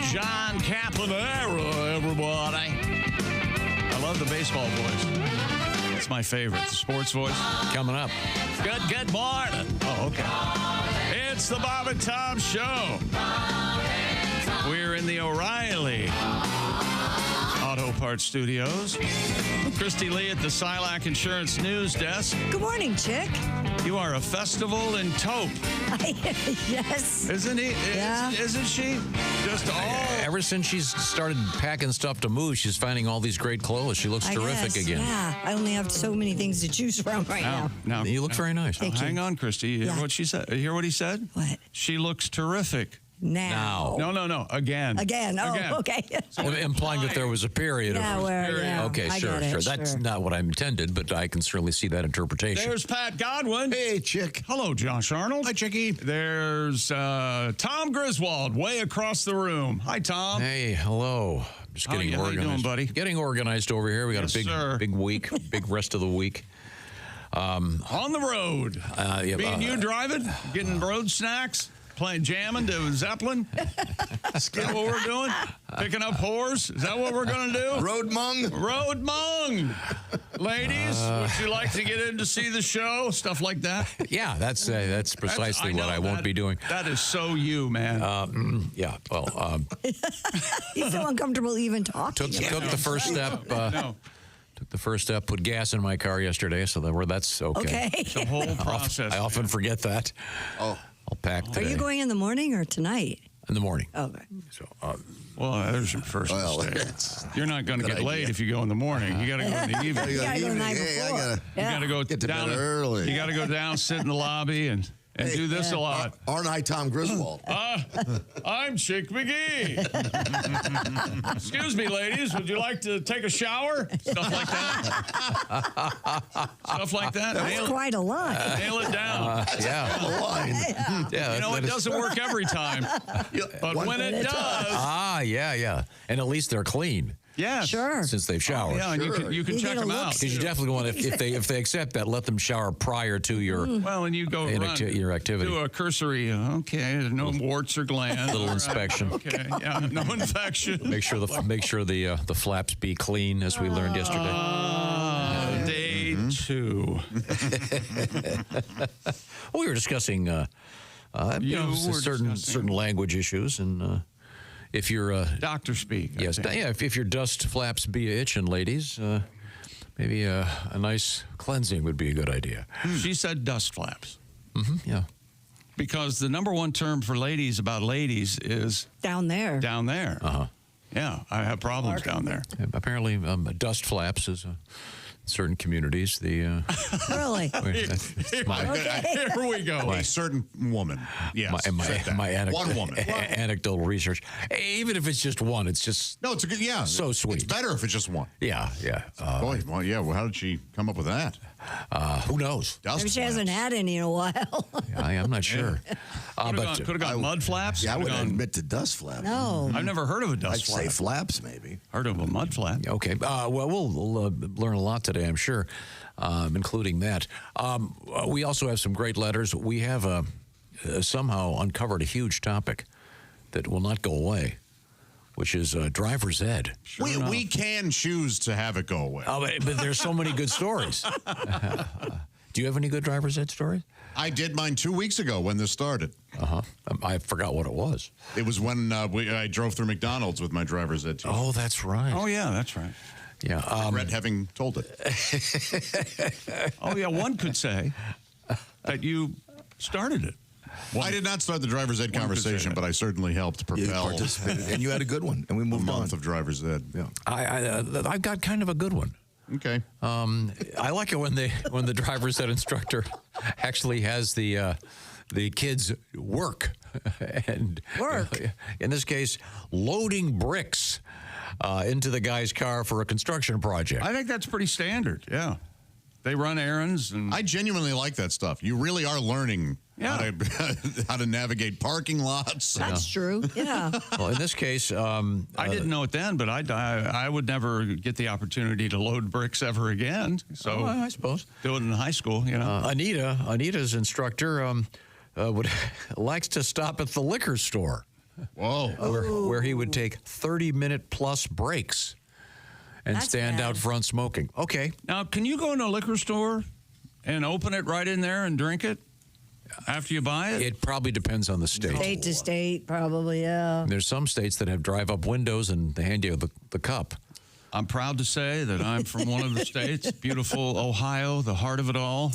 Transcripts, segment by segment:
John Caponero, everybody. I love the baseball voice. It's my favorite. The sports voice. Coming up. Good morning. Oh, okay. It's the Bob and Tom Show. We're in the O'Reilly Auto Parts Studios. Christy Lee at the Silac Insurance News Desk. Good morning, Chick. You are a festival in taupe. Yes. Isn't he? Yeah. Isn't she? Just all. Ever since she's started packing stuff to move, she's finding all these great clothes. She looks terrific again. Yeah. I only have so many things to choose from right now. You look very nice. Hang on, Christy. You hear what she said? You hear what he said? What? She looks terrific. Now. No. Again. Oh, okay. Implying that there was a period. Okay, sure. That's not what I intended, but I can certainly see that interpretation. There's Pat Godwin. Hey, Chick. Hello, Josh Arnold. Hi, Chickie. There's Tom Griswold way across the room. Hi, Tom. Hey, hello. Just getting organized. How you doing, buddy? Getting organized over here. We got a big week, big rest of the week. On the road. Me and you driving, getting road snacks. Jamming to Zeppelin? Is that what we're doing? Picking up whores? Is that what we're going to do? Road mung. Ladies, would you like to get in to see the show? Stuff like that? Yeah, that's precisely what I won't be doing. That is so you, man. Well, You feel uncomfortable even talking. Took the first step. Took the first step, put gas in my car yesterday, so that's okay. It's a whole process. I often forget that. Oh. I'll pack today. Are you going in the morning or tonight? In the morning. Okay. So, well, there's your first mistake. You're not going to get late if you go in the morning. You got to go in the evening. You got to go the night before. You got to go get to down bed early. You got to go down, sit in the lobby, and do this a lot. Aren't I Tom Griswold? I'm Chick McGee. Excuse me, ladies. Would you like to take a shower? Stuff like that. Stuff like that. That's quite a lot. Nail it down. The line. Yeah, you know, it doesn't work every time. But when it does. Yeah. And at least they're clean. Yeah, sure. Since they've showered. Yeah, and you can check them out. Because you definitely want, if they accept that, let them shower prior to your and you go your activity. Do a cursory, no warts or glands. Little inspection. Okay, yeah, no infection. Make sure the flaps be clean, as we learned yesterday. Day 2. We were discussing certain language issues and. If you're doctor speak, yes, if your dust flaps be itching, ladies, maybe a nice cleansing would be a good idea. She said dust flaps. Yeah, because the number one term for ladies about ladies is down there. Down there. Yeah, I have problems down there. Apparently, dust flaps is certain communities. The really. Here we go. A certain woman. Yes. My one woman. Anecdotal research. Even if it's just one, it's just it's a good. Yeah. So sweet. It's better if it's just one. Yeah. Boy, well, yeah. Well, how did she come up with that? Who knows? Maybe she hasn't had any in a while. I'm not sure. Could have gone mud flaps. Yeah, I wouldn't admit to dust flaps. No. I've never heard of a dust flap. I'd say flaps, maybe. Heard of a mud flap. Okay. Well, we'll learn a lot today, I'm sure, including that. We also have some great letters. We have somehow uncovered a huge topic that will not go away, which is driver's ed. We can choose to have it go away. But there's so many good stories. Do you have any good driver's ed stories? I did mine 2 weeks ago when this started. I forgot what it was. It was when I drove through McDonald's with my driver's ed team. Oh, that's right. Oh, yeah, that's right. Yeah. I regret having told it. Oh, yeah, one could say that you started it. I did not start the driver's ed conversation, but I certainly helped propel. And you had a good one, and we moved on. A month of driver's ed. Yeah. I've got kind of a good one. Okay. I like it when the driver's ed instructor actually has the kids work and in this case loading bricks into the guy's car for a construction project. I think that's pretty standard. Yeah. They run errands. And I genuinely like that stuff. You really are learning how to navigate parking lots. That's true. Yeah. Well, in this case, I didn't know it then, but I would never get the opportunity to load bricks ever again. So I suppose do it in high school. You know, Anita's instructor likes to stop at the liquor store. Whoa. where he would take 30-minute plus breaks and That's stand bad. out front smoking. Okay. Now, can you go in a liquor store and open it right in there and drink it after you buy it? It probably depends on the state. State to state, probably, yeah. There's some states that have drive-up windows and they hand you the cup. I'm proud to say that I'm from one of the states, beautiful Ohio, the heart of it all.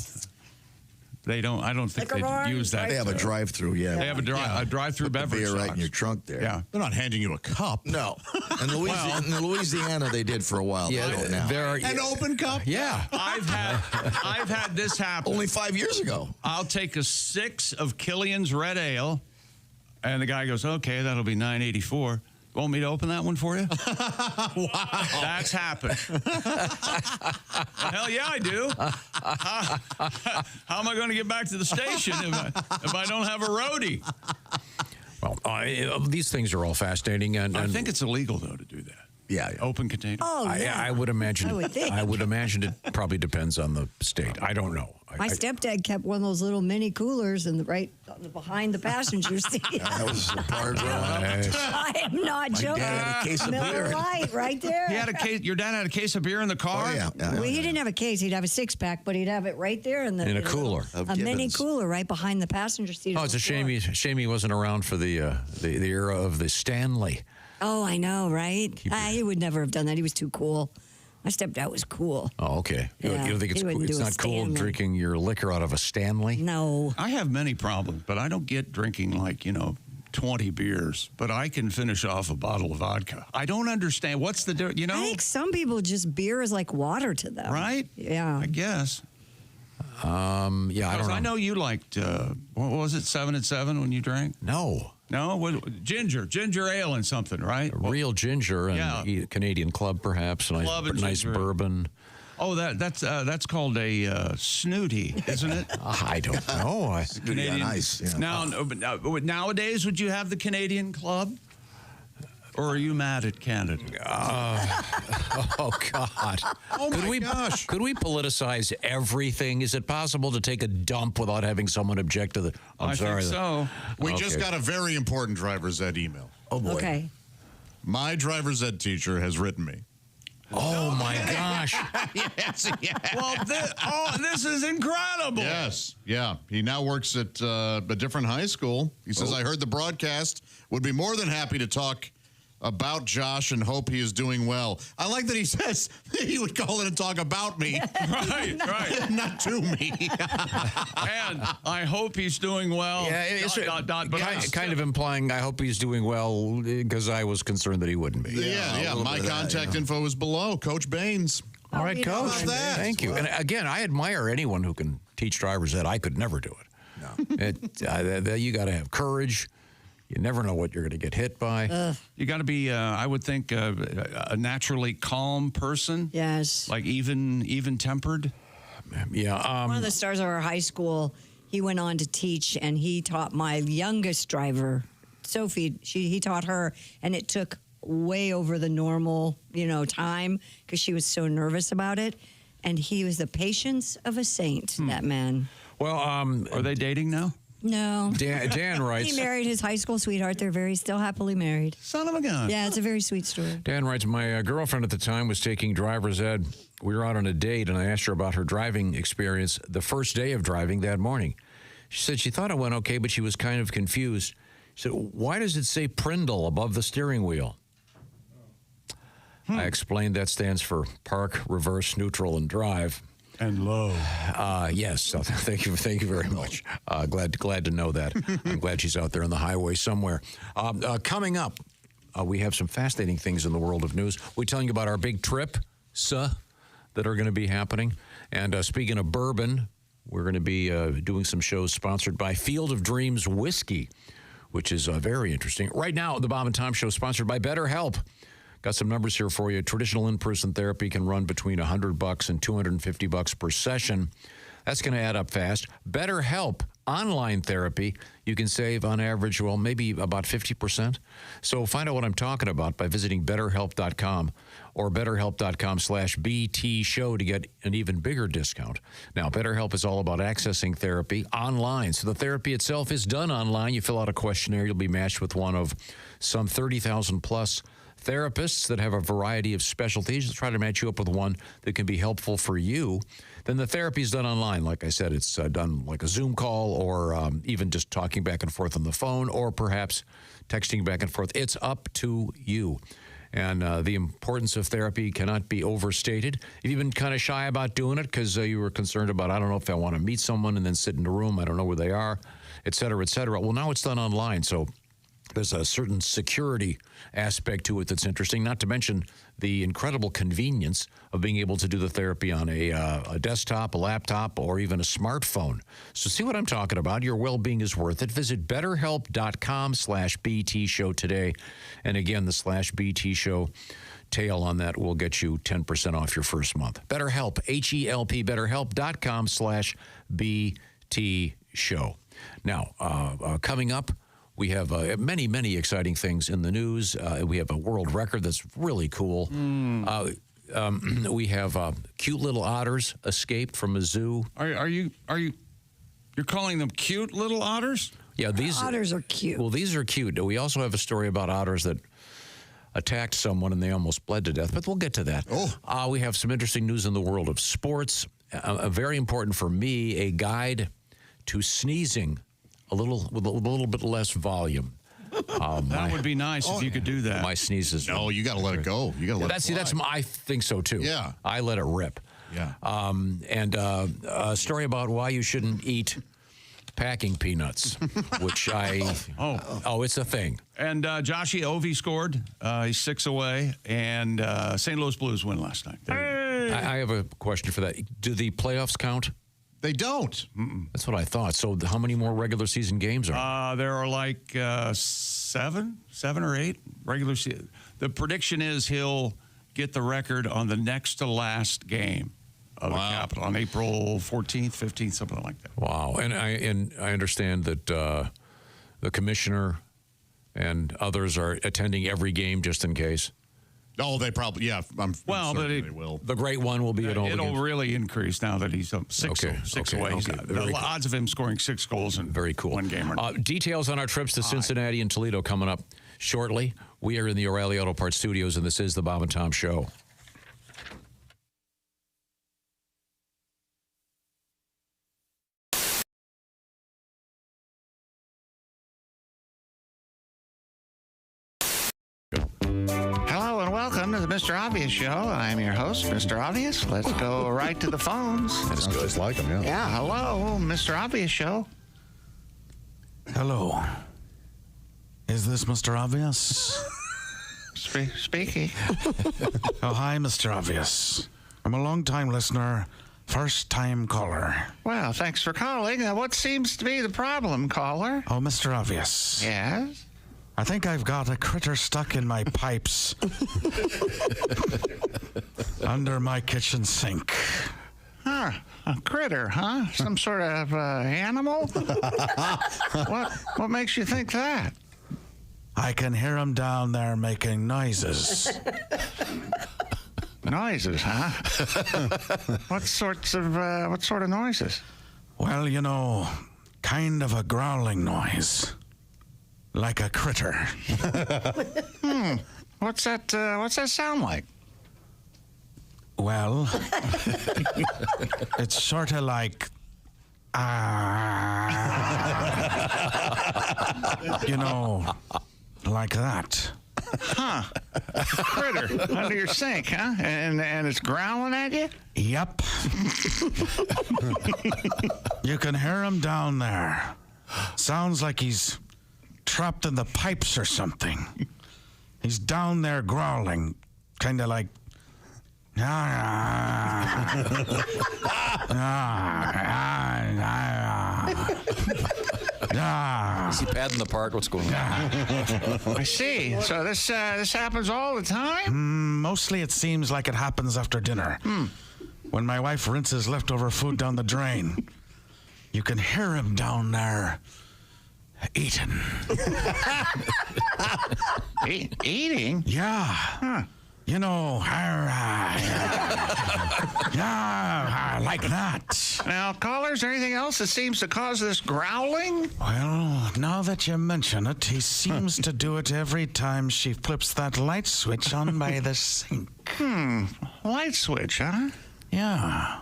I don't think Liquor they barn, use that. They have a drive-through, yeah. They have a drive-through Put the beverage. beer right in box. your trunk there. Yeah. They're not handing you a cup. No. In Louisiana, they did for a while. They don't now. there are An open cup? Yeah. I've had this happen. Only 5 years ago. I'll take a 6 of Killian's Red Ale, and the guy goes, "Okay, that'll be $9.84. Want me to open that one for you?" Wow, that's happened. Hell yeah, I do. How am I going to get back to the station if I don't have a roadie? Well, these things are all fascinating, and I think it's illegal though to do that. Yeah. Open container. Oh, yeah. I would imagine. I would think. I would imagine it probably depends on the state. I don't know. My stepdad kept one of those little mini coolers in behind the passenger seat. That was a part of growing up. I am not joking. dad had a case of Miller beer. Lite right there. He had a case. Your dad had a case of beer in the car. Oh, yeah. Well, he didn't have a case. He'd have a 6-pack, but he'd have it right there in In a cooler. Of A mini Gibbons. cooler right behind the passenger seat. Oh, of it's the a floor. shame he wasn't around for the era of the Stanley. Oh, I know, right? He would never have done that. He was too cool. My stepdad was cool. Oh, okay. You Yeah, don't think he it's wouldn't it's do a not cool Stanley. drinking your liquor out of a Stanley? No. I have many problems, but I don't get drinking 20 beers. But I can finish off a bottle of vodka. I don't understand what's the difference. I think some people just beer is like water to them. Right? Yeah. I guess. Yeah, I don't Because know. I know you liked, what was it, 7 at 7 when you drank? No. No? Ginger ale and something, right? Real ginger and Yeah. Canadian Club, perhaps. A Club and nice ginger. bourbon. Oh, that's called a snooty, isn't it? I don't know. Canadian ice. Yeah. Now, nowadays, would you have the Canadian Club? Or are you mad at Canada? Oh, God. Oh, my gosh. Could we politicize everything? Is it possible to take a dump without having someone object to the... I think so. We just got a very important driver's ed email. Oh, boy. Okay. My driver's ed teacher has written me. Oh, my gosh. Yes, Well, this is incredible. Yes, yeah. He now works at a different high school. He says, I heard the broadcast, would be more than happy to talk about Josh and hope he is doing well. I like that he says he would call in and talk about me, Right. not to me. And I hope he's doing well. Yeah, it's But kind of implying I hope he's doing well because I was concerned that he wouldn't be. Yeah. My contact info is below. Coach Baines. All right, you know, Coach. how about that? Thank you. And again, I admire anyone who can teach driver's ed. I could never do it. No. You got to have courage. You never know what you're going to get hit by. You got to be, I would think, a naturally calm person. Yes. Like even tempered. Yeah. One of the stars of our high school, he went on to teach, and he taught my youngest driver, Sophie. He taught her, and it took way over the normal, time because she was so nervous about it. And he was the patience of a saint, that man. Well, Are they dating now? No. Dan writes. He married his high school sweetheart. They're still happily married. Son of a gun. Yeah, it's a very sweet story. Dan writes, my girlfriend at the time was taking driver's ed. We were out on a date, and I asked her about her driving experience the first day of driving that morning. She said she thought it went okay, but she was kind of confused. She said, why does it say Prindle above the steering wheel? I explained that stands for park, reverse, neutral, and drive. And low. Yes. So thank you very much. Glad to know that. I'm glad she's out there on the highway somewhere. Coming up, we have some fascinating things in the world of news. We're telling you about our big trip, that are going to be happening. And speaking of bourbon, we're going to be doing some shows sponsored by Field of Dreams Whiskey, which is very interesting. Right now, the Bob and Tom Show is sponsored by BetterHelp. Got some numbers here for you. Traditional in-person therapy can run between $100 and $250 per session. That's going to add up fast. BetterHelp online therapy, you can save on average, well, maybe about 50%. So find out what I'm talking about by visiting BetterHelp.com or BetterHelp.com/BT show to get an even bigger discount. Now, BetterHelp is all about accessing therapy online. So the therapy itself is done online. You fill out a questionnaire. You'll be matched with one of some 30,000 plus therapists that have a variety of specialties. They'll try to match you up with one that can be helpful for you. Then the therapy is done online. Like I said, it's done like a Zoom call or even just talking back and forth on the phone or perhaps texting back and forth. It's up to you. And the importance of therapy cannot be overstated. If you've been kind of shy about doing it because you were concerned about, I don't know if I want to meet someone and then sit in a room, I don't know where they are, et cetera, et cetera. Well, now it's done online. So there's a certain security aspect to it that's interesting, not to mention the incredible convenience of being able to do the therapy on a desktop, a laptop, or even a smartphone. So see what I'm talking about. Your well-being is worth it. Visit BetterHelp.com/BT show today. And again, the /BT show tail on that will get you 10% off your first month. BetterHelp, H-E-L-P, BetterHelp.com/BT show. Now, coming up, we have many, many exciting things in the news. We have a world record that's really cool. We have cute little otters escaped from a zoo. You're calling them cute little otters? Yeah, these Otters are cute. Well, these are cute. We also have a story about otters that attacked someone and they almost bled to death, but we'll get to that. We have some interesting news in the world of sports. Very important for me, a guide to sneezing with a little bit less volume. That would be nice if you could do that. My sneezes. No, you got to let it go. You got to let it fly. I think so too. Yeah. I let it rip. Yeah. And a story about why you shouldn't eat packing peanuts, which it's a thing. And Joshy Ovi scored. He's 6 away. And St. Louis Blues win last night. I have a question for that. Do the playoffs count? They don't. That's what I thought. So how many more regular season games are there? Are like 7 or 8 regular season. The prediction is he'll get the record on the next to last game of the Capitol on April 14th, 15th, something like that. Wow. And I understand that the commissioner and others are attending every game just in case. Oh, they probably, I'm certain they will. The great one will be at all. It'll really increase now that he's six away. The odds of him scoring 6 goals in one game are details on our trips to Cincinnati and Toledo coming up shortly. We are in the O'Reilly Auto Parts studios, and this is the Bob and Tom Show. Hello and welcome to the Mr. Obvious Show. I'm your host, Mr. Obvious. Let's go right to the phones. That's good. Just like him, yeah. Yeah, hello, Mr. Obvious Show. Hello. Is this Mr. Obvious? Speaking. Oh, hi, Mr. Obvious. I'm a long-time listener, first-time caller. Well, thanks for calling. What seems to be the problem, caller? Oh, Mr. Obvious. Yes? I think I've got a critter stuck in my pipes under my kitchen sink. Huh, a critter, huh? Some sort of animal? What makes you think that? I can hear him down there making noises. Noises, huh? What sort of noises? Well, kind of a growling noise. Like a critter. What's that sound like? Well, it's sort of like, like that. Huh. A critter under your sink, huh? And it's growling at you? Yep. You can hear him down there. Sounds like he's trapped in the pipes or something. He's down there growling, kind of like. Is he padding the part? What's going on? I see. So this happens all the time? Mostly it seems like it happens after dinner. When my wife rinses leftover food down the drain. You can hear him down there eating. Eating? Yeah. Huh. You know, yeah, like that. Now, caller, is there anything else that seems to cause this growling? Well, now that you mention it, he seems to do it every time she flips that light switch on by the sink. Light switch, huh? Yeah.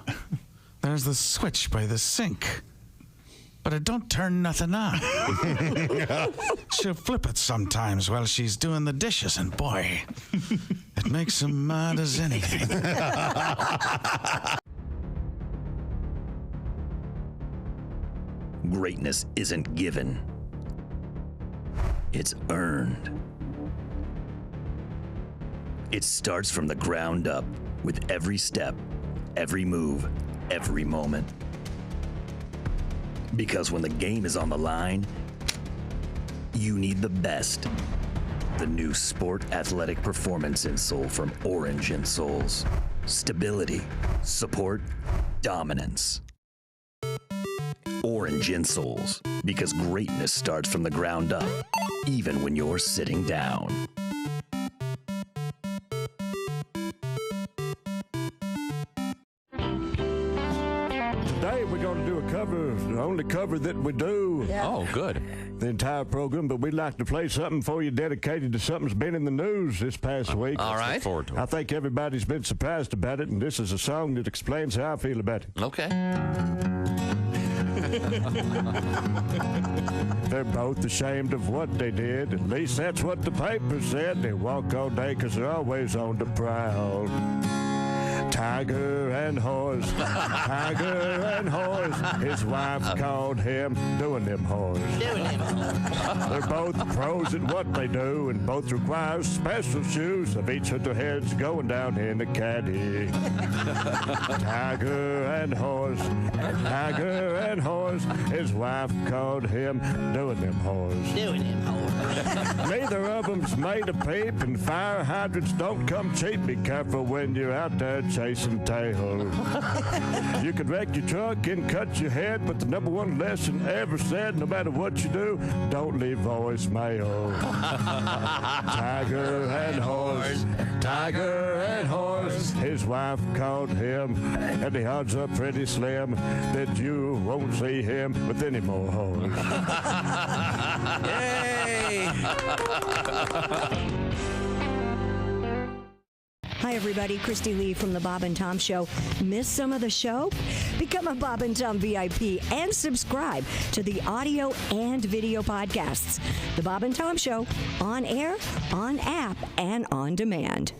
There's the switch by the sink. But it don't turn nothing on. She'll flip it sometimes while she's doing the dishes, and boy, it makes him mad as anything. Greatness isn't given. It's earned. It starts from the ground up with every step, every move, every moment. Because when the game is on the line, you need the best. The new Sport Athletic Performance insole from Orange Insoles. Stability, support, dominance. Orange Insoles, because greatness starts from the ground up, even when you're sitting down. Today we're going to do a cover, the only cover that we do. Yeah. Oh, good. The entire program, but we'd like to play something for you dedicated to something that's been in the news this past week. All right. Look forward to it. I think everybody's been surprised about it, and this is a song that explains how I feel about it. Okay. They're both ashamed of what they did. At least that's what the paper said. They walk all day because they're always on the prowl. Tiger and horse, tiger and horse. His wife called him doing them horse. They're both pros at what they do, and both require special shoes of each of their heads going down in the caddy. Tiger and horse, tiger and horse. His wife called him doing them horse. Neither of them's made a peep, and fire hydrants don't come cheap. Be careful when you're out there chasing tail. You could wreck your truck and cut your head, but the number one lesson ever said, no matter what you do, don't leave voicemail. Tiger and horse, tiger and horse. His wife called him, and the odds are pretty slim that you won't see him with any more horse. Yay! Hi, everybody. Christy Lee from The Bob and Tom Show. Miss some of the show? Become a Bob and Tom VIP and subscribe to the audio and video podcasts. The Bob and Tom Show, on air, on app, and on demand.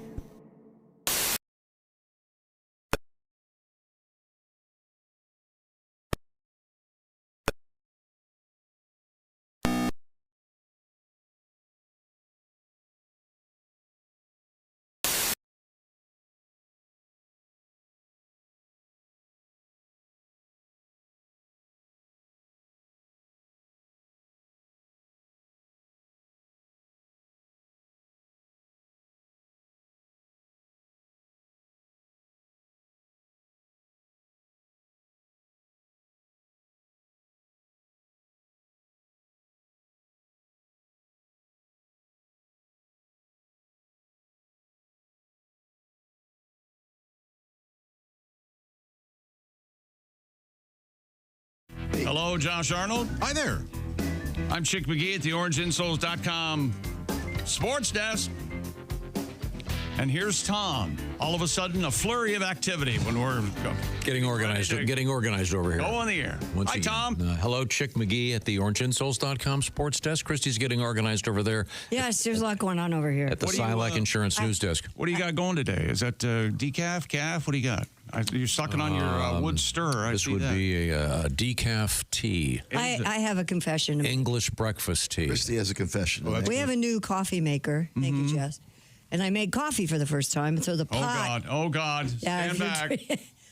Hello, Josh Arnold. Hi there. I'm Chick McGee at the OrangeInsoles.com sports desk. And here's Tom. All of a sudden, a flurry of activity when we're Getting organized over here. go on the air. Hi, Tom. Hello, Chick McGee at the OrangeInsoles.com sports desk. Christy's getting organized over there Yes, there's a lot going on over here. at the What do you, Silac Insurance News Desk. What do you got going today? Is that decaf, calf? What do you got? You're sucking on your wood stir. This would be a decaf tea, I have a confession. English breakfast tea. Christy has a confession. to make. We have a new coffee maker. Thank you, Jess. And I made coffee for the first time. So the pot. Oh, God. Yeah, Stand back.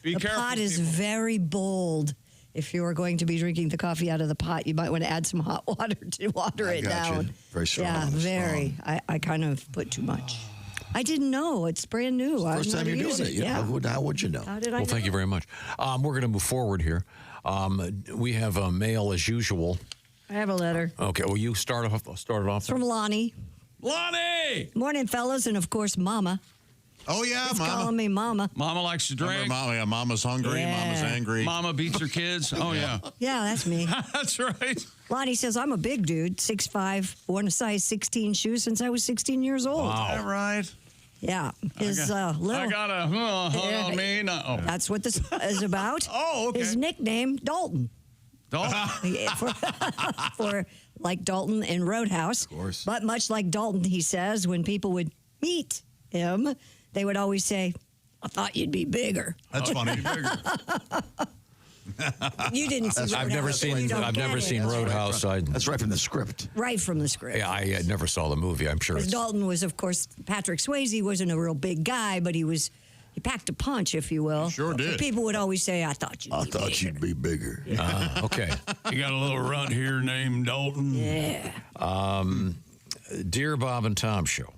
Be the careful. pot is people. very bold. If you are going to be drinking the coffee out of the pot, you might want to add some hot water to water it gotcha. down. Very strong. Yeah, very. I kind of put too much. I didn't know. It's brand new. First time you're doing it. Yeah. How would you know? How did I Well, know? thank you very much. We're going to move forward here. We have a mail as usual. I have a letter. Okay, well, you start it off. It's from Lonnie. Lonnie! Morning, fellas, and of course, Mama. Oh, yeah, It's Mama. calling me Mama. Mama likes to drink. Remember Mama's hungry, Yeah. Mama's angry. Mama beats her kids. Oh, yeah. Yeah, that's me. That's right. Lonnie says, I'm a big dude, 6'5", worn a size 16 shoe since I was 16 years old. Is that right? Yeah. His I little... got a hung Yeah. on me. No. Oh. That's what this is about. Oh, okay. His nickname, Dalton. for like Dalton in Roadhouse. Of course. But much like Dalton, he says, when people would meet him, they would always say, I thought you'd be bigger. That's funny. You didn't see Roadhouse. I've never so you seen. don't I've get never it. seen Roadhouse. That's right from the script. Right from the script. Yeah, I never saw the movie. I'm sure. Because It's, Dalton was, of course, Patrick Swayze wasn't a real big guy, but he packed a punch, if you will. Sure did. So people would always say, I thought you'd be bigger. you'd be bigger. okay. You got a little runt here named Dalton. Yeah. Dear Bob and Tom Show,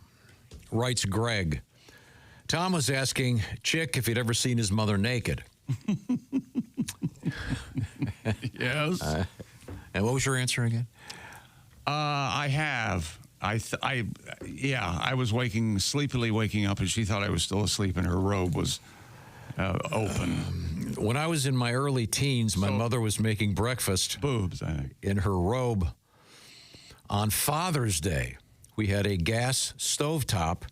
writes Greg. Tom was asking Chick if he'd ever seen his mother naked. Yes. And what was your answer again? I have. I was sleepily waking up, and she thought I was still asleep, and her robe was open. When I was in my early teens, my mother was making breakfast Boobs, I think. in her robe. On Father's Day, we had a gas stovetop.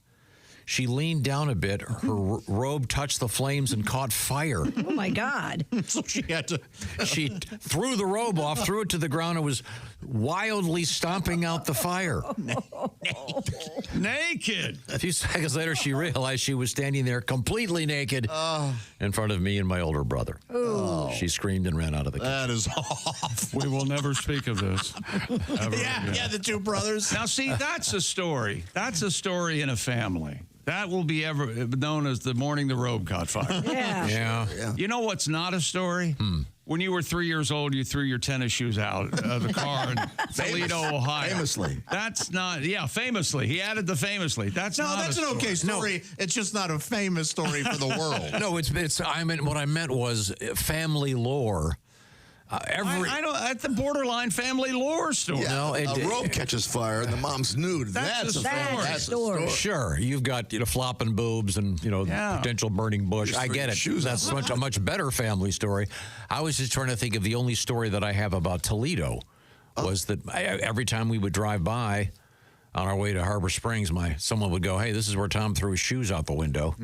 She leaned down a bit. Her robe touched the flames and caught fire. Oh, my God. So she had to. She threw the robe off, threw it to the ground, and was wildly stomping out the fire. Naked. A few seconds later, she realized she was standing there completely naked in front of me and my older brother. She screamed and ran out of the kitchen. That is awful. We will never speak of this. Ever again. the two brothers. Now, see, that's a story. That's a story in a family. That will be ever known as the morning the robe caught fire. Yeah. Yeah. You know what's not a story? When you were 3 years old, you threw your tennis shoes out of the car in Toledo, Ohio. Famously. That's not, famously. He added the famously. That's No, not that's a an okay story. story. It's just not a famous story for the world. No, what I meant was family lore. I don't, at the borderline family lore story. No, a robe catches fire and the mom's nude. That's a story. That's a story. Sure, you've got flopping boobs and potential burning bush. I get it. Shoes That's a much better family story. I was just trying to think of the only story that I have about Toledo was that every time we would drive by on our way to Harbor Springs, someone would go, "Hey, this is where Tom threw his shoes out the window."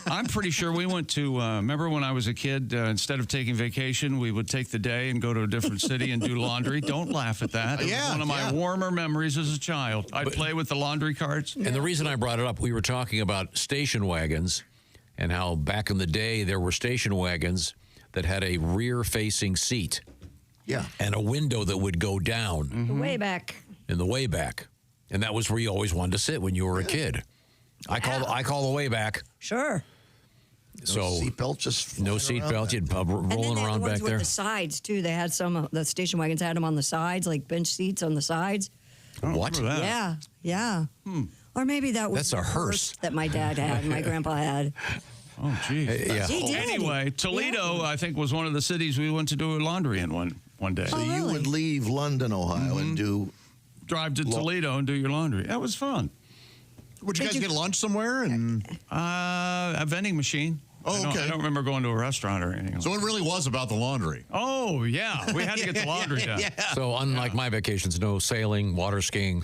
I'm pretty sure we went to, remember when I was a kid, instead of taking vacation, we would take the day and go to a different city and do laundry. Don't laugh at that. It was one of my warmer memories as a child. I'd play with the laundry carts. And the reason I brought it up, we were talking about station wagons and how back in the day there were station wagons that had a rear-facing seat. Yeah. And a window that would go down. Way back. In the way back. And that was where you always wanted to sit when you were a kid. I call the way back. Sure. So seatbelt, just no flying around seatbelt. You'd rolling and then they had around the ones back with there. the sides, too. They had the station wagons had them on the sides, like bench seats on the sides. What? Remember that. Yeah, yeah. Or maybe that was That's a the hearse. that my dad had, my grandpa had. Oh, geez. Yeah. He did. Anyway, Toledo, I think, was one of the cities we went to do laundry in one day. So you really? would leave London, Ohio, and do. Drive to Toledo and do your laundry. That was fun. Would you guys get lunch somewhere? And A vending machine. Oh, okay. I don't remember going to a restaurant or anything. so it really was about the laundry. Oh, yeah. We had to get the laundry done. So unlike my vacations, no sailing, water skiing.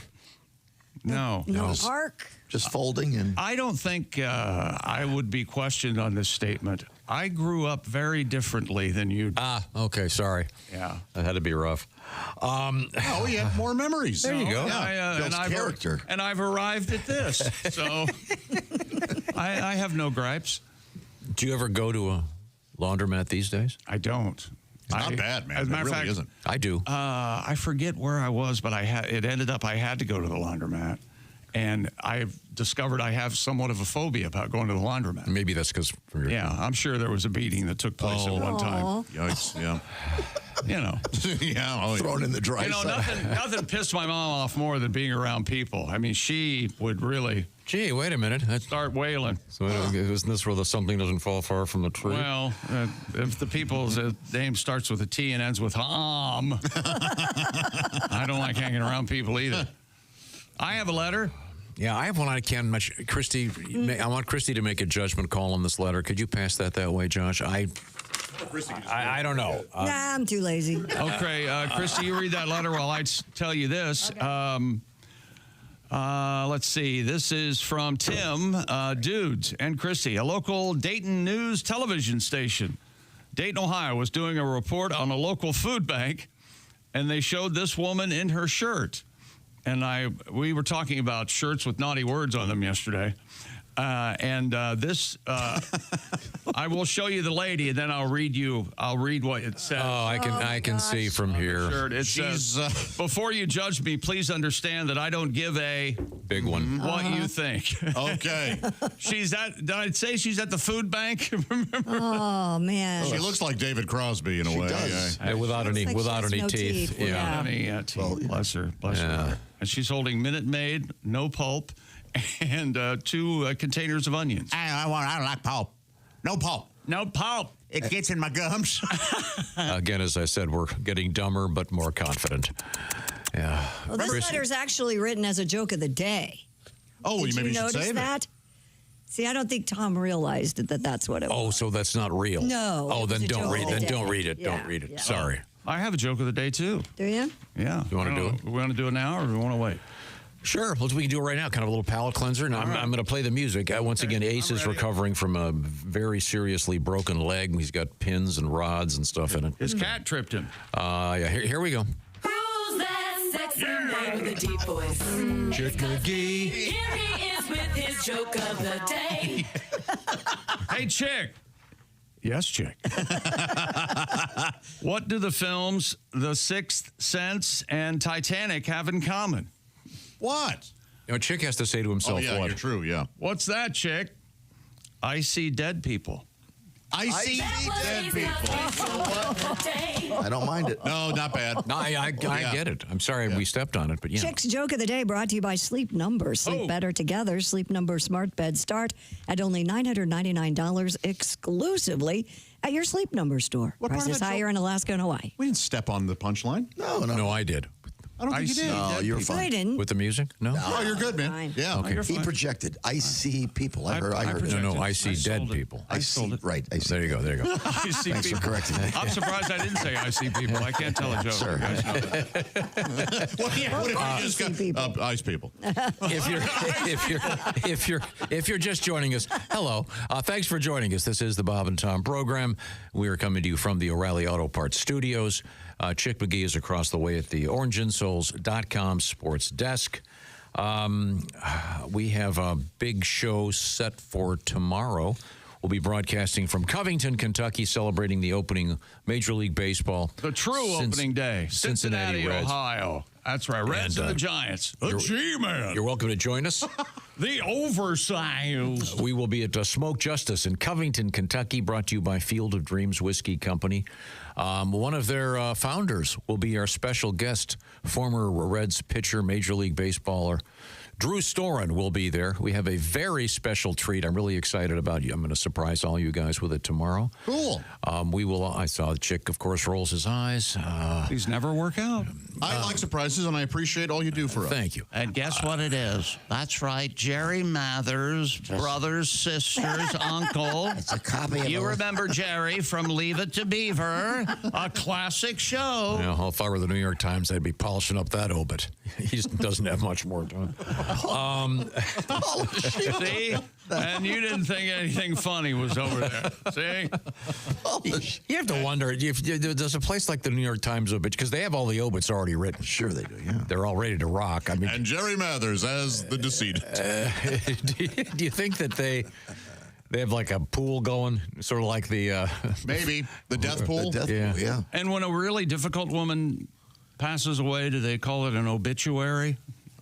No. No park. Just folding and. I don't think I would be questioned on this statement. I grew up very differently than you did. Okay, sorry. Yeah. That had to be rough. Oh, you have more memories. There you go. Builds character. And I've arrived at this. So I have no gripes. Do you ever go to a laundromat these days? I don't. It's not bad, man. As a It matter of really fact, isn't. I do. I forget where I was, but it ended up I had to go to the laundromat. And I've discovered I have somewhat of a phobia about going to the laundromat. Maybe that's because. Yeah, I'm sure there was a beating that took place at one time. Yikes, yeah. You know. Yeah. Thrown in the dry You know, side. nothing pissed my mom off more than being around people. I mean, she would really Gee, wait a minute. Start wailing. So isn't this where the something doesn't fall far from the tree? Well, if the people's name starts with a T and ends with I don't like hanging around people either. I have a letter. Yeah, I have one I can't much. Christy, I want Christy to make a judgment call on this letter. Could you pass that way, Josh? I don't know. Nah, I'm too lazy. Okay, Christy, you read that letter while I tell you this. Okay. Let's see. This is from Tim, Dudes, and Christy, a local Dayton news television station. Dayton, Ohio, was doing a report on a local food bank, and they showed this woman in her shirt. And we were talking about shirts with naughty words on them yesterday. I will show you the lady, and then I'll read what it says. Oh, I can see from here. Shirt. It says, before you judge me, please understand that I don't give a big one. What you think. Okay. Did I say she's at the food bank? Remember? Oh, man. She looks like David Crosby in a way. Does. Yeah, without any no teeth. Yeah. Any teeth. Bless her. And she's holding Minute Maid, no pulp, and 2 containers of onions. I don't like pulp. No pulp. No pulp. It gets in my gums. Again, as I said, we're getting dumber but more confident. Yeah. Well, this letter's actually written as a joke of the day. Oh, Did maybe you you should notice save that? it. See, I don't think Tom realized that that's what it was. Oh, so that's not real. No. Oh, then it's a don't joke read. of the Then day. don't read it. Yeah, Don't read it. yeah. Sorry. I have a joke of the day, too. Do you? Yeah. You want to do it? We want to do it now, or we want to wait? Sure. We can do it right now. Kind of a little palate cleanser. Now, I'm going to play the music. Once again, Ace is recovering from a very seriously broken leg. He's got pins and rods and stuff in it. His cat tripped him. Yeah. Here we go. Who's that sexy man with a deep voice? Chick McGee. Here he is with his joke of the day. Hey, Chick. Yes, Chick. What do the films The Sixth Sense and Titanic have in common? What? You know, Chick has to say to himself, Oh, yeah, what? you're true, yeah. What's that, Chick? I see dead people. I see dead people. I don't mind it. No, not bad. No, I get it. I'm sorry we stepped on it, but yeah. Chick's joke of the day brought to you by Sleep Number. Sleep better together. Sleep Number smart beds start at only $999 exclusively at your Sleep Number store. What part of Prices that higher joke? in Alaska and Hawaii. We didn't step on the punchline. No, I did. I don't think you did. No, you're I fine. didn't. With the music? No. Oh, you're good, man. Fine. Yeah. Okay. He projected. I see people. I heard it. No, I see dead people. I see. Right. I see. There you go. There you go. I see Thanks people. for correcting me. I'm surprised I didn't say I see people. I can't tell a joke. Sure. You guys know that. What if you just got people. ice people? If you're just joining us, hello. Thanks for joining us. This is the Bob and Tom program. We are coming to you from the O'Reilly Auto Parts Studios. Chick McGee is across the way at the orangeinsoles.com sports desk. We have a big show set for tomorrow. We'll be broadcasting from Covington, Kentucky, celebrating the opening Major League Baseball. The true opening day. Cincinnati Reds. Ohio. That's right. Reds and the Giants. The G-Man. You're welcome to join us. The Oversized. We will be at Smoke Justice in Covington, Kentucky, brought to you by Field of Dreams Whiskey Company. One of their founders will be our special guest, former Reds pitcher, Major League Baseballer. Drew Storen will be there. We have a very special treat. I'm really excited about you. I'm going to surprise all you guys with it tomorrow. Cool. We will. I saw the Chick, of course, rolls his eyes. These never work out. I like surprises, and I appreciate all you do for us. Thank you. And guess what it is? That's right, Jerry Mathers, brothers, sisters, uncle. It's a copy of You remember Jerry from Leave It to Beaver, a classic show. You know, if I were the New York Times, I'd be polishing up that obit. He just doesn't have much more time. See? And you didn't think anything funny was over there. See? You have to wonder, does a place like the New York Times obit, because they have all the obits already written. Sure they do, yeah. They're all ready to rock. I mean, And Jerry Mathers as the decedent. do you think that they have like a pool going, sort of like the... Maybe. The death pool? The death Yeah. pool, yeah. And when a really difficult woman passes away, do they call it an obituary?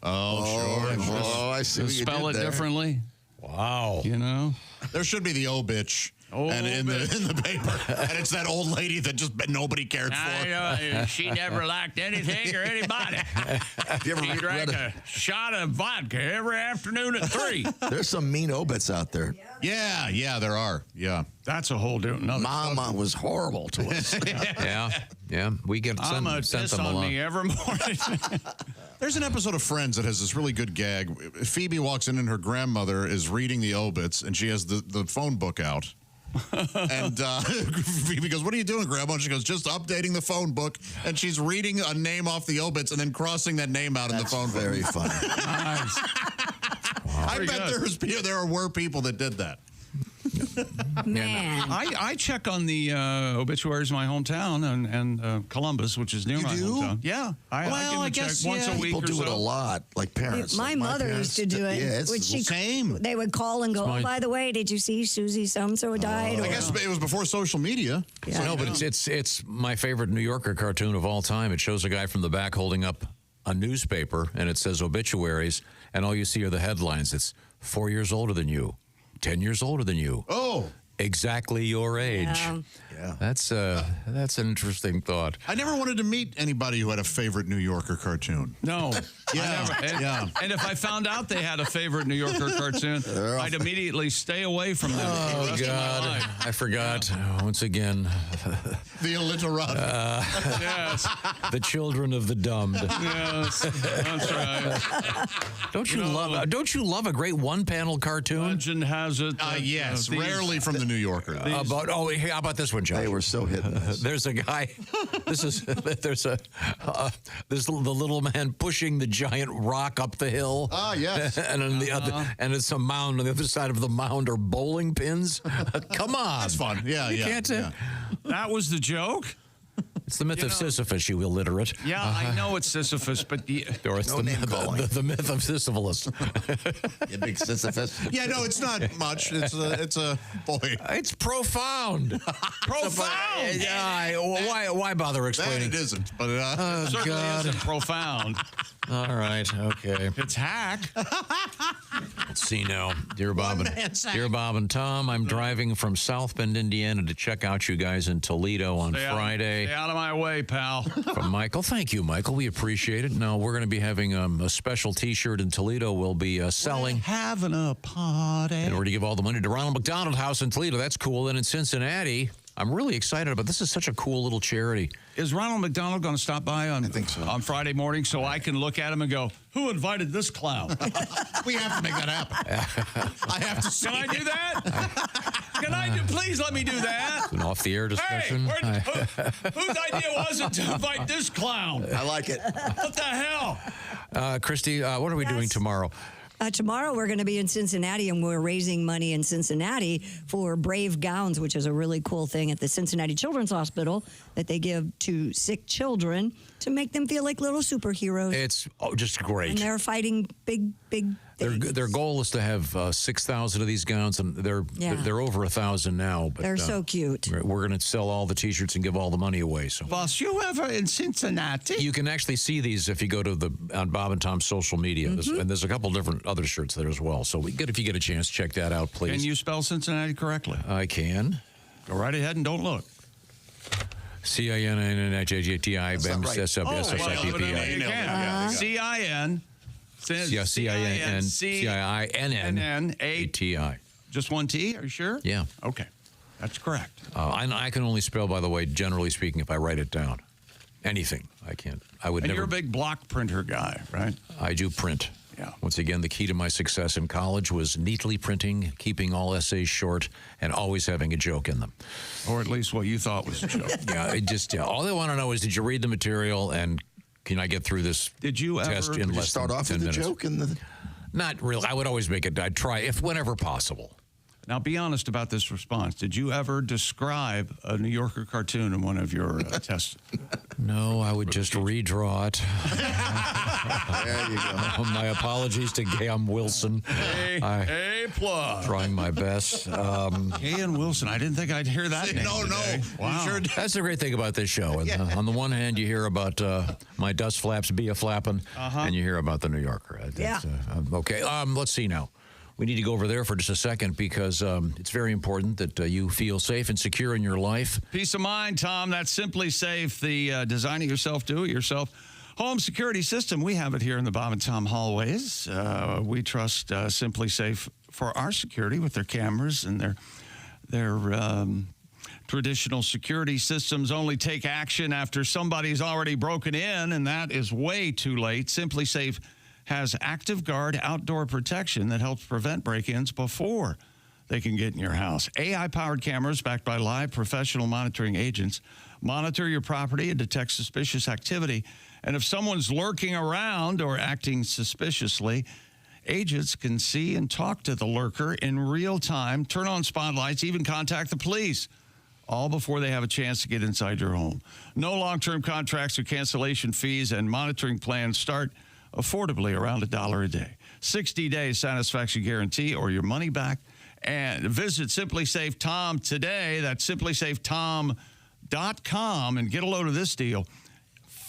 Oh, sure. Oh, I see what you Spell did it there. differently? Wow. You know? There should be the obitch. and in the paper, and it's that old lady that just nobody cared for. She never liked anything or anybody. She drank a shot of vodka every afternoon at 3. There's some mean obits out there. Yeah, there are. Yeah. That's a whole different. Mama was horrible to us. Yeah. We get sent piss them on along. me every morning. There's an episode of Friends that has this really good gag. Phoebe walks in and her grandmother is reading the obits, and she has the phone book out. And Phoebe goes, "What are you doing, Grandma?" And she goes, "Just updating the phone book." And she's reading a name off the obits and then crossing that name out in the phone book. Very funny. Nice. I bet there were people that did that. Man. I check on the obituaries in my hometown and Columbus, which is near my hometown. Yeah. I give them a check once a week People or do so. it a lot, like parents. My Like mother parents used to do it. Yeah, it's Would the same. They would call and go, "Oh, by the way, did you see Susie so-and-so died?" I guess it was before social media. Yeah. No, but it's my favorite New Yorker cartoon of all time. It shows a guy from the back holding up a newspaper, and it says obituaries, and all you see are the headlines. It's 4 years older than you, 10 years older than you. Oh. Exactly your age. Yeah. That's an interesting thought. I never wanted to meet anybody who had a favorite New Yorker cartoon. No. Yeah. And if I found out they had a favorite New Yorker cartoon, I'd immediately stay away from them. for the rest of my life. I forgot. Once again, The illiterate. Yes. the children of the dumbed. Yes. That's right. Don't you love a great one-panel cartoon? Legend has it. Yes, rarely from the New Yorker. How about this one, Josh? They were so hit and miss. There's a guy. There's the little man pushing the giant rock up the hill. Ah, yes. And on the other, and it's a mound. On the other side of the mound are bowling pins. Come on, That's fun. Yeah, You can't. That was the joke? It's the myth of Sisyphus, you illiterate. Yeah, I know it's Sisyphus, but Or it's No name calling. the myth of Sisyphus. You big Sisyphus. Yeah, no, it's not much. It's a boy. It's profound. profound. Yeah, why bother That explaining? it isn't, but Oh, Certainly God. isn't profound. All right, okay. It's hack. Let's see now. Dear Bob and Tom, I'm driving from South Bend, Indiana to check out you guys in Toledo on Friday. Stay out of my way, pal. From Michael. Thank you, Michael. We appreciate it. No, we're going to be having a special T-shirt in Toledo. We'll be selling. Having a party. And we're going to give all the money to Ronald McDonald House in Toledo. That's cool. Then in Cincinnati, I'm really excited about this. Is such a cool little charity. Is Ronald McDonald going to stop by on Friday morning so I can look at him and go, "Who invited this clown?" we have to make that happen. I have to see. Can I do that? Please let me do that. An off-the-air discussion. Hey, whose idea was it to invite this clown? I like it. What the hell? Christy, what are we doing tomorrow? Tomorrow we're going to be in Cincinnati, and we're raising money in Cincinnati for Brave Gowns, which is a really cool thing at the Cincinnati Children's Hospital that they give to sick children to make them feel like little superheroes. It's just great. And they're fighting big things. Their goal is to have 6,000 of these gowns, and they're over 1,000 now. But they're so cute. We're going to sell all the T-shirts and give all the money away. So, Boss, you ever in Cincinnati? you can actually see these if you go to on Bob and Tom's social media, and there's a couple different other shirts there as well. So, if you get a chance, check that out, please. Can you spell Cincinnati correctly? I can. Go right ahead and don't look. CINNHAGTI. C-I-N. CINNATI. Just one T? Are you sure? Yeah. Okay. That's correct. I can only spell, by the way, generally speaking, if I write it down. Anything. I can't. I would And never. you're a big block printer guy, right? I do print. Yeah. Once again, the key to my success in college was neatly printing, keeping all essays short, and always having a joke in them. Or at least what you thought was a joke. All they want to know is, did you read the material, and can I get through this Did you test ever in Did you less start than off 10 with a minutes? joke in the? Not really. I would always make it. I'd try, whenever possible. Now, be honest about this response. Did you ever describe a New Yorker cartoon in one of your tests? No, I would just redraw it. There you go. My apologies to Gam Wilson. A plus. Trying my best. Ian Wilson. I didn't think I'd hear that name today. Wow. You sure did. That's the great thing about this show. On the one hand, you hear about my dust flaps be a flapping, and you hear about the New Yorker. Okay, let's see now. we need to go over there for just a second because it's very important that you feel safe and secure in your life. Peace of mind, Tom. That's Simply Safe, the design it yourself, do it yourself home security system. We have it here in the Bob and Tom hallways. We trust Simply Safe for our security with their cameras and their traditional security systems only take action after somebody's already broken in, and that is way too late. Simply Safe has Active Guard outdoor protection that helps prevent break-ins before they can get in your house. AI-powered cameras backed by live professional monitoring agents monitor your property and detect suspicious activity. And if someone's lurking around or acting suspiciously, agents can see and talk to the lurker in real time, turn on spotlights, even contact the police, all before they have a chance to get inside your home. No long-term contracts or cancellation fees, and monitoring plans start affordably around $1 a day. 60-day satisfaction guarantee or your money back. And visit Simply Safe Tom today. That's simplysafetom.com and get a load of this deal.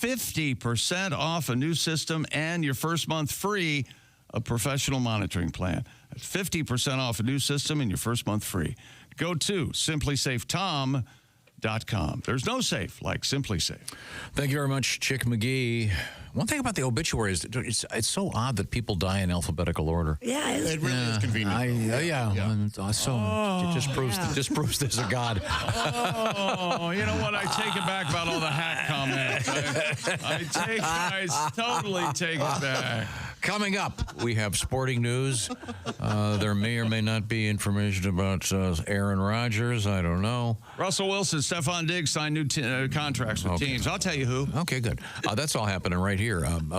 50% off a new system and your first month free a professional monitoring plan. That's 50% off a new system and your first month free. Go to simplysafetom.com. There's no safe like Simply Safe. Thank you very much, Chick McGee. One thing about the obituaries, it's so odd that people die in alphabetical order. Yeah, It really is convenient. It just proves there's a God. Oh, you know what? I take it back about all the hack comments. I totally take it back. Coming up, we have sporting news. There may or may not be information about Aaron Rodgers. I don't know. Russell Wilson, Stephon Diggs signed new contracts with teams. I'll tell you who. Okay, good. That's all happening right here.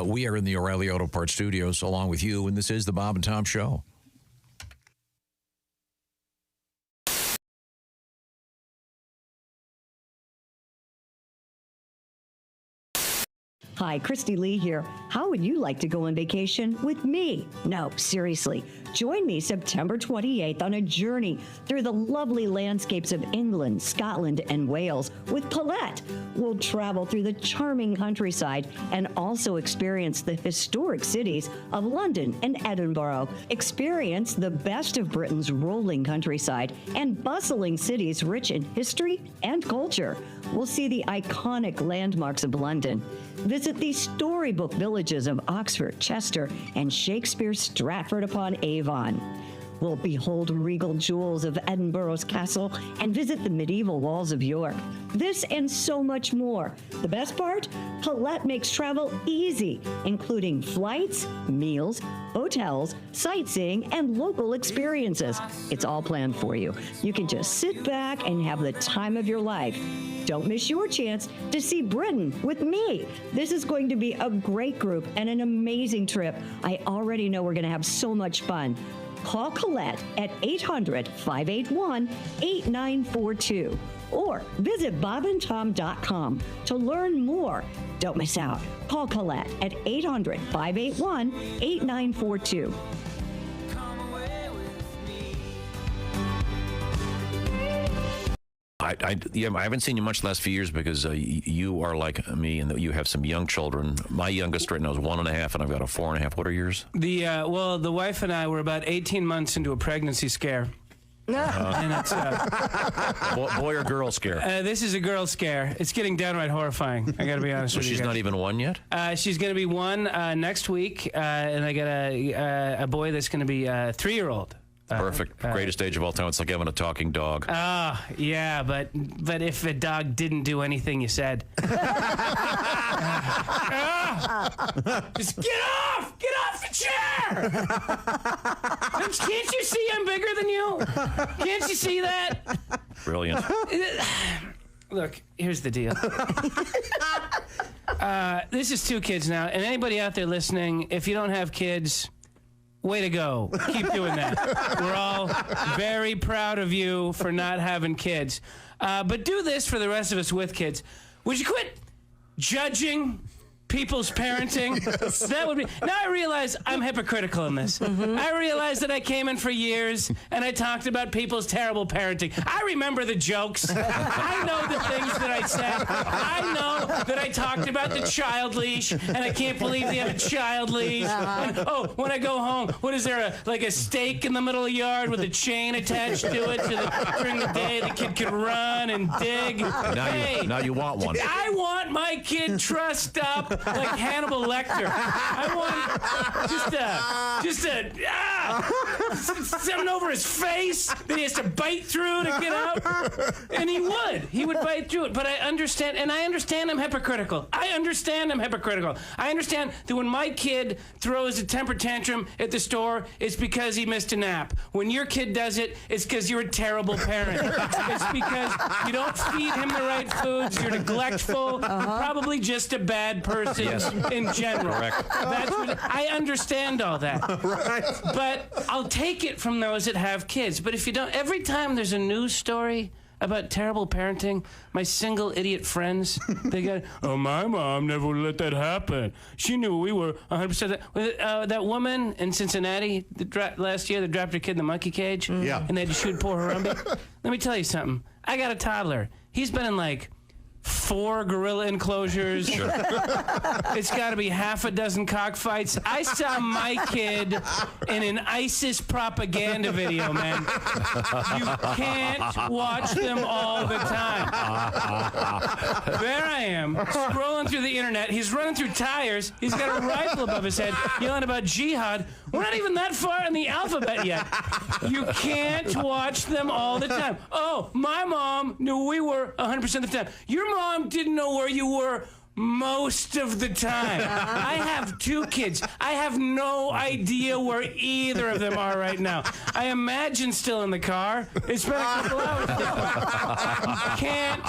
We are in the O'Reilly Auto Parts Studios along with you, and this is the Bob and Tom Show. Hi, Christy Lee here. How would you like to go on vacation with me? No, seriously. Join me September 28th on a journey through the lovely landscapes of England, Scotland, and Wales with Paulette. We'll travel through the charming countryside and also experience the historic cities of London and Edinburgh. Experience the best of Britain's rolling countryside and bustling cities rich in history and culture. We'll see the iconic landmarks of London. Visit the storybook villages of Oxford, Chester, and Shakespeare's Stratford-upon-Avon. We'll behold regal jewels of Edinburgh's castle and visit the medieval walls of York. This and so much more. The best part? Paulette makes travel easy, including flights, meals, hotels, sightseeing, and local experiences. It's all planned for you. You can just sit back and have the time of your life. Don't miss your chance to see Britain with me. This is going to be a great group and an amazing trip. I already know we're going to have so much fun. Call Colette at 800-581-8942 or visit bobandtom.com to learn more. Don't miss out. Call Colette at 800-581-8942. I haven't seen you much the last few years because you are like me and you have some young children. My youngest right now is 1.5, and I've got a 4.5. What are yours? The wife and I were about 18 months into a pregnancy scare. And it's boy or girl scare? This is a girl scare. It's getting downright horrifying. I got to be honest with you. She's not even one yet? She's going to be one next week, and I got a boy that's going to be a 3-year-old. Perfect. Greatest age of all time. It's like having a talking dog. Yeah, but if a dog didn't do anything you said. Just get off the chair! Can't you see I'm bigger than you? Can't you see that? Brilliant. Look, here's the deal. This is 2 kids now, and anybody out there listening, if you don't have kids, way to go. Keep doing that. We're all very proud of you for not having kids. But do this for the rest of us with kids. Would you quit judging people's parenting. That would be. Now I realize I'm hypocritical in this. I realize that I came in for years and I talked about people's terrible parenting. I remember the jokes. I know the things that I said. I know that I talked about the child leash, and I can't believe they have a child leash. And, when I go home, what is there, a stake in the middle of the yard with a chain attached to it so that during the day the kid could run and dig? Now you want one. I want my kid trussed up like Hannibal Lecter. I want something over his face that he has to bite through to get out. And he would bite through it. But I understand I'm hypocritical. I understand that when my kid throws a temper tantrum at the store, it's because he missed a nap. When your kid does it, it's because you're a terrible parent. It's because you don't feed him the right foods, you're neglectful, probably just a bad person in general. Correct. I understand all that. Right. But I'll take it from those that have kids. But if you don't, every time there's a news story about terrible parenting, my single idiot friends, they go, my mom never would let that happen. She knew we were 100%. That woman in Cincinnati last year that dropped her kid in the monkey cage, and they had to shoot poor Harambe. Let me tell you something. I got a toddler. He's been in 4 gorilla enclosures. Sure. It's got to be half a dozen cockfights. I saw my kid in an ISIS propaganda video, man. You can't watch them all the time. There I am, scrolling through the internet. He's running through tires. He's got a rifle above his head, yelling about jihad. We're not even that far in the alphabet yet. You can't watch them all the time. Oh, my mom knew we were 100% of the time. Your mom didn't know where you were most of the time. I have 2 kids. I have no idea where either of them are right now. I imagine still in the car. It's been a couple hours. You can't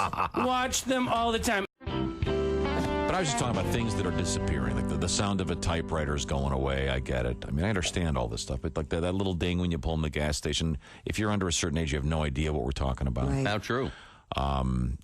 watch them all the time. But I was just talking about things that are disappearing. Like the sound of a typewriter is going away. I get it. I mean, I understand all this stuff. But like that little ding when you pull in the gas station, if you're under a certain age, you have no idea what we're talking about. Right. How true.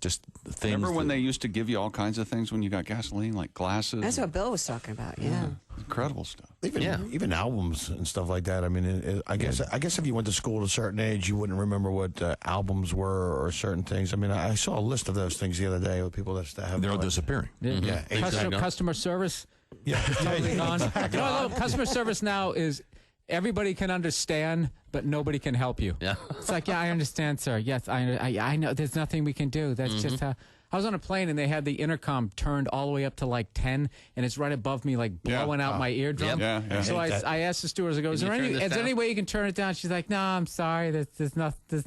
Just things. Remember when they used to give you all kinds of things when you got gasoline, like glasses? That's what Bill was talking about. Yeah. Incredible stuff. Even albums and stuff like that. I mean, I guess if you went to school at a certain age, you wouldn't remember what albums were or certain things. I mean, I saw a list of those things the other day with people that have. They're all disappearing. Yeah. Exactly. Customer service. Yeah. Totally gone. You know, I love customer service now is everybody can understand, but nobody can help you. Yeah. It's like, I understand, sir. Yes, I know. There's nothing we can do. That's just how. I was on a plane and they had the intercom turned all the way up to 10, and it's right above me, blowing out my eardrum. Yeah. So I asked the stewardess, I go, is there any way you can turn it down? She's like, no, I'm sorry. There's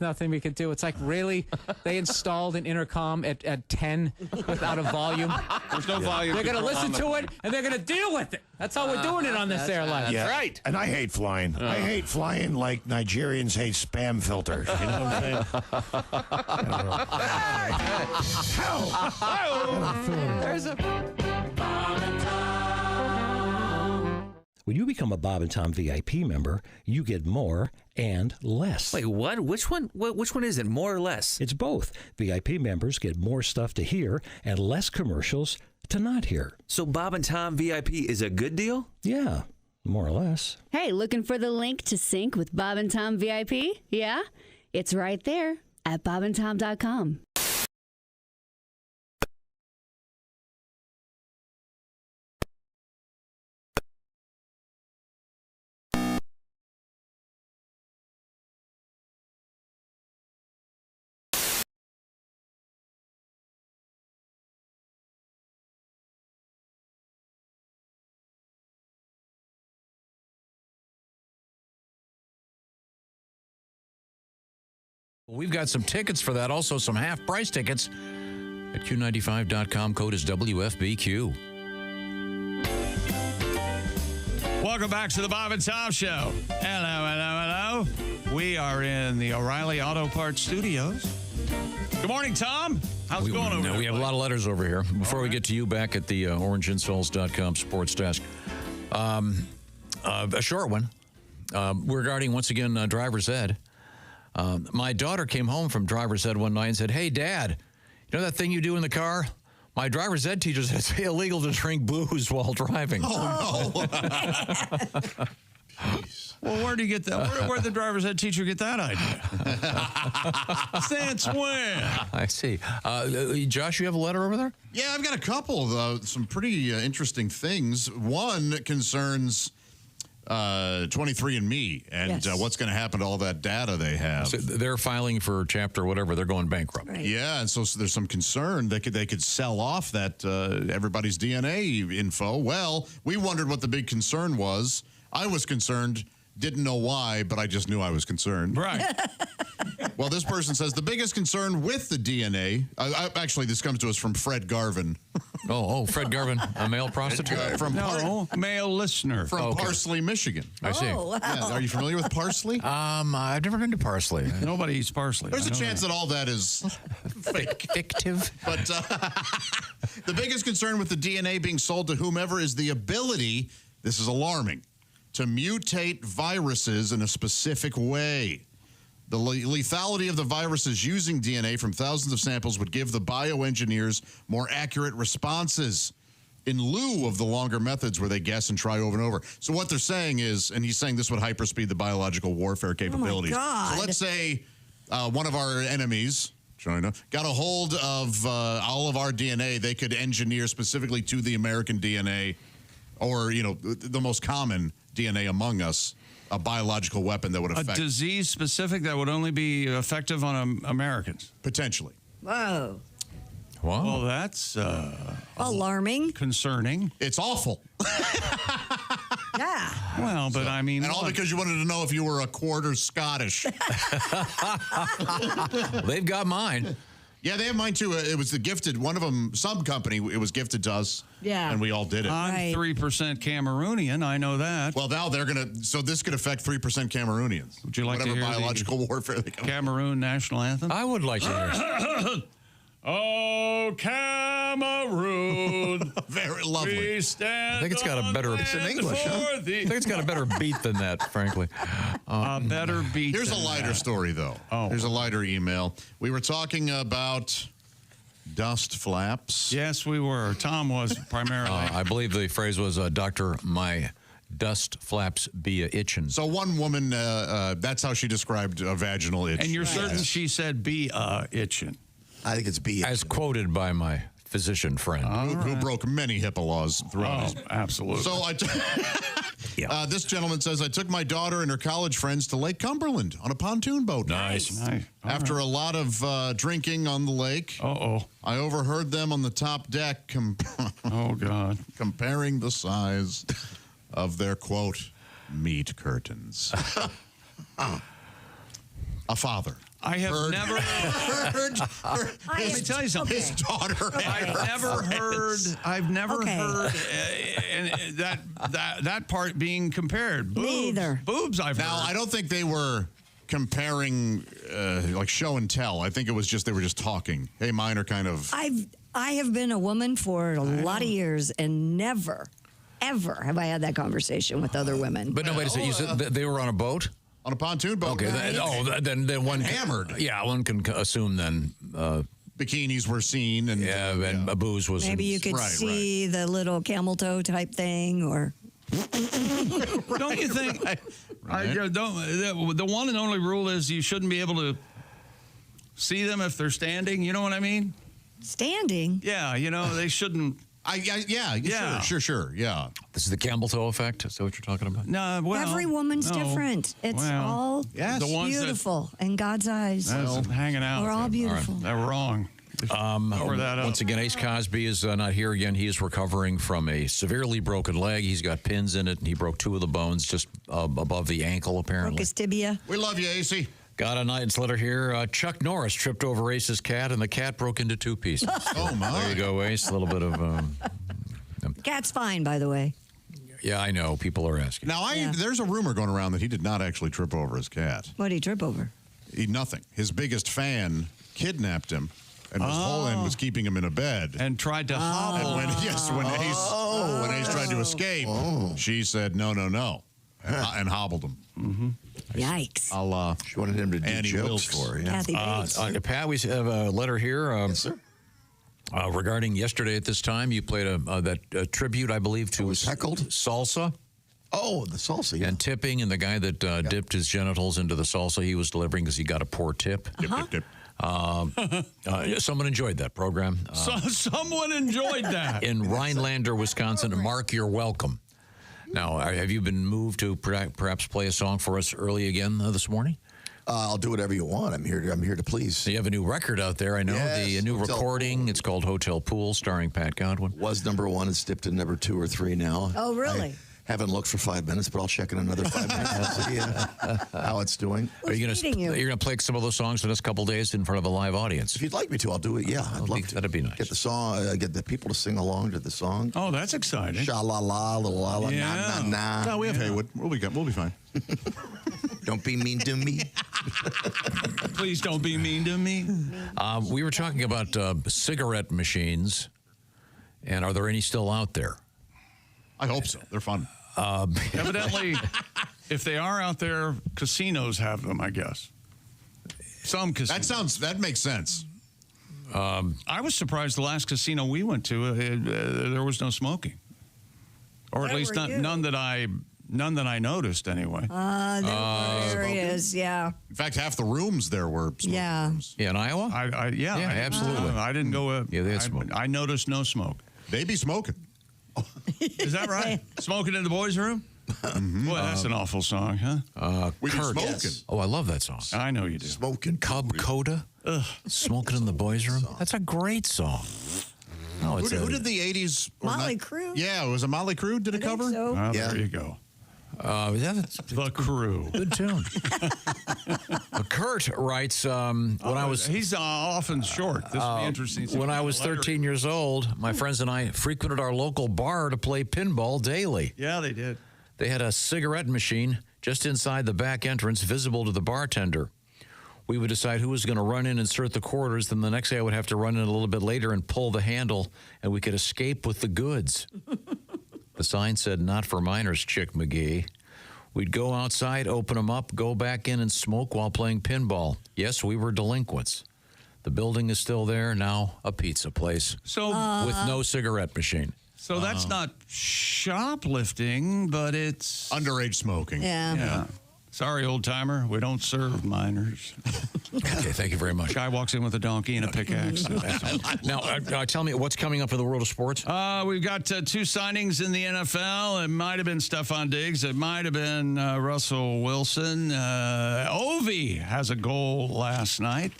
nothing we can do. It's like, really? They installed an intercom at 10 without a volume? There's no volume. They're going to listen to it, and they're going to deal with it. That's how we're doing it on this airline. That's right. And I hate flying. I hate flying like Nigerians hate spam filters. You know what I'm saying? There's a When you become a Bob and Tom VIP member, you get more and less. Wait, what? Which one? Which one is it? More or less? It's both. VIP members get more stuff to hear and less commercials to not hear. So Bob and Tom VIP is a good deal? Yeah, more or less. Hey, looking for the link to sync with Bob and Tom VIP? Yeah? It's right there at bobandtom.com. We've got some tickets for that, also some half-price tickets at Q95.com. Code is WFBQ. Welcome back to the Bob and Tom Show. Hello. We are in the O'Reilly Auto Parts Studios. Good morning, Tom. How's it going over there? We have a lot of letters over here. Before we get to you back at the orangeinsoles.com sports desk, a short one regarding, once again, driver's ed. My daughter came home from driver's ed one night and said, "Hey, Dad, you know that thing you do in the car? My driver's ed teacher said it's illegal to drink booze while driving. Oh, no. Well, where do you get that? Where'd the driver's ed teacher get that idea? Since when? I see. Josh, you have a letter over there? Yeah, I've got a couple of some pretty interesting things. One concerns 23andMe and what's going to happen to all that data they have. So they're filing for chapter whatever. They're going bankrupt. Right. Yeah, and so there's some concern that they could sell off that everybody's DNA info. Well, we wondered what the big concern was. I was concerned. Didn't know why, but I just knew I was concerned. Right. Well, this person says the biggest concern with the DNA. Actually, this comes to us from Fred Garvin. Fred Garvin, a male prostitute? Male listener. From Parsley, Michigan. I see. Oh, wow. Yeah, are you familiar with Parsley? I've never been to Parsley. Nobody eats parsley. There's a chance that all that is fictive. But the biggest concern with the DNA being sold to whomever is the ability, this is alarming, to mutate viruses in a specific way. The lethality of the viruses using DNA from thousands of samples would give the bioengineers more accurate responses in lieu of the longer methods where they guess and try over and over. So what they're saying is, and he's saying this would hyperspeed the biological warfare capabilities. Oh my God. So let's say one of our enemies, China, got a hold of all of our DNA. They could engineer specifically to the American DNA or, the most common DNA among us, a biological weapon that would affect. A disease specific that would only be effective on Americans? Potentially. Whoa. Wow. Well, that's alarming. Concerning. It's awful. Yeah. Well, but I mean. And all because you wanted to know if you were a quarter Scottish. They've got mine. Yeah, they have mine too. It was the gifted, one of them, some company, it was gifted to us. Yeah. And we all did it. I'm 3% Cameroonian. I know that. Well, now they're going to, so this could affect 3% Cameroonians. Would you like Whatever to hear biological warfare they come. Cameroon national anthem? I would like to hear. Oh, Cameroon. Very lovely. We stand I think it's got a better. It's in English, huh? I think it's got a better beat than that, frankly. A better beat. Here's a than lighter that. story, though. Oh. Here's a lighter email. We were talking about dust flaps. Yes, we were. Tom was primarily. I believe the phrase was, Doctor, my dust flaps be a itchin'. So one woman, that's how she described a vaginal itch. And you're certain she said be itching. I think it's B. As quoted by my physician friend. Who broke many HIPAA laws throughout his. Absolutely. So this gentleman says, I took my daughter and her college friends to Lake Cumberland on a pontoon boat. Nice. After a lot of drinking on the lake, I overheard them on the top deck oh, God. comparing the size of their, quote, meat curtains. A father. I have never heard. Let me tell you something. His daughter. I've never heard that part being compared. Boobs, Me either. Boobs. I've Now, heard. I don't think they were comparing like show and tell. I think it was just they were just talking. Hey, mine are kind of. I have been a woman for a lot of years and never, ever have I had that conversation with other women. But no, wait a second. You said they were on a boat? On a pontoon boat. Okay. Right. Then one hammered. Yeah, one can assume then. Bikinis were seen and booze was. Maybe you could see the little camel toe type thing, or. Don't you think? The one and only rule is you shouldn't be able to see them if they're standing. You know what I mean? Standing. Yeah, they shouldn't. Sure. Yeah. This is the camel toe effect. Is that what you're talking about? No, well, every woman's different. It's all the ones beautiful in God's eyes. Hanging out. We're all beautiful. They're wrong. Cover that up. Once again, Ace Cosby is not here again. He is recovering from a severely broken leg. He's got pins in it, and he broke 2 of the bones just above the ankle, apparently. Broke his tibia. We love you, AC. Got a nice letter here. Chuck Norris tripped over Ace's cat, and the cat broke into 2 pieces. Oh, my. There you go, Ace. A little bit of... Cat's fine, by the way. Yeah, I know. People are asking. Now, there's a rumor going around that he did not actually trip over his cat. What did he trip over? Nothing. His biggest fan kidnapped him and was keeping him in a bed. And tried to hobble. And when Ace tried to escape, she said, no, and hobbled him. Mm-hmm. Yikes. She wanted him to do Annie jokes Wilkes. for her. Yeah. Kathy Bates. Pat, we have a letter here. Yes, sir. Regarding yesterday at this time, you played a tribute, I believe, to heckled salsa. Oh, the salsa. And tipping, and the guy that dipped his genitals into the salsa he was delivering because he got a poor tip. Tip. Someone enjoyed that program. Someone enjoyed that. In Rhinelander, Wisconsin. Mark, you're welcome. Now, have you been moved to perhaps play a song for us early again this morning? I'll do whatever you want. I'm here to please. So you have a new record out there, I know. Yes, the new Hotel recording. Pool. It's called Hotel Pool, starring Pat Godwin. Was number 1. It's dipped in number 2 or 3 now. Oh, really? I haven't looked for 5 minutes, but I'll check in another 5 minutes and see how it's doing. Are you going to play some of those songs for the next couple of days in front of a live audience? If you'd like me to, I'll do it. Yeah, I'd love to. That'd be nice. Get the song, get the people to sing along to the song. Oh, that's exciting. Sha la la, la la la, na na na. No, we have Haywood. We'll be fine. Don't be mean to me. Please don't be mean to me. We were talking about cigarette machines, and are there any still out there? I hope so. They're fun. Evidently, if they are out there, casinos have them, I guess. Some casinos. That makes sense. I was surprised the last casino we went to, there was no smoking. Or at least none that I noticed anyway. There were areas, yeah. In fact, half the rooms there were smoking rooms. Yeah, in Iowa? Yeah, absolutely. I didn't go. Yeah, they had smoke. I noticed no smoke. They be smoking. Is that right? Smoking in the boys' room? Boy, that's an awful song, huh? We be Kurt. smoking. Yes. Oh, I love that song. I know you do. Smoking. Cub Coda? Smoking in the boys' room? That's a great song. No, Who did the 80s? Motley Crue. Yeah, was it Motley Crue did a cover? So. Well, Yeah. there you go. The Crew. Good tune. Kurt writes, when I was... He's often short. This would be interesting. When I was 13 years old, my friends and I frequented our local bar to play pinball daily. Yeah, they did. They had a cigarette machine just inside the back entrance, visible to the bartender. We would decide who was going to run in and insert the quarters. Then the next day I would have to run in a little bit later and pull the handle, and we could escape with the goods. The sign said, "Not for minors, Chick McGee." We'd go outside, open them up, go back in and smoke while playing pinball. Yes, we were delinquents. The building is still there, now a pizza place. So with no cigarette machine. So that's not shoplifting, but it's underage smoking. Yeah. Sorry, old timer. We don't serve minors. Okay, thank you very much. Guy walks in with a donkey and a pickaxe. Now, tell me, what's coming up in the world of sports? We've got 2 signings in the NFL. It might have been Stephon Diggs. It might have been Russell Wilson. Ovi has a goal last night.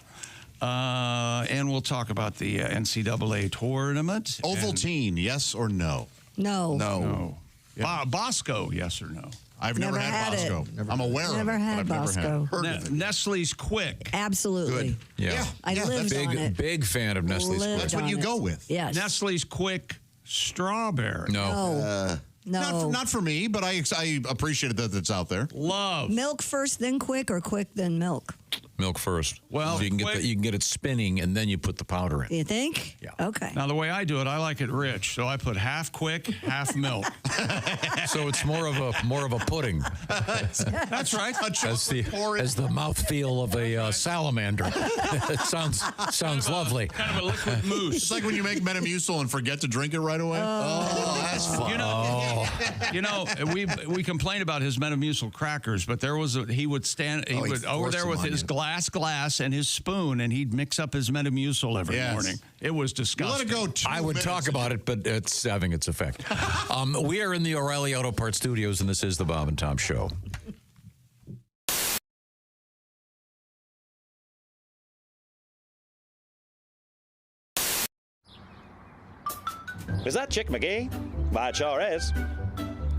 And we'll talk about the NCAA tournament. Ovaltine, yes or no? No. Yeah. Bosco, yes or no? I've never had Bosco. I'm aware Never of it, had but I've Bosco. never heard of it. Nestle's Quick. Absolutely. Yeah. I lived on it. Big fan of Nestle's Quick. That's what you go with. Yes. Nestle's Quick Strawberry. No. No. Not for me, but I appreciate that it's out there. Love. Milk first, then quick, or quick, then milk? Milk first. Well, so you can get it spinning, and then you put the powder in. You think? Yeah. Okay. Now, the way I do it, I like it rich. So I put half quick, half milk. So it's more of a pudding. That's right. As the mouthfeel of a salamander. It sounds lovely. Kind of a liquid mousse. It's like when you make Metamucil and forget to drink it right away. Oh, that's fun. You know, we complained about his Metamucil crackers, but he would over there with his glass and his spoon, and he'd mix up his Metamucil every morning. It was disgusting. Let it go 2 I would minutes. talk about it, but it's having its effect. We are in the O'Reilly Auto Parts Studios, and this is the Bob and Tom Show. Is that Chick McGee? Why, it sure is.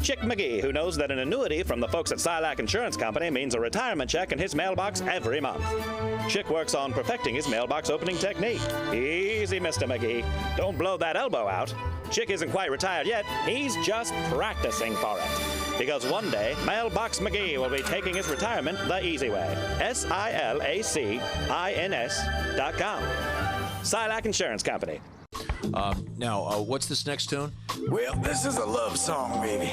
Chick McGee, who knows that an annuity from the folks at Silac Insurance Company means a retirement check in his mailbox every month. Chick works on perfecting his mailbox opening technique. Easy, Mr. McGee. Don't blow that elbow out. Chick isn't quite retired yet. He's just practicing for it. Because one day, Mailbox McGee will be taking his retirement the easy way. SILACINS.com. Silac Insurance Company. Now, what's this next tune? Well, this is a love song, baby.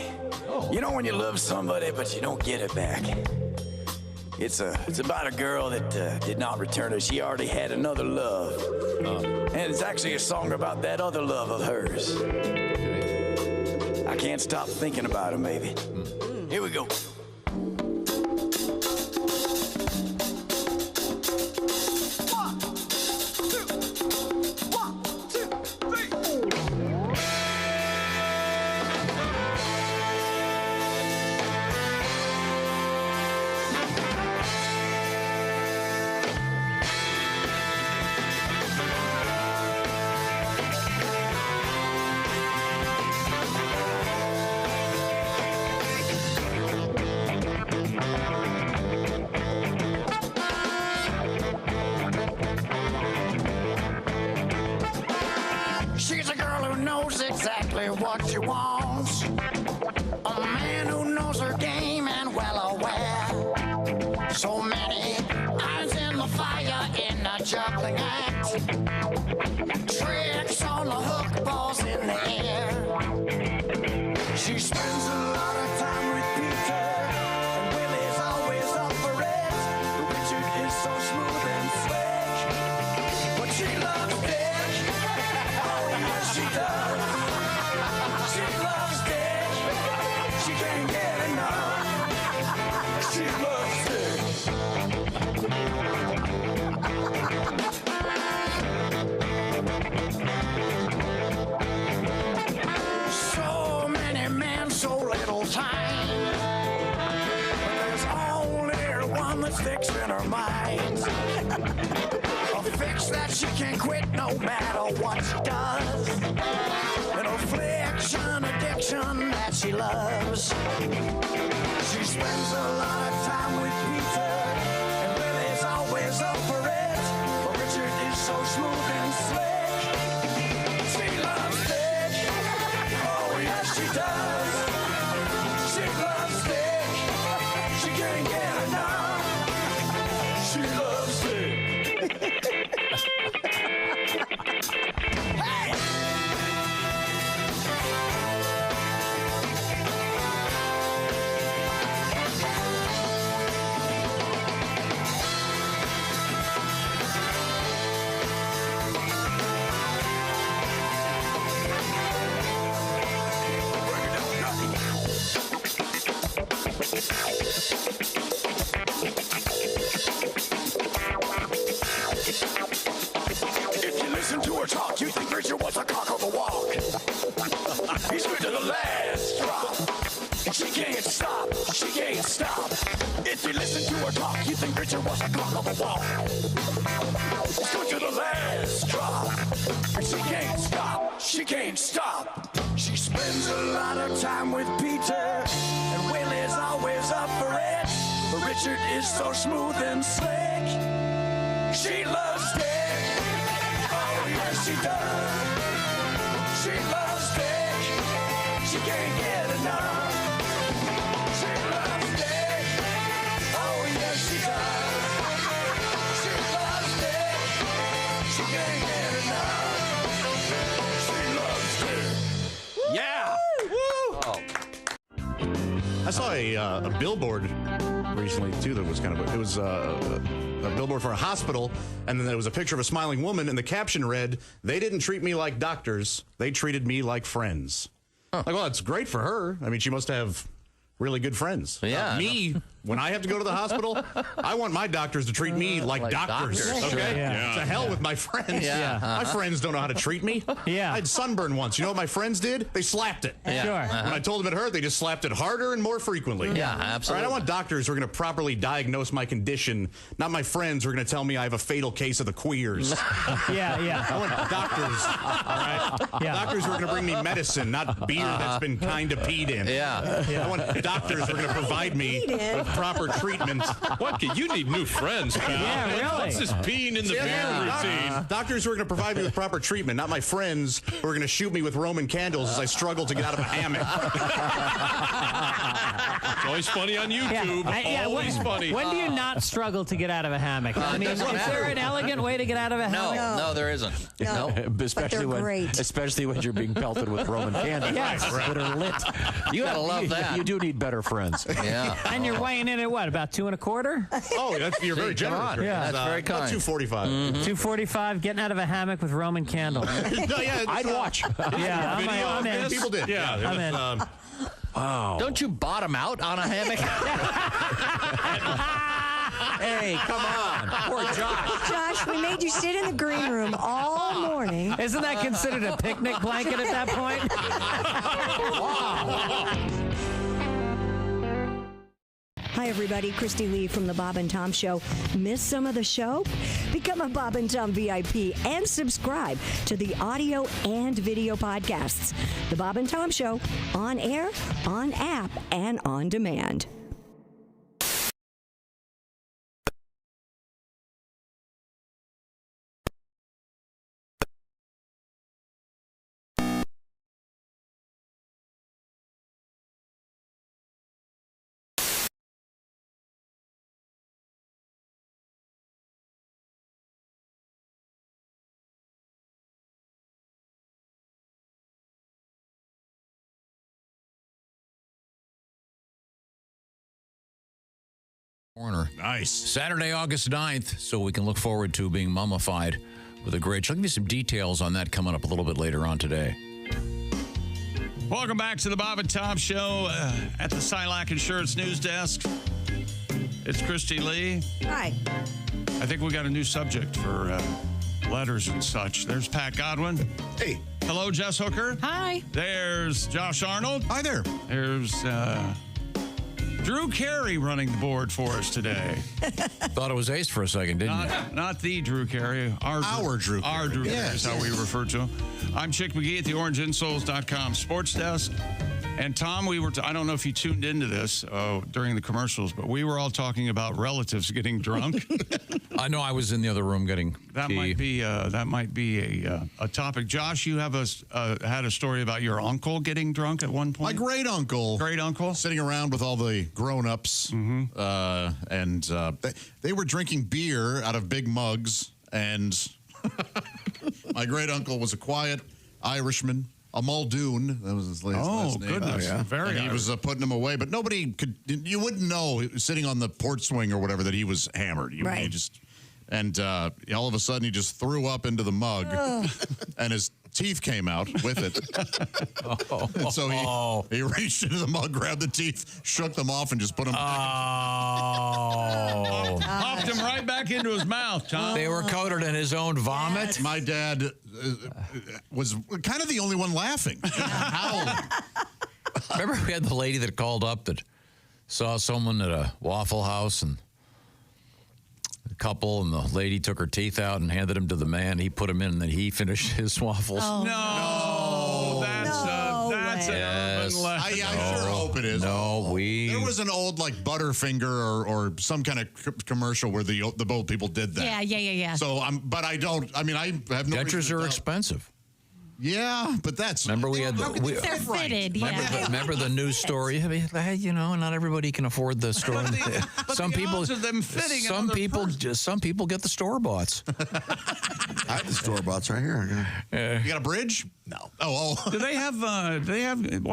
You know when you love somebody, but you don't get it back. It's about a girl that did not return her. She already had another love. And it's actually a song about that other love of hers. I can't stop thinking about her, maybe. Here we go. She's a girl who knows exactly what she wants. A man who knows her game and well aware. So many irons in the fire in a juggling act. Tricks on the hook, balls in the air. She spends a lot of time with Peter, and Willie's always up for it. Richard is so smooth and slick, but she loves Dick. Oh, yes, she does. She loves Dick. She can't get enough. She loves Dick. So many men, so little time. But there's only one that's fixed in her mind. A fix that she can't quit no matter what she does. An affliction, addiction that she loves. She spends a lot of time with Peter, and Lily's always up for it. But Richard is so smooth and slick. She loves Dick. Oh, yes, she does. She loves Dick. She can't get enough. She loves Dick. Hey! If you listen to her talk, you think Richard was a cock of the walk. He's good to the last drop. She can't stop, she can't stop. If you listen to her talk, you think Richard was a cock of the walk. He's good to the last drop. She can't stop, she can't stop. She spends a lot of time with Peter, and Willie's always up for it. But Richard is so smooth and slick. She loves Dick. Oh, yes, she does. She loves Dick. She can't get enough. She loves Dick. Oh, yes, she does. She loves Dick. She can't get enough. She loves Dick. Yeah. I saw a billboard recently too that was kind of it was a billboard for a hospital, and then there was a picture of a smiling woman, and the caption read, "They didn't treat me like doctors, they treated me like friends." Like, well, that's great for her. I mean, she must have really good friends. Yeah. Me, when I have to go to the hospital, I want my doctors to treat me like doctors. Okay? Yeah. To hell with my friends. Yeah. My friends don't know how to treat me. Yeah. I had sunburn once. You know what my friends did? They slapped it. Yeah. Sure. When I told them it hurt, they just slapped it harder and more frequently. Yeah, All absolutely. right, I want doctors who are going to properly diagnose my condition, not my friends who are going to tell me I have a fatal case of the queers. Yeah. I want doctors, all right? Yeah. Doctors who are going to bring me medicine, not beer that's been kind of peed in. Yeah. I want doctors who are going to provide me with proper treatment. What? You need new friends, pal. Yeah, really. What's this peeing in the beer routine? Doctors who are going to provide me with proper treatment, not my friends who are going to shoot me with Roman candles as I struggle to get out of a hammock. It's always funny on YouTube. Always funny. When do you not struggle to get out of a hammock? I mean, is there an elegant way to get out of a hammock? No, there isn't. No. Especially when you're being pelted with Roman candles Yes. that are lit. You gotta love that. You do need better friends. Yeah. And you're weighing in at what, about 2 1/4? Oh, you're very generous. Yeah. That's very kind. 245. 245, getting out of a hammock with Roman candles. No, yeah, I'd watch. Yeah, I'm in. People did. Yeah, I'm in. Wow. Don't you bottom out on a hammock? Hey, come on. Poor Josh. Josh, we made you sit in the green room all morning. Isn't that considered a picnic blanket at that point? Hi, everybody. Christy Lee from The Bob and Tom Show. Miss some of the show? Become a Bob and Tom VIP and subscribe to the audio and video podcasts. The Bob and Tom Show, on air, on app, and on demand. Corner. Nice. Saturday, August 9th, so we can look forward to being mummified with a great show. I'll give you some details on that coming up a little bit later on today. Welcome back to the Bob and Tom Show at the Silac Insurance News Desk. It's Christy Lee. Hi. I think we got a new subject for letters and such. There's Pat Godwin. Hey. Hello, Jess Hooker. Hi. There's Josh Arnold. Hi there. There's Drew Carey running the board for us today. Thought it was Ace for a second, didn't you? Not the Drew Carey. Our Drew Carey. Our Drew Carey is how we refer to him. I'm Chick McGee at the orangeinsoles.com sports desk. And Tom, I don't know if you tuned into this during the commercials, but we were all talking about relatives getting drunk. I know I was in the other room getting that tea. might be a topic. Josh, you have had a story about your uncle getting drunk at one point. My great uncle. Sitting around with all the grown-ups. And they were drinking beer out of big mugs. And my great uncle was a quiet Irishman. A Muldoon, that was his last name. Goodness. Yeah. Very and he was putting them away, but nobody you wouldn't know sitting on the porch swing or whatever that he was hammered. Right. All of a sudden he just threw up into the mug and his teeth came out with it. And so he reached into the mug, grabbed the teeth, shook them off, and just put them back. Popped him right back into his mouth, Tom. They were coated in his own vomit. Yes. My dad was kind of the only one laughing. Howling. Remember we had the lady that called up that saw someone at a Waffle House and a couple, and the lady took her teeth out and handed them to the man. He put them in, and then he finished his waffles. Oh, no. That's an urban legend. I sure hope it is. No, there was an old like Butterfinger or some kind of commercial where the old people did that. Yeah. So I have no. Dentures are expensive. Yeah, but that's. Remember we had they're fitted. Remember the news story? I mean, not everybody can afford the store. Some people get the store boughts. I have the store boughts right here. You got a bridge? No. Oh. Do they have? Why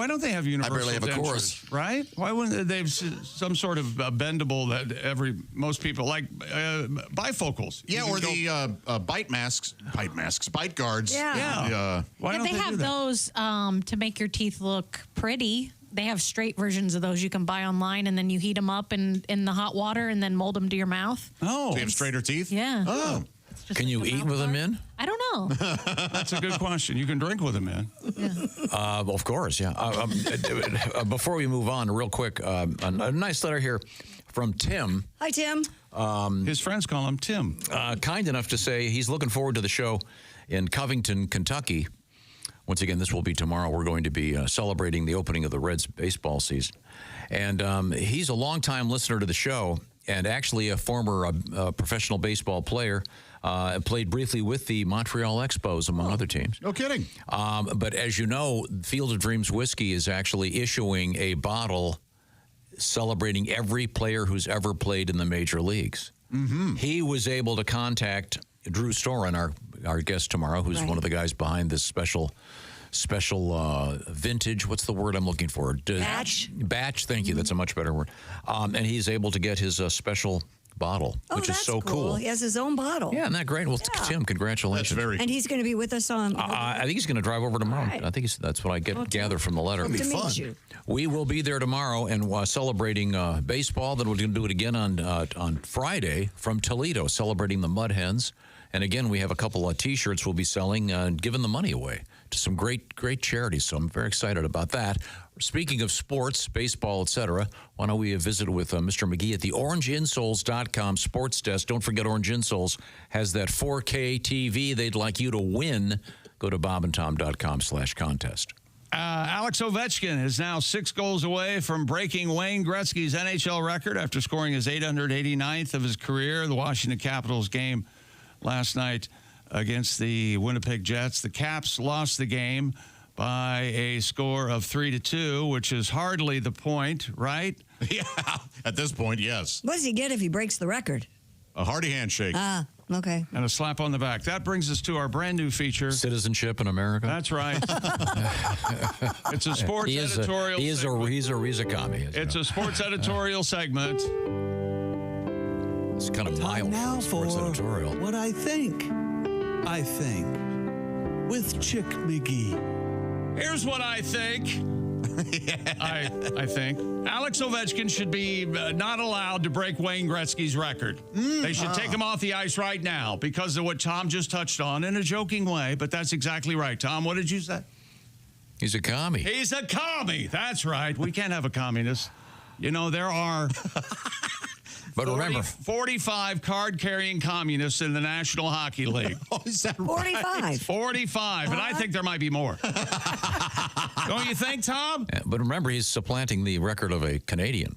don't they have universal? I barely have a dentures, chorus. right? Why wouldn't they have some sort of bendable that most people like bifocals? Yeah, or the bite guards. Yeah. Why don't they have do that? those to make your teeth look pretty. They have straight versions of those you can buy online, and then you heat them up in the hot water and then mold them to your mouth. Oh. So you have straighter teeth? Yeah. Oh. Can you eat with them in? I don't know. That's a good question. You can drink with them in. Of course, yeah. Before we move on, real quick, a nice letter here from Tim. Hi, Tim. His friends call him Tim. Kind enough to say he's looking forward to the show in Covington, Kentucky. Once again, this will be tomorrow. We're going to be celebrating the opening of the Reds baseball season. And he's a longtime listener to the show and actually a former professional baseball player. Played briefly with the Montreal Expos, among other teams. No kidding. But as you know, Field of Dreams Whiskey is actually issuing a bottle celebrating every player who's ever played in the major leagues. Mm-hmm. He was able to contact Drew Storen, our guest tomorrow, who's one of the guys behind this special special vintage. What's the word I'm looking for? Batch. Batch. Thank you. That's a much better word. And he's able to get his special bottle, which is so cool. He has his own bottle. Yeah, isn't that great? Well, Tim, congratulations. And he's going to be with us on. I think he's going to drive over tomorrow. Right. I think that's what I gather from the letter. Hope to meet you. We will be there tomorrow and celebrating baseball. Then we're going to do it again on Friday from Toledo, celebrating the Mud Hens. And again, we have a couple of T-shirts we'll be selling and giving the money away to some great charities. So I'm very excited about that. Speaking of sports, baseball, etc., why don't we visit with Mr. McGee at the orangeinsoles.com sports desk. Don't forget Orange Insoles has that 4K TV they'd like you to win. Go to bobandtom.com/contest. Alex Ovechkin is now 6 goals away from breaking Wayne Gretzky's NHL record after scoring his 889th of his career. The Washington Capitals game last night against the Winnipeg Jets. The Caps lost the game by a score of 3-2, which is hardly the point, right? Yeah, at this point, yes. What does he get if he breaks the record? A hearty handshake. Ah, okay. And a slap on the back. That brings us to our brand new feature. Citizenship in America. That's right. It's a sports editorial segment. He's a Rizikami. It's a sports editorial segment. It's kind of mild now sports for editorial. What I think with Chick McGee. Here's what I think. I think Alex Ovechkin should be not allowed to break Wayne Gretzky's record. They should take him off the ice right now because of what Tom just touched on in a joking way, but that's exactly right. Tom, what did you say? He's a commie. He's a commie. That's right. We can't have a communist. You know, there are... But remember, 45 card-carrying communists in the National Hockey League. Oh, is that 45. 45, and I think there might be more. Don't you think, Tom? But remember, he's supplanting the record of a Canadian.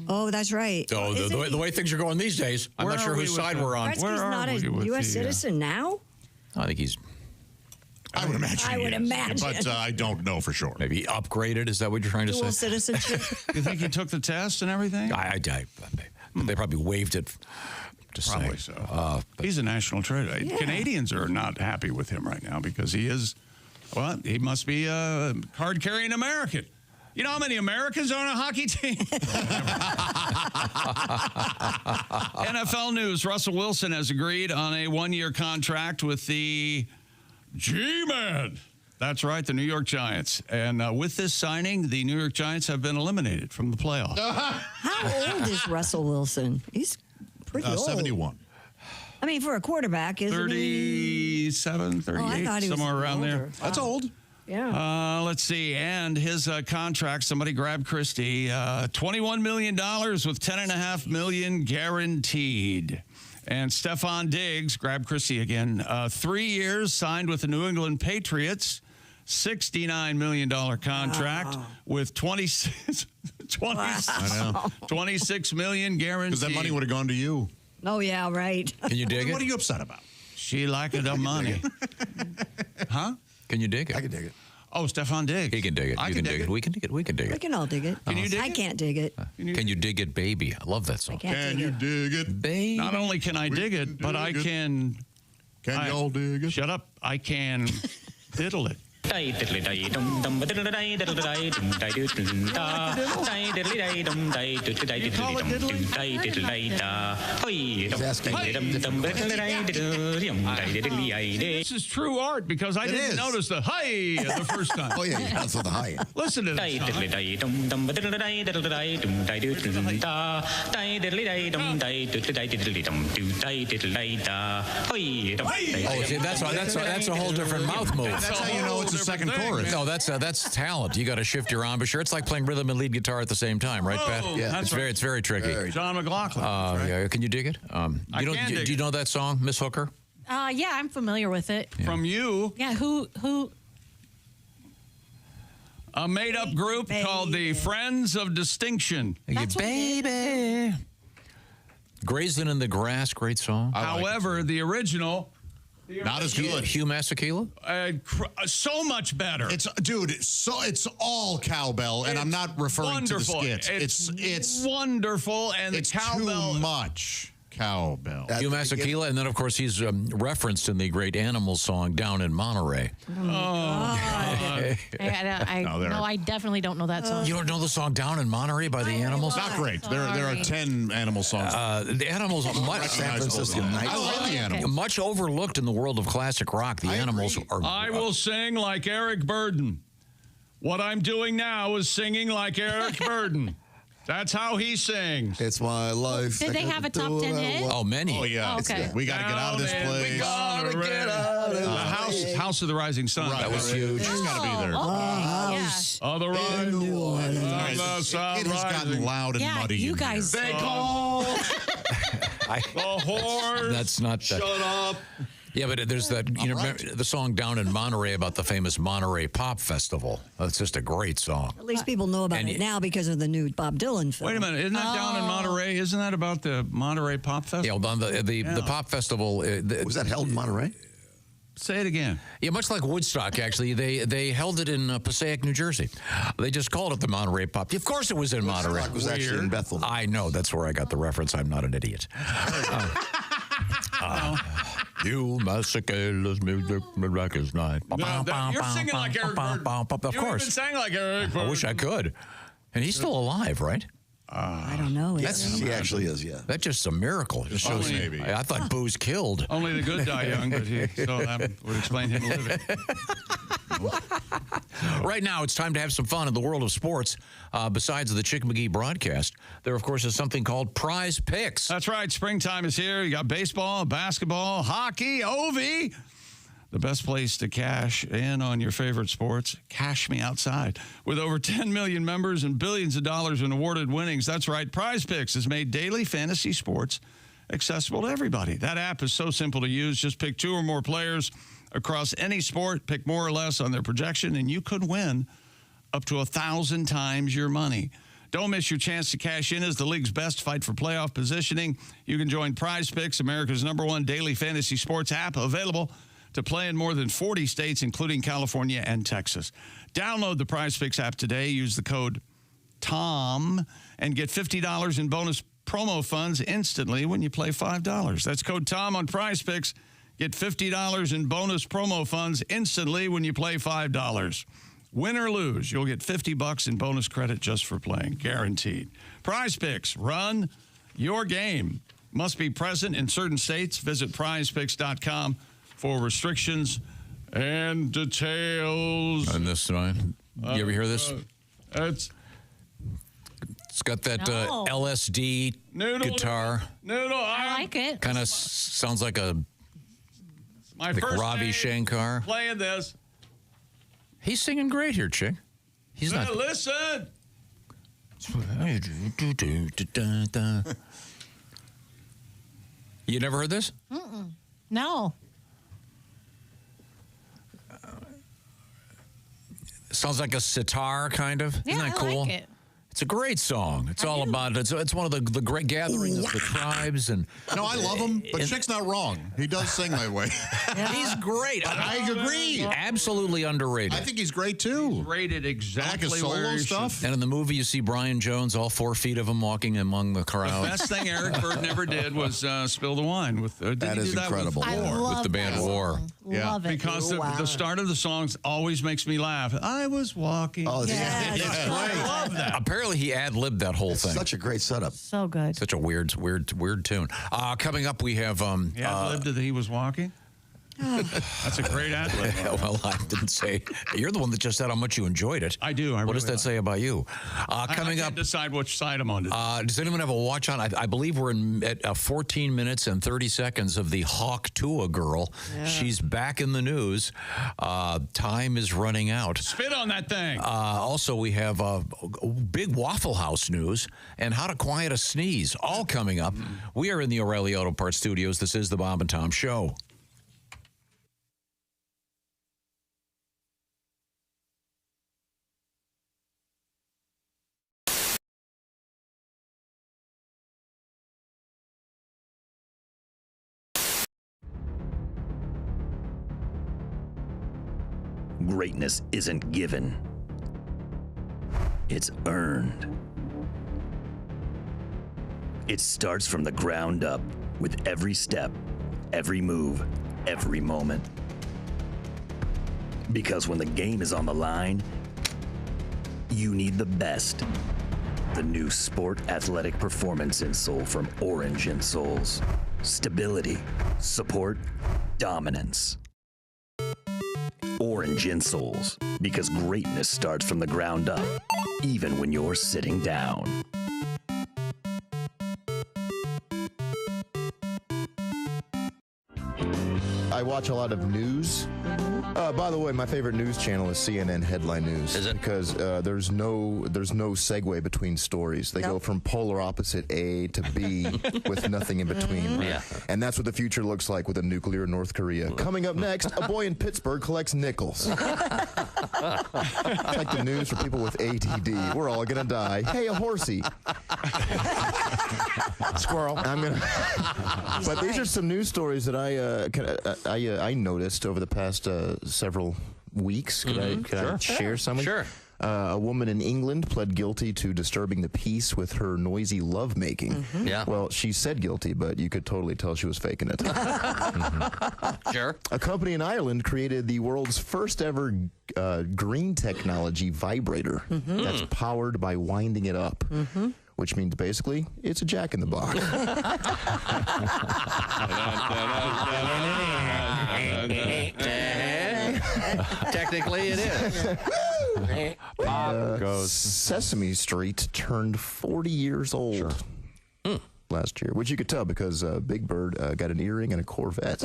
Oh, that's right. So the way things are going these days, I'm not sure whose side we're on. Gretzky's not a U.S. citizen now? I think he's... I would imagine. I would imagine. But I don't know for sure. Maybe upgraded. Is that what you're trying to Dual say? citizenship. You think he took the test and everything? They probably waived it. Just probably saying. so. He's a national treasure. Yeah. Canadians are not happy with him right now because he is, well, he must be a card-carrying American. You know how many Americans are on a hockey team? NFL news. Russell Wilson has agreed on a 1-year contract with the G-Man. That's right, the New York Giants. And with this signing, the New York Giants have been eliminated from the playoffs. How old is Russell Wilson? He's pretty old. 71. I mean, for a quarterback, isn't 37, 38, I thought he was somewhere around older. there. That's old. Yeah. Let's see. And his contract, somebody grabbed Christie, $21 million with $10.5 million guaranteed. And Stephon Diggs, grab Christie again, 3 years, signed with the New England Patriots, $69 million contract with 26 million guaranteed. Because that money would have gone to you. Oh, yeah, right. Can you dig it? What are you upset about? She like the money. Huh? Can you dig it? I can dig it. Oh, Stephon Diggs. He can dig it. I You can can dig it. We can dig it. We can dig We it. can all dig it. Can you dig I it? can't dig it. Can you dig it, baby? I love that song. Can't dig it. dig it? Baby. Not only can I dig it, but I can... Can y'all dig it? Shut up. I can diddle it. This is true art because I didn't notice the hi the first time. Oh, yeah, that's with the hi. Listen to this. Oh, see, that's a whole different mouth move. That's how you know it's a second chorus. No, that's talent. You got to shift your embouchure. It's like playing rhythm and lead guitar at the same time, right, Pat? Yeah, that's right. It's very tricky. John McLaughlin. Right? Yeah, can you dig it? Do you know that song, Miss Hooker? Yeah, I'm familiar with it. From you. Yeah, who? A made-up group called the Friends of Distinction. Baby. Grazing in the Grass, great song. However, the original... Not as good. Hugh Masekela? So much better. It's it's all cowbell, and I'm not referring to the skits. It's wonderful, and it's the cowbell too much Cowbell. Hugh Masekela, and then, of course, he's referenced in the great Animals song, Down in Monterey. I definitely don't know that song. You don't know the song Down in Monterey by the Animals? Not great. There are 10 Animal songs. The Animals, San Francisco Nights. I love the Animals. Much overlooked in the world of classic rock. The Animals are. I will sing like Eric Burdon. What I'm doing now is singing like Eric Burdon. That's how he sings. It's my life. Did they have a top 10 hit? Oh, many. Oh, yeah. Oh, okay. We got to get out of this place. We gotta get out of the House of the Rising Sun. Right, that was huge. It's got to be there. House. Oh, the It has gotten loud and muddy. You guys. They call the horse. That's not that. Shut up. Yeah, but there's that, remember the song Down in Monterey about the famous Monterey Pop Festival. That's just a great song. At least people know about it now because of the new Bob Dylan film. Wait a minute. Isn't that down in Monterey? Isn't that about the Monterey Pop Festival? Yeah, well, the Pop Festival. Was that held in Monterey? Say it again. Yeah, much like Woodstock, actually. They held it in Passaic, New Jersey. They just called it the Monterey Pop. Of course it was in Monterey. Woodstock was actually in Bethel. I know. That's where I got the reference. I'm not an idiot. You Masekela's music is night. You're singing like Eric Burdon. Of course. You even sang like Eric Burdon. I wish I could. And he's still alive, right? I don't know. He actually is, yeah. That's just a miracle. It just shows Maybe. I thought Boo's killed. Only the good die young, but so that would explain him living. Right now, it's time to have some fun in the world of sports. Besides the Chick McGee broadcast, there, of course, is something called Prize Picks. That's right. Springtime is here. You got baseball, basketball, hockey, Ovi. The best place to cash in on your favorite sports. Cash me outside. With over 10 million members and billions of dollars in awarded winnings. That's right. Prize Picks has made daily fantasy sports accessible to everybody. That app is so simple to use. Just pick 2 or more players across any sport. Pick more or less on their projection, and you could win up to 1,000 times your money. Don't miss your chance to cash in as the league's best fight for playoff positioning. You can join Prize Picks, America's #1 daily fantasy sports app, available to play in more than 40 states, including California and Texas. Download the Prize Picks app today. Use the code TOM and get $50 in bonus promo funds instantly when you play $5. That's code TOM on Prize Picks. Get $50 in bonus promo funds instantly when you play $5. Win or lose, you'll get $50 in bonus credit just for playing. Guaranteed. Prize Picks. Run your game. Must be present in certain states. Visit prizepicks.com for restrictions and details. And this one, you ever hear this? It's got that LSD guitar. Noodle, I like it. Kind of sounds like a my like first Ravi Shankar. Playing this. He's singing great here, Chick. He's not. Listen. You never heard this? No. Sounds like a sitar, kind of. Yeah, Isn't that cool? I like it. It's a great song. It's all about it's one of the great gatherings of the tribes and. No, I love him, but Chick's not wrong. He does sing my way. He's great. I agree. Absolutely underrated. I think he's great too. Rated exactly I like his solo where stuff. And in the movie, you see Brian Jones, all 4 feet of him walking among the crowd. The best thing Eric Burdon ever did was spill the wine. With that is incredible. With the band War. Yeah, Love it. because the start of the songs always makes me laugh. I was walking. Oh, Yes. yeah. I love that. Apparently, he ad-libbed that whole thing. Such a great setup. So good. Such a weird tune. Coming up, we have. He ad-libbed that he was walking? That's a great ad-lib. Well, I didn't say. You're the one that just said how much you enjoyed it. I do. What does that say about you? Coming I up. can't decide which side I'm on today. Does anyone have a watch on? I believe we're at 14 minutes and 30 seconds of the Hawk Tua girl. Yeah. She's back in the news. Time is running out. Spit on that thing. Also, we have big Waffle House news and how to quiet a sneeze. All coming up. We are in the O'Reilly Auto Parts Studios. This is the Bob and Tom Show. Greatness isn't given. It's earned. It starts from the ground up with every step, every move, every moment. Because when the game is on the line, you need the best. The new Sport Athletic Performance insole from Orange Insoles. Stability, support, dominance. Orange Insoles, because greatness starts from the ground up, even when you're sitting down. I watch a lot of news. By the way, my favorite news channel is CNN Headline News. Is it? Because there's no segue between stories. They go from polar opposite A to B with nothing in between. Yeah. And that's what the future looks like with a nuclear North Korea. Coming up next, a boy in Pittsburgh collects nickels. It's like the news for people with ADD. We're all gonna die. Hey, a horsey. Squirrel. I'm gonna. But these are some news stories that I noticed over the past several weeks. Could I share some? Sure. A woman in England pled guilty to disturbing the peace with her noisy lovemaking. Yeah. Well, she said guilty, but you could totally tell she was faking it. Sure. A company in Ireland created the world's first ever green technology vibrator that's powered by winding it up. Which means basically it's a jack in the box. Technically, it is. Pop goes. Sesame Street turned 40 years old last year, which you could tell because Big Bird got an earring and a Corvette.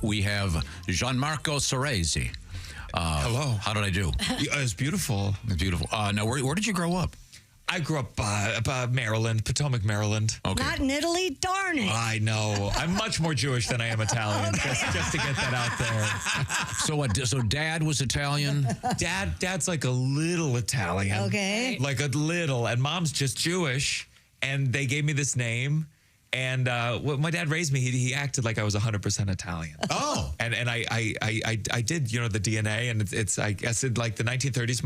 We have Gianmarco Ceresi. Hello. How did I do? It's beautiful. It's beautiful. Now, where did you grow up? I grew up Maryland, Potomac, Maryland. Okay. Not in Italy? Darn it. I know. I'm much more Jewish than I am Italian, just to get that out there. So what? So Dad was Italian? Dad's like a little Italian. Okay. Like a little. And Mom's just Jewish. And they gave me this name. And when my dad raised me, he acted like I was 100% Italian. Oh. And I did, the DNA. And it's I guess in like the 1930s,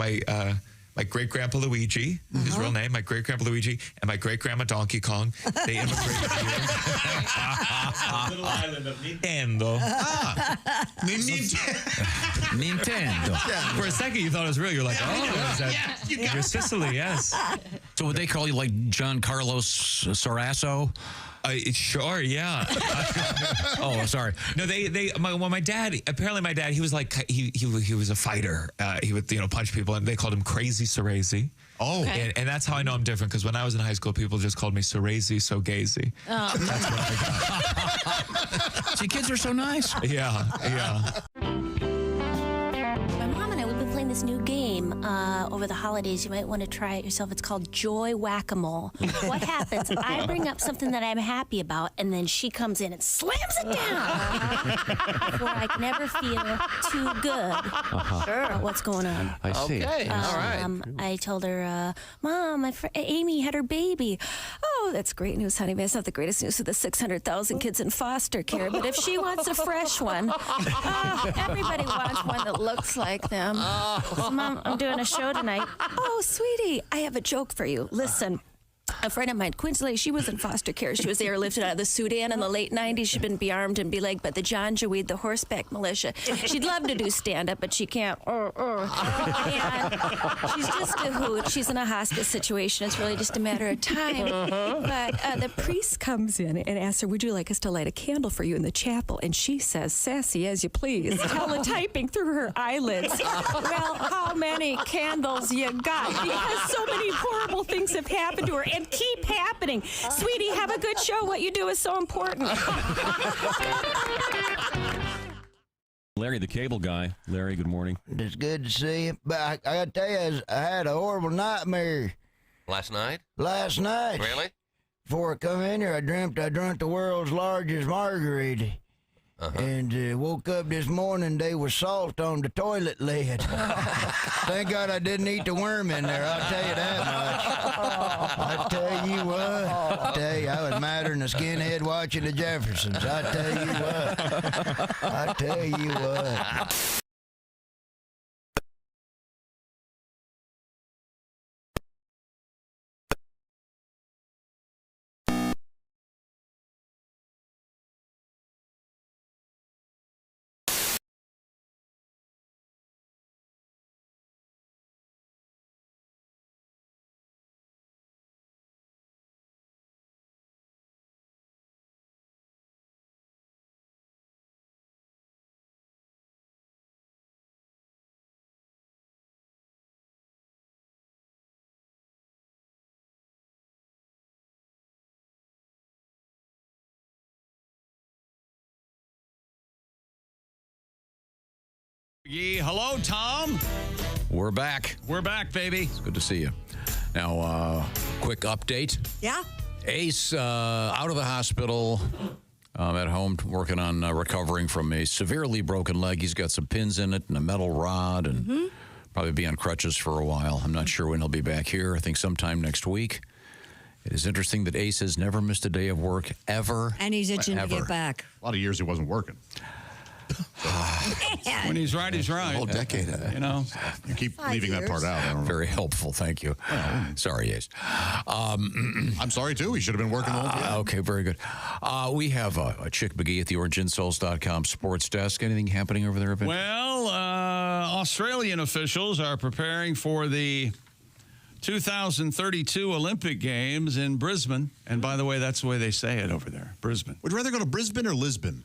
my great-grandpa Luigi, his real name, my great-grandpa Luigi, and my great-grandma Donkey Kong, they immigrated here. Little island of Nintendo. Nintendo. For a second, you thought it was real. You're like, you're Sicily, yes. So would they call you like John Carlos Sarasso? Sure, yeah. Oh, sorry. No, my dad, he was like, he was a fighter. He would, punch people, and they called him Crazy Ceresi. Oh. Okay. And that's how I know I'm different, because when I was in high school, people just called me Ceresi So Gazy. Oh. That's what I got. See, kids are so nice. Yeah. My mom and I, we've been playing this new game over the holidays. You might want to try it yourself. It's called Joy Whack-A-Mole. What happens? I bring up something that I'm happy about, and then she comes in and slams it down before I can ever feel too good about what's going on. I see. Okay, all right. I told her, Mom, my friend Amy had her baby. Oh, that's great news, honey. But it's not the greatest news for the 600,000 kids in foster care. But if she wants a fresh one, everybody wants one that looks like them. So, Mom, I'm doing a show tonight. Oh, sweetie, I have a joke for you. Listen. A friend of mine, Quinsley, she was in foster care. She was airlifted out of the Sudan in the late 90s. She'd been bearmed and belegged by the Janjaweed, the horseback militia. She'd love to do stand-up, but she can't. And she's just a hoot. She's in a hospice situation. It's really just a matter of time. But the priest comes in and asks her, would you like us to light a candle for you in the chapel? And she says, sassy as you please, teletyping through her eyelids. Well, how many candles you got? Because so many horrible things have happened to her and keep happening. Sweetie, have a good show. What you do is so important. Larry, the cable guy. Larry, good morning. It's good to see you. But I gotta tell you, I had a horrible nightmare Last night? last night. Really? Before I come in here, I dreamt I drunk the world's largest margarita. And woke up this morning, there was salt on the toilet lid. Thank God I didn't eat the worm in there, I'll tell you that much. I tell you what, I was madder than a skinhead watching the Jeffersons. I tell you what. Hello, Tom. We're back. We're back, baby. It's good to see you. Now, quick update. Yeah. Ace out of the hospital. At home working on recovering from a severely broken leg. He's got some pins in it and a metal rod and probably be on crutches for a while. I'm not sure when he'll be back here. I think sometime next week. It is interesting that Ace has never missed a day of work ever. And he's itching to get back. A lot of years he wasn't working. When he's right, he's right. A whole decade. You know, you keep 5 leaving that years. part out. I don't know. Very helpful. Thank you. Sorry, Ace. I'm sorry, too. He should have been working the whole time. Okay, very good. We have a Chick McGee at the OrangeInsoles.com sports desk. Anything happening over there? well, Australian officials are preparing for the 2032 Olympic Games in Brisbane. And by the way, that's the way they say it over there, Brisbane. Would you rather go to Brisbane or Lisbon?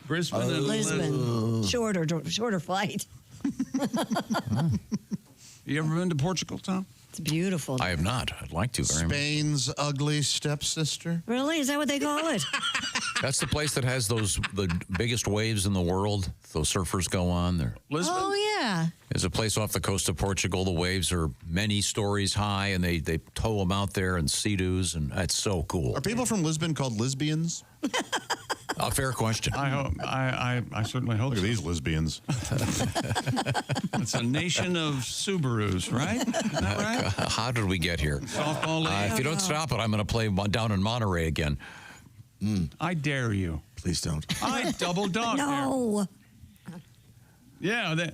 Brisbane and Lisbon. Shorter flight. You ever been to Portugal, Tom? It's beautiful. I have not. I'd like to very much. Spain's ugly stepsister. Really? Is that what they call it? That's the place that has the biggest waves in the world. Those surfers go on there. Lisbon? Oh, yeah. There's a place off the coast of Portugal. The waves are many stories high, and they tow them out there in sea-doos, and it's so cool. Are people from Lisbon called lesbians? A fair question. I hope. I certainly hope. Look at these lesbians. It's a nation of Subarus, right? Is that right? How did we get here? Softball league? If you don't stop it, I'm going to play down in Monterey again. I dare you. Please don't. I double dog dare. No. Yeah,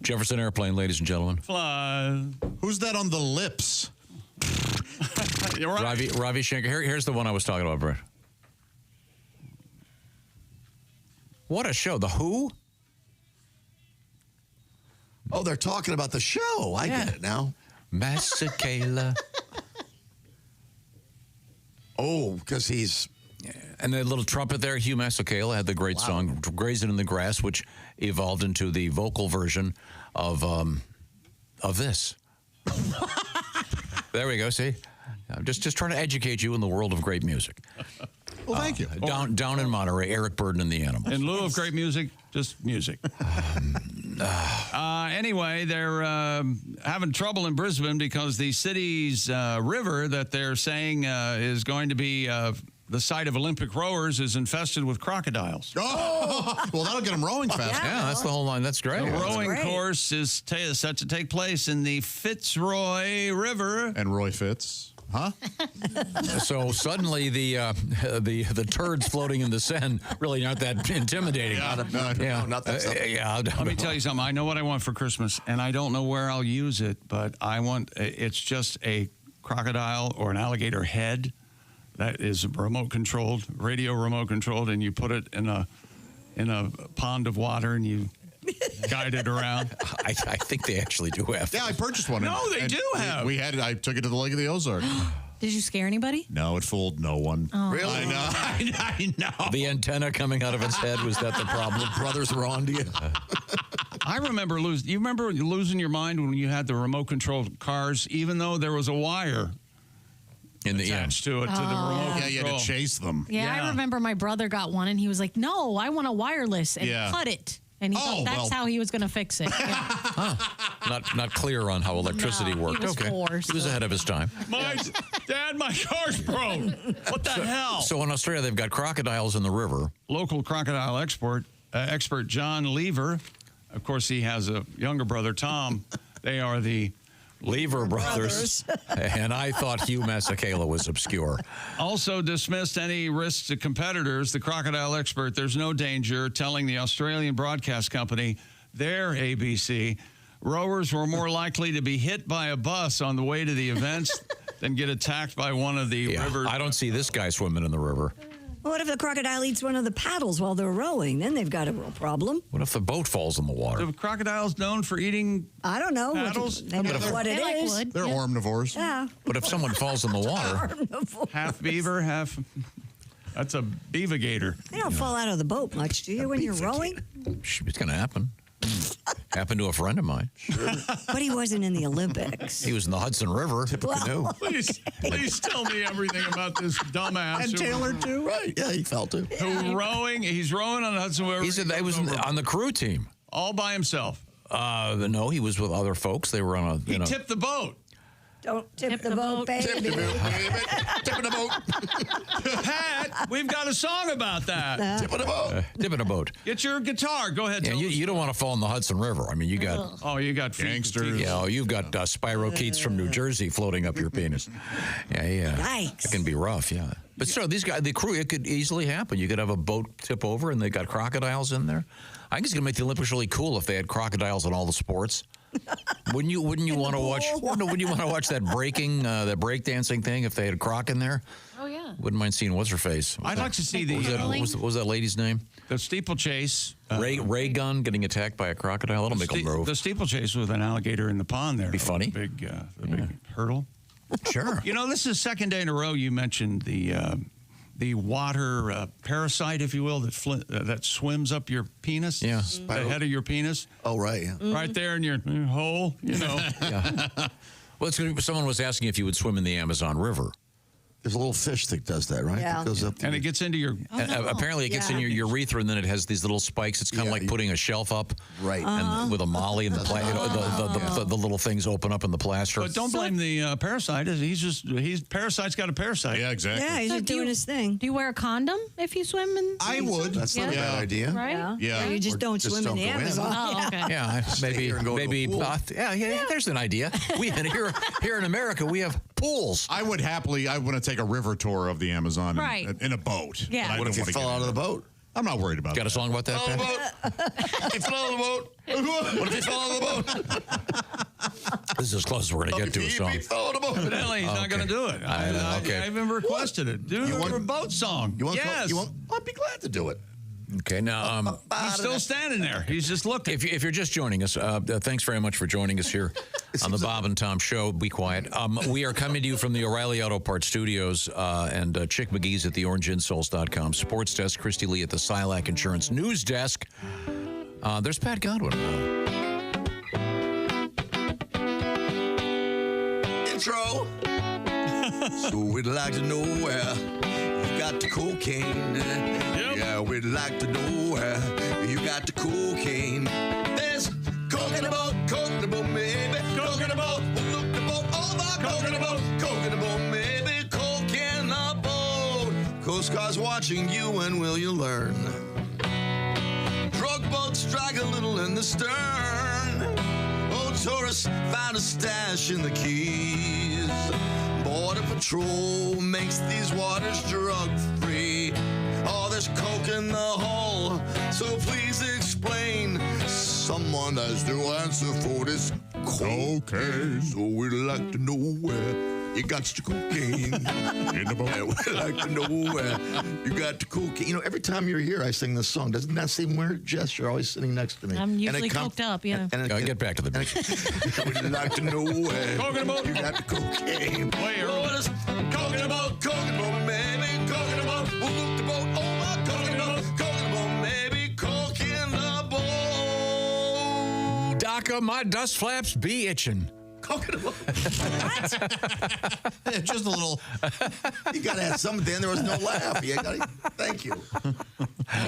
Jefferson Airplane, ladies and gentlemen. fly. Who's that on the lips? You're right. Ravi Shankar. Here's the one I was talking about, Brett. What a show. The Who? Oh, they're talking about the show. I get it now. Masekela. Oh, because he's... And the little trumpet there, Hugh Masekela, had the great song Grazing in the Grass, which evolved into the vocal version of this. There we go, see? I'm just trying to educate you in the world of great music. Well, thank you. Down in Monterey, Eric Burden and the Animals. In lieu of great music, just music. Anyway, they're having trouble in Brisbane because the city's river that they're saying is going to be the site of Olympic rowers is infested with crocodiles. Oh, well, that'll get them rowing fast. Yeah, that's the whole line. That's great. The rowing course is set to take place in the Fitzroy River. And Roy Fitz. Huh? So suddenly the turds floating in the Seine really aren't that intimidating. No, not that stuff. Let me tell you something. I know what I want for Christmas, and I don't know where I'll use it, but it's just a crocodile or an alligator head that is radio remote controlled, and you put it in a pond of water and you guide it around. I think they actually do have. Yeah, I purchased one. No, they do have. We had it. I took it to the Lake of the Ozarks. Did you scare anybody? No, it fooled no one. Oh. Really? I know. The antenna coming out of its head, was that the problem? Brothers were on to you. I remember losing. You remember losing your mind when you had the remote controlled cars, even though there was a wire attached to it to the remote control. Yeah, you had to chase them. Yeah, I remember my brother got one, and he was like, "No, I want a wireless," and cut it. And he thought that's how he was going to fix it. Yeah. Not clear on how electricity worked. He was okay, forced. he was ahead of his time. Dad, my car's broke. What the hell? So in Australia, they've got crocodiles in the river. Local crocodile expert John Lever, of course, he has a younger brother, Tom. They are the Lever brothers. And I thought Hugh Masekela was obscure. Also dismissed any risks to competitors. The crocodile expert, there's no danger, telling the Australian broadcast company, their ABC, rowers were more likely to be hit by a bus on the way to the events than get attacked by one of the rivers. I don't see this guy swimming in the river. What if the crocodile eats one of the paddles while they're rowing? Then they've got a real problem. What if the boat falls in the water? Are crocodiles known for eating I don't know. paddles? They know what it is. They're omnivores. Yeah. But if someone falls in the water, half beaver, half... That's a beavigator. They don't fall out of the boat much, do you, when you're rowing? it's going to happen. Happened to a friend of mine. Sure. But he wasn't in the Olympics. He was in the Hudson River. Typical canoe. Please tell me everything about this dumbass. And Taylor, too. Right. Yeah, he fell, too. He's rowing on the Hudson River. He was on the crew team. All by himself. No, he was with other folks. They were on a. He tipped the boat. Don't tip the boat, baby. Tip the boat, baby. Tipping the boat. Pat, we've got a song about that. Tipping the boat. Tipping a boat. Get your guitar. Go ahead. Yeah, you don't want to fall in the Hudson River. I mean, you got. Oh, you got gangsters. Yeah, you've got Spyro Keats from New Jersey floating up your penis. Yeah. Yikes. It can be rough, yeah. But still, these guys, the crew, it could easily happen. You could have a boat tip over, and they got crocodiles in there. I think it's going to make the Olympics really cool if they had crocodiles in all the sports. Wouldn't you want to watch? No, wouldn't you want to watch that breakdancing thing if they had a croc in there? Oh yeah. Wouldn't mind seeing what's her face. I'd like to see the. What was that lady's name? The steeplechase. Ray Gun getting attacked by a crocodile. That'll make a move. The steeplechase with an alligator in the pond there. Be funny. The big hurdle. Sure. You know, this is the second day in a row you mentioned the water parasite, if you will, that swims up your penis. Yeah. The head of your penis. Oh, right. Yeah. Right there in your hole, you know. Yeah. Well, someone was asking if you would swim in the Amazon River. There's a little fish that does that, right? Yeah. It goes up And it gets into your... Apparently, it gets in your urethra, and then it has these little spikes. It's kind of like putting a shelf up. Right. And with a molly, and the little things open up in the plaster. But don't blame the parasite. Parasite's got a parasite. Yeah, exactly. Yeah, he's just doing his thing. Do you wear a condom if you swim in? I would. That's not a bad idea. Right? Yeah. You just don't swim in the Amazon. Oh, okay. Yeah, maybe. There's an idea. Here in America, we have pools. I want to take a river tour of the Amazon in a boat. Yeah. But I What if don't you wanna fell get out of the boat? I'm not worried about Got a that. song about that, Pat? He fell out of the boat. What if he fell out of the boat? This is as close as we're going to get to a song. He fell out of the boat. Evidently, he's not going to do it. I even requested it. Do a boat song. Yes. I'd be glad to do it. Okay, now he's still standing there. He's just looking. If you're just joining us, thanks very much for joining us here on the Bob and Tom Show. Be quiet. We are coming to you from the O'Reilly Auto Parts Studios and Chick McGee's at the OrangeInsoles.com. Sports Desk, Christy Lee at the Silac Insurance News Desk. There's Pat Godwin. Intro. So we'd like to know where you got the cocaine. Yeah, we'd like to know where you got the cocaine. There's coke in the boat, maybe. Coke in the boat, look the boat, oh my, coke in the boat, maybe. Coke in the boat. Coast Guard's watching you, and will you learn? Drug boats drag a little in the stern. Old tourists found a stash in the Keys. Border Patrol makes these waters drug-free. Oh, there's coke in the hull, so please explain. Someone has to answer for this cocaine. So we'd like to know where you got the cocaine. In the boat. Yeah, we'd like to know where you got the cocaine. You know, every time you're here, I sing this song. Doesn't that seem weird, Jess? You're always sitting next to me. I'm usually coked up, yeah. Get back to the beach. We'd like to know where Coke in the boat. you got the cocaine. Wait, Coke in the boat, maybe. Coke in the boat, we'll look the boat. Oh, my, coke in the boat, maybe. Coke in the boat. Doc, my dust flaps be itching. Coke in the boat. What? Just a little. You got to have something. Then there was no laugh. Thank you.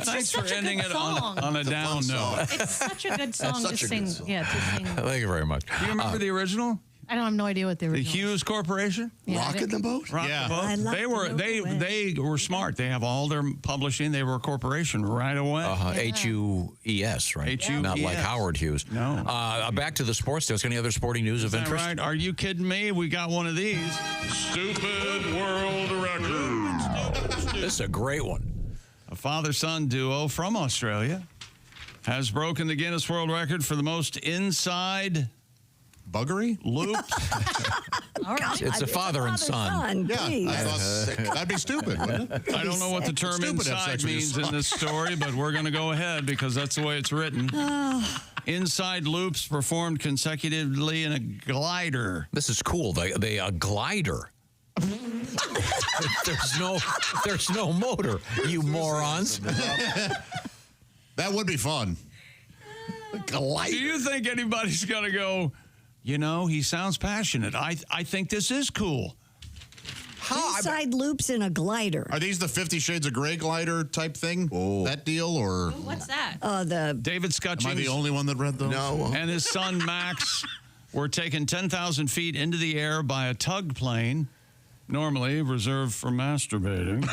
Thanks for ending it on a down note. It's such a good song to sing. Yeah, to sing. Thank you very much. Do you remember the original? I don't have no idea what the original. The Hughes Corporation? Yeah, Rockin' the boat? Yeah. I love They were smart. They have all their publishing. They were a corporation right away. H-U-E-S, right? H-U-E-S. Not like Howard Hughes. No. Back to the sports desk. Any other sporting news of Is that interest? right? Are you kidding me? We got one of these. Stupid world record. This is a great one. A father-son duo from Australia has broken the Guinness World Record for the most inside buggery loops. All right. It's a father and son. Yeah, I thought that'd be stupid, wouldn't it? I don't know what the term Stupid to have inside sex with your means son. in this story, but we're going to go ahead because that's the way it's written. Inside loops performed consecutively in a glider. This is cool. They a glider. There's no motor, you morons. That would be fun. Do you think anybody's going to go, you know, he sounds passionate. I think this is cool. How? inside loops in a glider. Are these the 50 Shades of Grey glider type thing? That deal, or What's that? David Scutchings. Am I the only one that read those? No. And his son Max were taken 10,000 feet into the air by a tug plane, normally reserved for masturbating.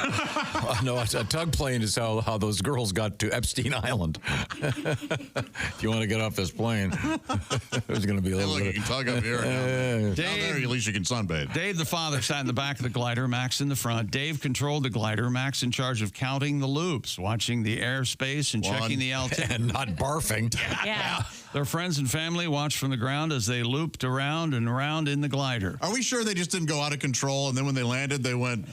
No, a tug plane is how those girls got to Epstein Island. If you want to get off this plane, there's going to be a little Look, bit you can tug up here. Down there, at least you can sunbathe. Dave, the father, sat in the back of the glider, Max in the front. Dave controlled the glider, Max in charge of counting the loops, watching the airspace and checking the altitude. And not barfing. Yeah. Their friends and family watched from the ground as they looped around and around in the glider. Are we sure they just didn't go out of control, and then when they landed, they went,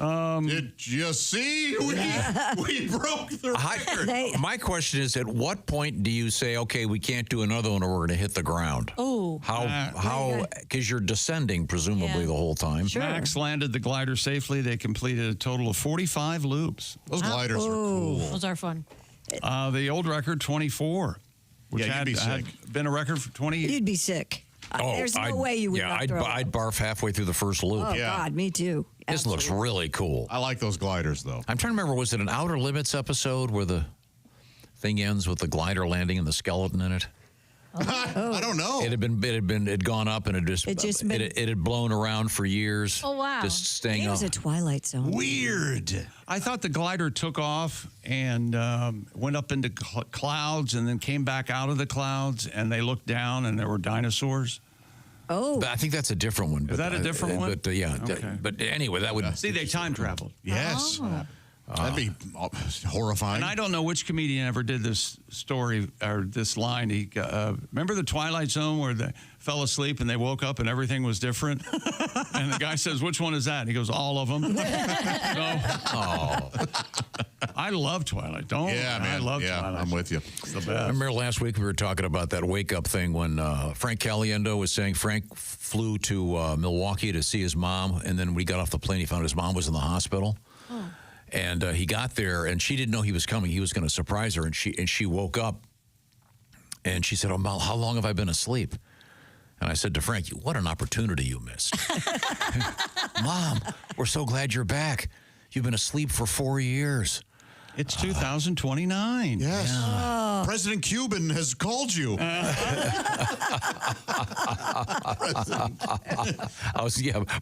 did you see? We broke the record. My question is, at what point do you say, okay, we can't do another one or we're going to hit the ground? Oh. How, because you're descending presumably the whole time. Max landed the glider safely. They completed a total of 45 loops. Those gliders are cool. Those are fun. The old record, 24. Which Yeah, you'd be had been a record for 20 years. You'd be sick. There's no way you would not throw I'd barf halfway through the first loop. Oh, God, me too. This looks really cool. I like those gliders, though. I'm trying to remember, was it an Outer Limits episode where the thing ends with the glider landing and the skeleton in it? I don't know. It had gone up and it had blown around for years. Oh, wow. Just staying It up. was a Twilight Zone. Weird. I thought the glider took off and went up into clouds and then came back out of the clouds, and they looked down and there were dinosaurs. Oh. I think that's a different one. Is that a different one? But yeah. Okay. But anyway, that would See, they time traveled. Yes. That'd be horrifying. And I don't know which comedian ever did this story or this line. He remember the Twilight Zone where they fell asleep and they woke up and everything was different? And the guy says, which one is that? And he goes, all of them. I love Twilight. I love Twilight. I'm with you. It's the best. I remember last week we were talking about that wake-up thing when Frank Caliendo was saying Frank flew to Milwaukee to see his mom, and then when he got off the plane, he found his mom was in the hospital. And he got there, and she didn't know he was coming. He was going to surprise her, and she woke up, and she said, "Oh, Mel, how long have I been asleep?" And I said to Frank, "What an opportunity you missed." "Mom, we're so glad you're back. You've been asleep for 4 years." It's 2029. Yes. Yeah. President Cuban has called you.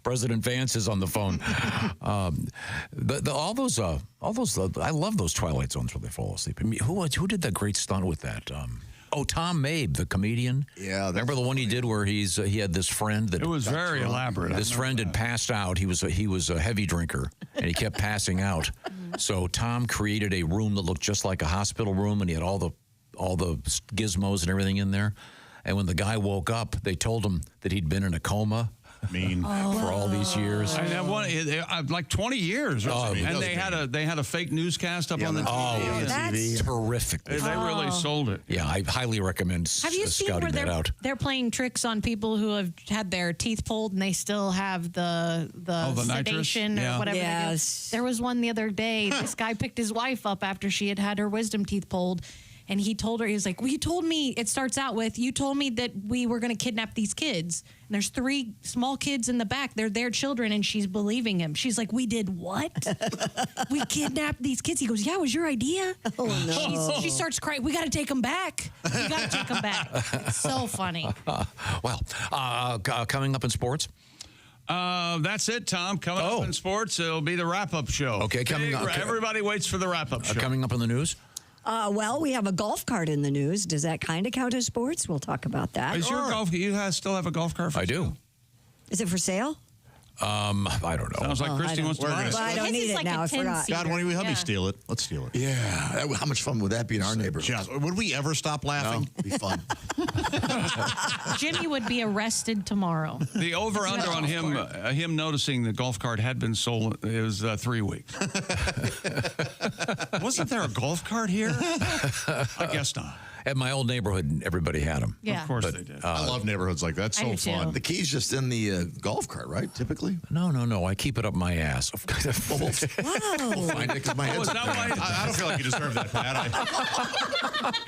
President Vance is on the phone. All those. I love those Twilight Zones where they fall asleep. I mean, who did that great stunt with that? Tom Mabe, the comedian. Yeah. Remember the one he did where he had this friend that it was very elaborate. This friend had passed out. He was a heavy drinker and he kept passing out. So Tom created a room that looked just like a hospital room, and he had all the gizmos and everything in there. And when the guy woke up, they told him that he'd been in a coma. For all these years. I have one, like 20 years. And they had a fake newscast up on the TV. That's terrific. They really sold it. Yeah, I highly recommend Have you seen where scouting that out. they're playing tricks on people who have had their teeth pulled and they still have the sedation or whatever? Yes. There was one the other day. This guy picked his wife up after she had her wisdom teeth pulled. And he told her, he was like, well, you told me, it starts out with, you told me that we were going to kidnap these kids. And there's 3 small kids in the back. They're their children. And she's believing him. She's like, we did what? We kidnapped these kids. He goes, yeah, it was your idea. Oh, no. She starts crying. We got to take them back. We got to take them back. It's so funny. Coming up in sports? That's it, Tom. Coming up in sports, it'll be the wrap-up show. Okay, coming up. Everybody waits for the wrap-up show. Coming up in the news? Well, we have a golf cart in the news. Does that kind of count as sports? We'll talk about that. Is your golf? You still have a golf cart? I do. Is it for sale? I don't know. Sounds like Christy wants to buy it. Well, I don't need it now. I forgot. God, why don't we help me steal it? Let's steal it. Yeah. How much fun would that be in our neighborhood? Would we ever stop laughing? It'd be fun. Jimmy would be arrested tomorrow. The over-under on him noticing the golf cart had been sold is 3 weeks. Wasn't there a golf cart here? I guess not. At my old neighborhood, everybody had them. Yeah. Of course they did. I love neighborhoods like that. I So do too. fun. The key's just in the golf cart, right? Typically. No. I keep it up my ass. We'll find it because my head's is that why? I don't feel like you deserve that, Pat.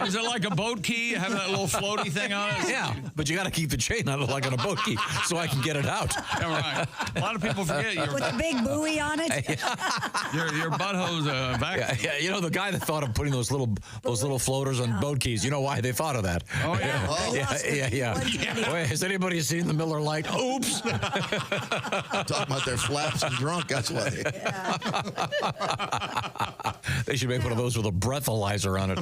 Is it like a boat key? Having that little floaty thing on it? Yeah, but you got to keep the chain on it like on a boat key so I can get it out. Yeah, right. A lot of people forget With a big buoy on it. your butthole's vacuum. Yeah, you know the guy that thought of putting those little floaters on boat keys. You know why they thought of that? Oh yeah. Yeah. Wait, has anybody seen the Miller Lite? Oops. Talking about their flaps and drunk. That's why. They should make one of those with a breathalyzer on it.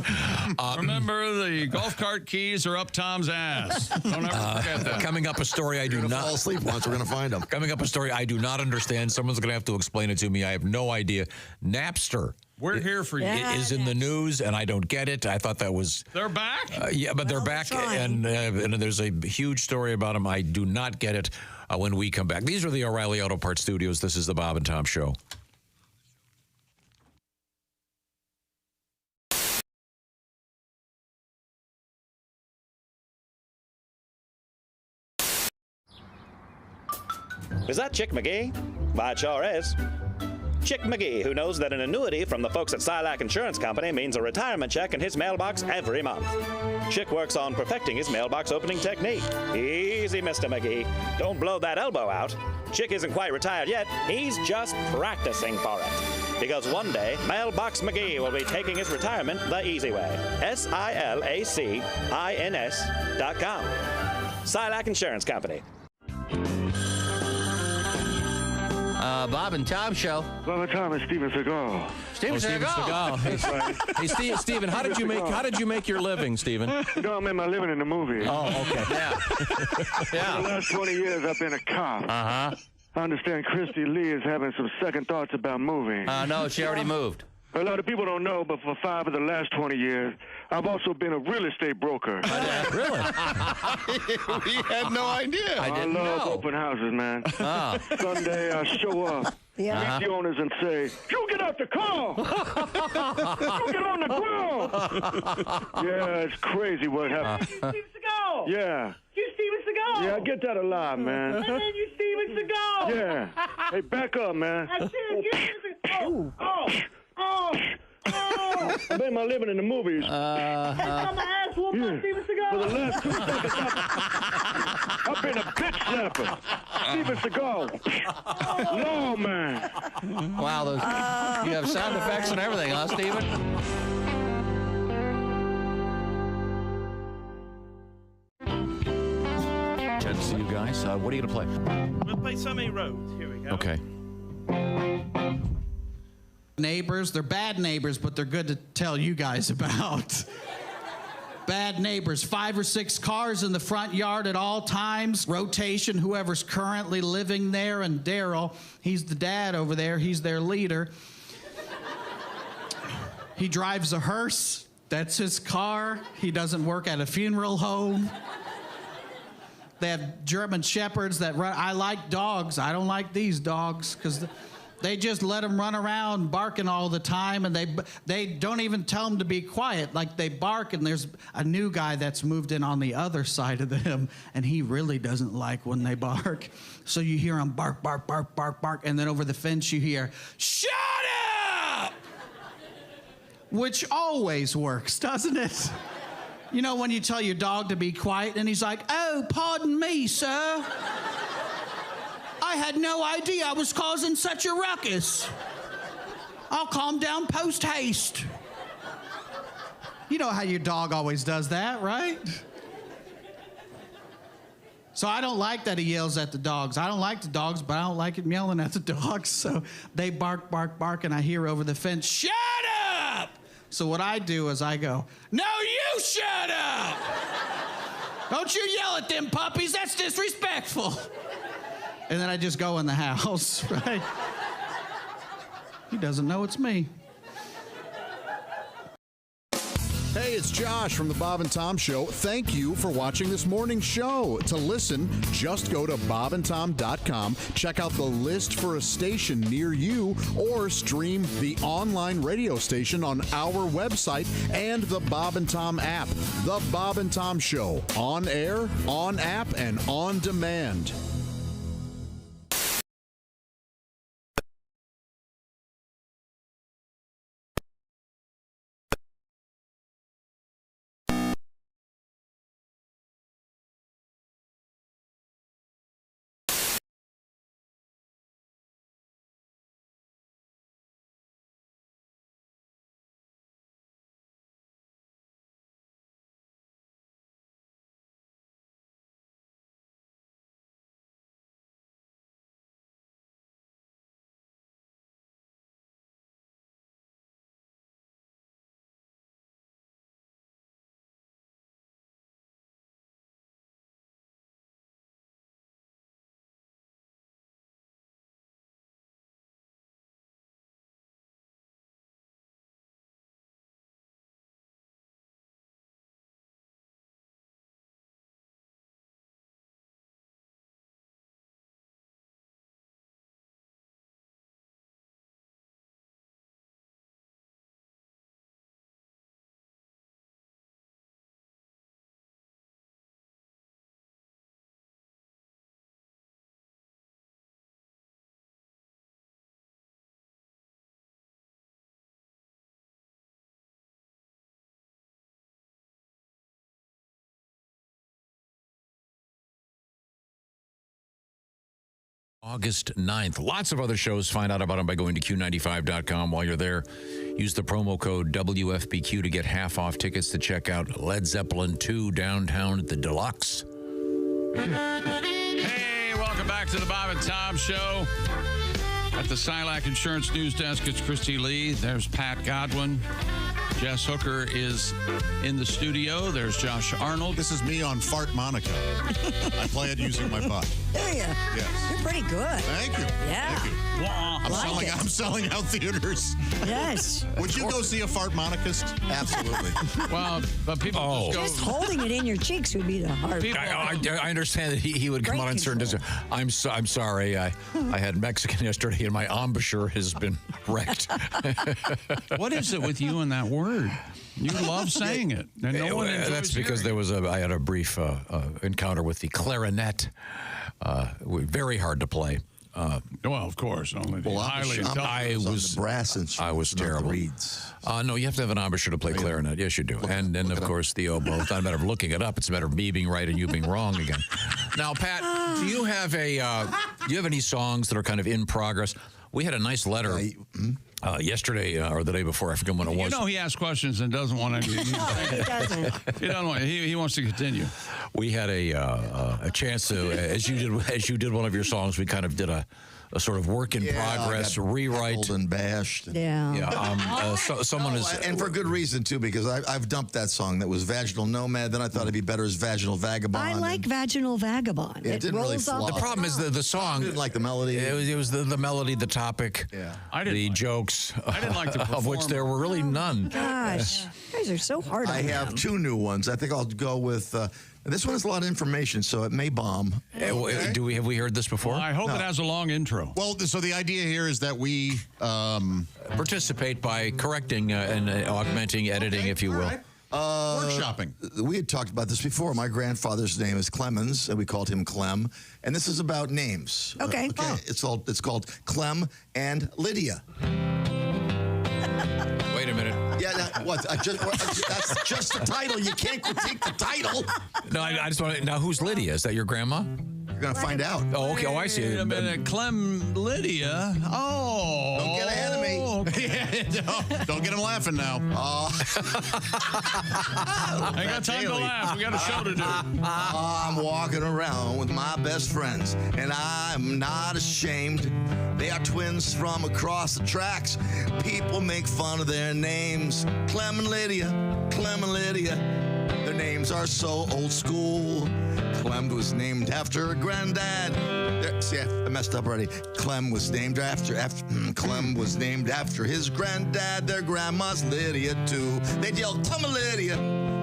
Remember, the golf cart keys are up Tom's ass. Don't ever forget that. Coming up, a story I do not fall asleep once. We're gonna find them. Coming up, a story I do not understand. Someone's gonna have to explain it to me. I have no idea. Napster. We're here for you. It is in the news, and I don't get it. I thought that was... They're back? Yeah, but they're back, and there's a huge story about them. I do not get it when we come back. These are the O'Reilly Auto Parts Studios. This is the Bob and Tom Show. Is that Chick McGee? Why, it sure is. Chick McGee, who knows that an annuity from the folks at Silac Insurance Company means a retirement check in his mailbox every month. Chick works on perfecting his mailbox opening technique. Easy, Mr. McGee. Don't blow that elbow out. Chick isn't quite retired yet. He's just practicing for it. Because one day, Mailbox McGee will be taking his retirement the easy way. SILACINS.com. Silac Insurance Company. Bob and Tom Show. Bob and Tom and Steven Seagal. Steven Seagal. That's right. Hey, Steven, how did you make your living, Steven? You know, I made my living in the movie. Oh, okay. Yeah. For the last 20 years, I've been a cop. Uh-huh. I understand Christy Lee is having some second thoughts about moving. No, she already moved. A lot of people don't know, but for 5 of the last 20 years, I've also been a real estate broker. Really? We had no idea. I love open houses, man. Oh. Sunday, I show up, meet the owners and say, "You get out the car! You get on the ground!" Yeah, it's crazy what happened. Steven Seagal! Yeah. You Steven Seagal! Yeah, I get that a lot, man. And then you Steven Seagal! Yeah. Hey, back up, man. That's it. I made my living in the movies. I'm an ass whooping on Steven Seagal. For the last 2 seconds, I've been a bitch slapper. Steven Seagal. No, man. Wow, you have sound effects and everything, huh, Steven? Good to see you guys. What are you going to play? We'll play So Many Roads. Here we go. Okay. Neighbors, they're bad neighbors, but they're good to tell you guys about. Bad neighbors, 5 or 6 cars in the front yard at all times, rotation, whoever's currently living there, and Daryl, he's the dad over there, he's their leader. He drives a hearse, that's his car. He doesn't work at a funeral home. They have German shepherds that run. I like dogs. I don't like these dogs because they just let them run around barking all the time, and they don't even tell them to be quiet. Like, they bark, and there's a new guy that's moved in on the other side of them, and he really doesn't like when they bark. So you hear them bark, bark, bark, bark, bark, and then over the fence you hear, "Shut up!" Which always works, doesn't it? You know, when you tell your dog to be quiet, and he's like, "Oh, pardon me, sir. I had no idea I was causing such a ruckus. I'll calm down post haste." You know how your dog always does that, right? So I don't like that he yells at the dogs. I don't like the dogs, but I don't like him yelling at the dogs. So they bark, bark, bark, and I hear over the fence, "Shut up!" So what I do is I go, "No, you shut up! Don't you yell at them puppies, that's disrespectful." And then I just go in the house, right? He doesn't know it's me. Hey, it's Josh from the Bob and Tom Show. Thank you for watching this morning's show. To listen, just go to bobandtom.com, check out the list for a station near you, or stream the online radio station on our website and the Bob and Tom app. The Bob and Tom Show, on air, on app, and on demand. August 9th. Lots of other shows. Find out about them by going to Q95.com. While you're there, use the promo code WFBQ to get half off tickets to check out Led Zeppelin 2 downtown at the Deluxe. Hey, welcome back to the Bob and Tom Show. At the Silac Insurance News Desk, it's Christy Lee. There's Pat Godwin. Jess Hooker is in the studio. There's Josh Arnold. This is me on Fart Monica. I play it using my butt. Do you? Yes. You're pretty good. Thank you. Yeah. Thank you. I'm selling out theaters. Yes. Would you go see a Fart Monicist? Absolutely. Well, but people Just holding it in your cheeks would be the hard part. I understand that he would come on and certain days. I'm sorry. I had Mexican yesterday and my embouchure has been wrecked. What is it with you and that word? You love saying it. And no one enjoys that's because I had a brief encounter with the clarinet. Very hard to play. Well, of course, only the highly I was brass instruments. I was terrible. Reeds. No, you have to have an embouchure to play clarinet. Yes, you do. And then, of course, the oboe. It's not a matter of looking it up. It's a matter of me being right and you being wrong again. Now, Pat, do you have any songs that are kind of in progress? We had a nice letter yesterday or the day before. I forget when it was. You know, he asks questions and doesn't want to. He doesn't. He doesn't want. He wants to continue. We had a chance to, as you did one of your songs, we kind of did a sort of work in progress rewrite and bashed. Someone is, and for good reason too, because I've dumped that song that was Vaginal Nomad. Then I thought it'd be better as Vaginal Vagabond. I like Vaginal Vagabond. Yeah, it didn't really flop. The problem is the song. I didn't like the melody. It was the melody, the topic, the jokes. I didn't like the of which there were really none. Gosh, you guys are so hard on I have two new ones. I think I'll go with. This one has a lot of information, so it may bomb. Have we heard this before? Well, I hope it has a long intro. Well, so the idea here is that we participate by correcting and augmenting, editing, if you will. Workshopping. We had talked about this before. My grandfather's name is Clemens, and we called him Clem. And this is about names. Okay. It's called Clem and Lydia. Wait a minute. Yeah, that's just the title. You can't critique the title. No, I just want to. Now, who's Lydia? Is that your grandma? You're going to find out. Oh, okay. Oh, I see. Wait a minute. Clem Lydia. Oh. Don't get ahead of me. Don't get him laughing now. I got time to laugh. We got a show to do. I'm walking around with my best friends, and I'm not ashamed. They are twins from across the tracks. People make fun of their names. Clem and Lydia. Clem and Lydia. Their names names are so old school. Clem was named after a granddad. See, I messed up already. Clem was named after Clem was named after his granddad. Their grandma's Lydia too. They'd yell, Clem and Lydia,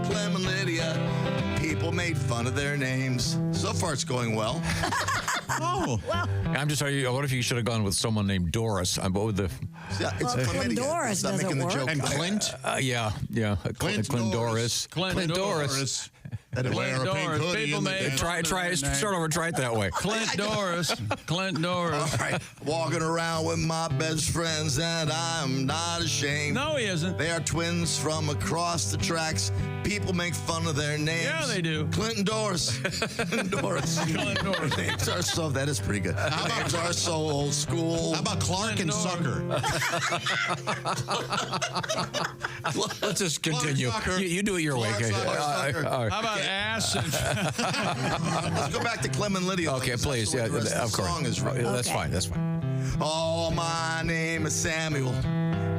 Clem and Lydia. People made fun of their names. So far, it's going well. Oh, well. I'm just sorry. What if you should have gone with someone named Doris? What would the? Yeah, it's Clint Doris doesn't work. And Clint? Yeah. Clint Doris. Clint Doris. That wear a pink hoodie. Start over. Try it that way. Clint Doris. Clint Doris. All right. Walking around with my best friends, and I'm not ashamed. No, he isn't. They are twins from across the tracks. People make fun of their names. Yeah, they do. Clint and Doris. Clint Doris. Names are so, that is pretty good. Names are so old school. How about Clark and Sucker? Let's just continue. You do it your way. Okay. How about ass? Let's go back to Clem and Lydia. Okay, please. Yeah, of course. That's fine. That's fine. Oh, my name is Samuel.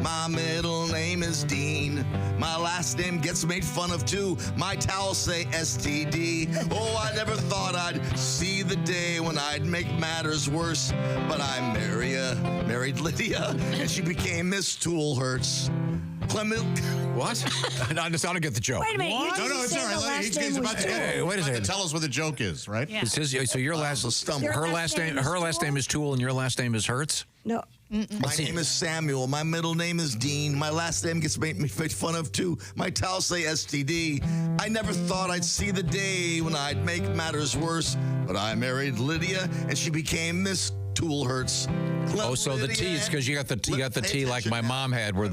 My middle name is Dean. My last name gets made fun of too. My towels say STD. Oh, I never thought I'd see the day when I'd make matters worse. But I married Lydia, and she became Miss Tool Hurts. Clement. What? I don't get the joke. Wait a minute. You No, it's all right. He's about to wait a second. tell us what the joke is, right? Yeah. So your last her last name is Tool and your last name is Hertz? No. My name is Samuel. My middle name is Dean. My last name gets made fun of too. My towels say STD. I never thought I'd see the day when I'd make matters worse. But I married Lydia, and she became Miss Tool Hurts. So the T is because you got the T like my mom had, where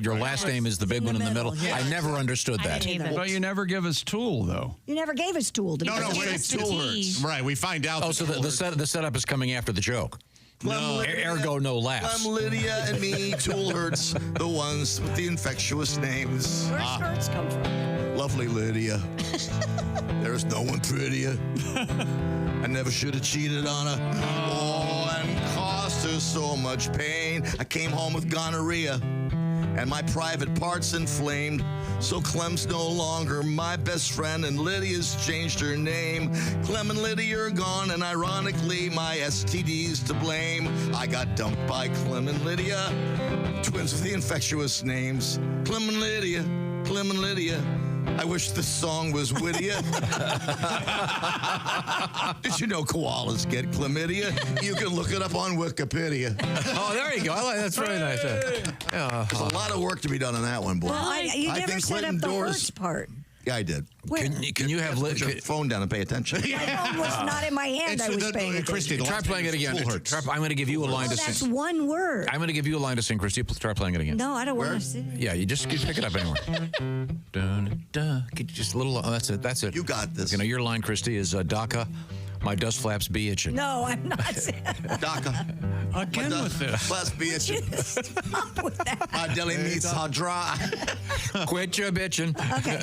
your last name is the big one in the middle. Yeah. I never understood that. But you never give us Tool, though. You never gave us Tool. Did you? No, it's Tool Hurts. Right, we find out. Oh, so the setup is coming after the joke. No. Ergo, no laughs. I'm Lydia and me, Tool Hurts, the ones with the infectious names. Where's Hurts come from? Lovely Lydia. There's no one prettier. I never should have cheated on her. Oh, and caused her so much pain. I came home with gonorrhea, and my private parts inflamed. So Clem's no longer my best friend, and Lydia's changed her name. Clem and Lydia are gone, and ironically, my STD's to blame. I got dumped by Clem and Lydia, twins with the infectious names. Clem and Lydia, Clem and Lydia. I wish this song was wittier. Did you know koalas get chlamydia? You can look it up on Wikipedia. Oh, there you go. That's really nice. There's a lot of work to be done on that one, boy. Well, you never think set up Clinton the Doris- Hurts part. Yeah, I did. Can you have Put your phone down and pay attention. My phone was not in my hand. I was paying attention. Christy, Try playing it again. I'm going to give you a line to That's sing. one word. I'm going to give you a line to sing, Christy. Try playing it again. No, I don't want to sing. Yeah, you just pick it up anywhere. Dun, dun. Just a little. That's it. That's it. You got this. You know, your line, Christy, is DACA. My dust flaps be itching. No, I'm not. DACA. Again with this. Flaps be itching. Stop with that. My deli meats are dry. Quit your bitching. Okay.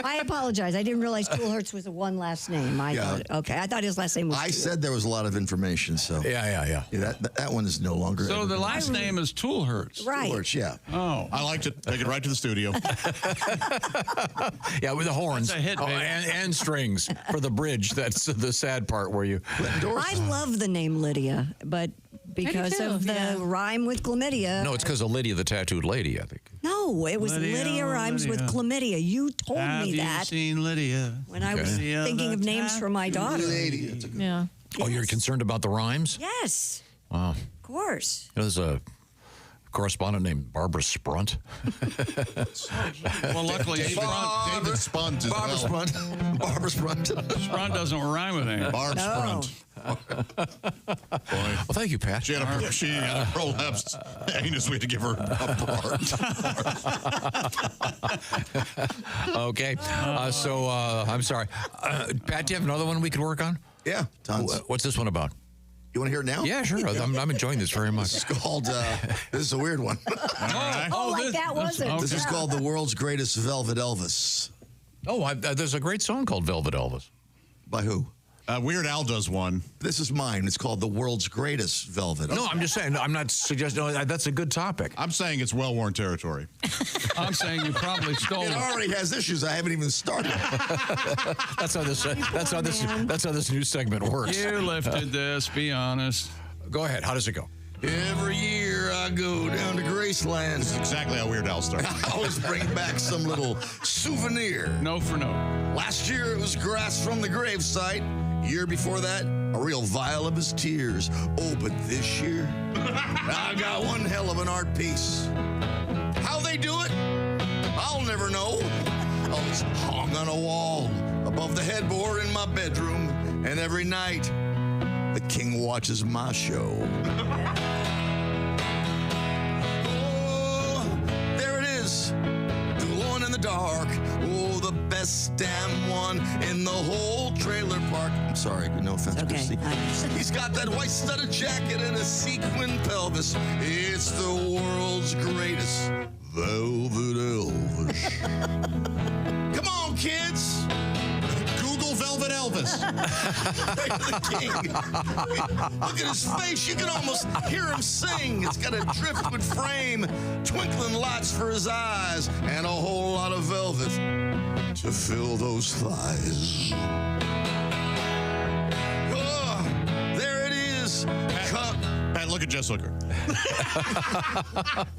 I apologize. I didn't realize Tool Hurts was a one last name. I thought his last name was I Tool. said there was a lot of information, so. Yeah. That one is no longer. So the last name is Tool Hurts. Right. Tool Hurts, yeah. Oh. I liked it. Take it right to the studio. Yeah, with the horns. That's a hit, baby. And strings for the bridge. That's the sad part where you. I love the name Lydia, but because of the rhyme with chlamydia. No, it's because of Lydia, the tattooed lady, I think. No, it was Lydia rhymes with chlamydia. You told me that. Have you seen Lydia? When I was thinking of names for my daughter. Yeah. Oh, you're concerned about the rhymes? Yes, Wow. of course. There's a correspondent named Barbara Sprunt. Well, luckily, David Spunt is Barbara Sprunt. Barbara Sprunt. Sprunt doesn't rhyme with anything. Barb No. Sprunt. Well, thank you, Pat. She had a prolapsed anus. We had to give her a bar. Okay. So I'm sorry. Pat, do you have another one we could work on? Yeah, tons. What's this one about? You want to hear it now? Yeah, sure. I'm enjoying this very much. This is called, this is a weird one. That wasn't. This is called The World's Greatest Velvet Elvis. Oh, there's a great song called Velvet Elvis. By who? Weird Al does one. This is mine. It's called The World's Greatest Velvet. No, I'm just saying. No, I'm not suggesting. No, that's a good topic. I'm saying it's well-worn territory. I'm saying you probably stole It it. already has issues. I haven't even started. That's how this new segment works. You lifted this. Be honest. Go ahead. How does it go? Every year I go down to Graceland. This is exactly how Weird Al starts. I always bring back some little souvenir. No for no. Last year it was grass from the gravesite. Year before that, a real vial of his tears. Oh, but this year, I got one hell of an art piece. How they do it, I'll never know. Oh, it's hung on a wall above the headboard in my bedroom, and every night, the king watches my show. Oh, there it is, glowing in the dark. Oh, the best damn one in the whole trailer park. I'm sorry, no offense, Christy. He's got that white studded jacket and a sequin pelvis. It's the world's greatest Velvet Elvis. Come on, kids. Google Velvet Elvis. The king. Look at his face. You can almost hear him sing. It's got a driftwood frame, twinkling lights for his eyes, and a whole lot of velvet to fill those thighs. Oh, there it is. Pat, look at Jess Hooker.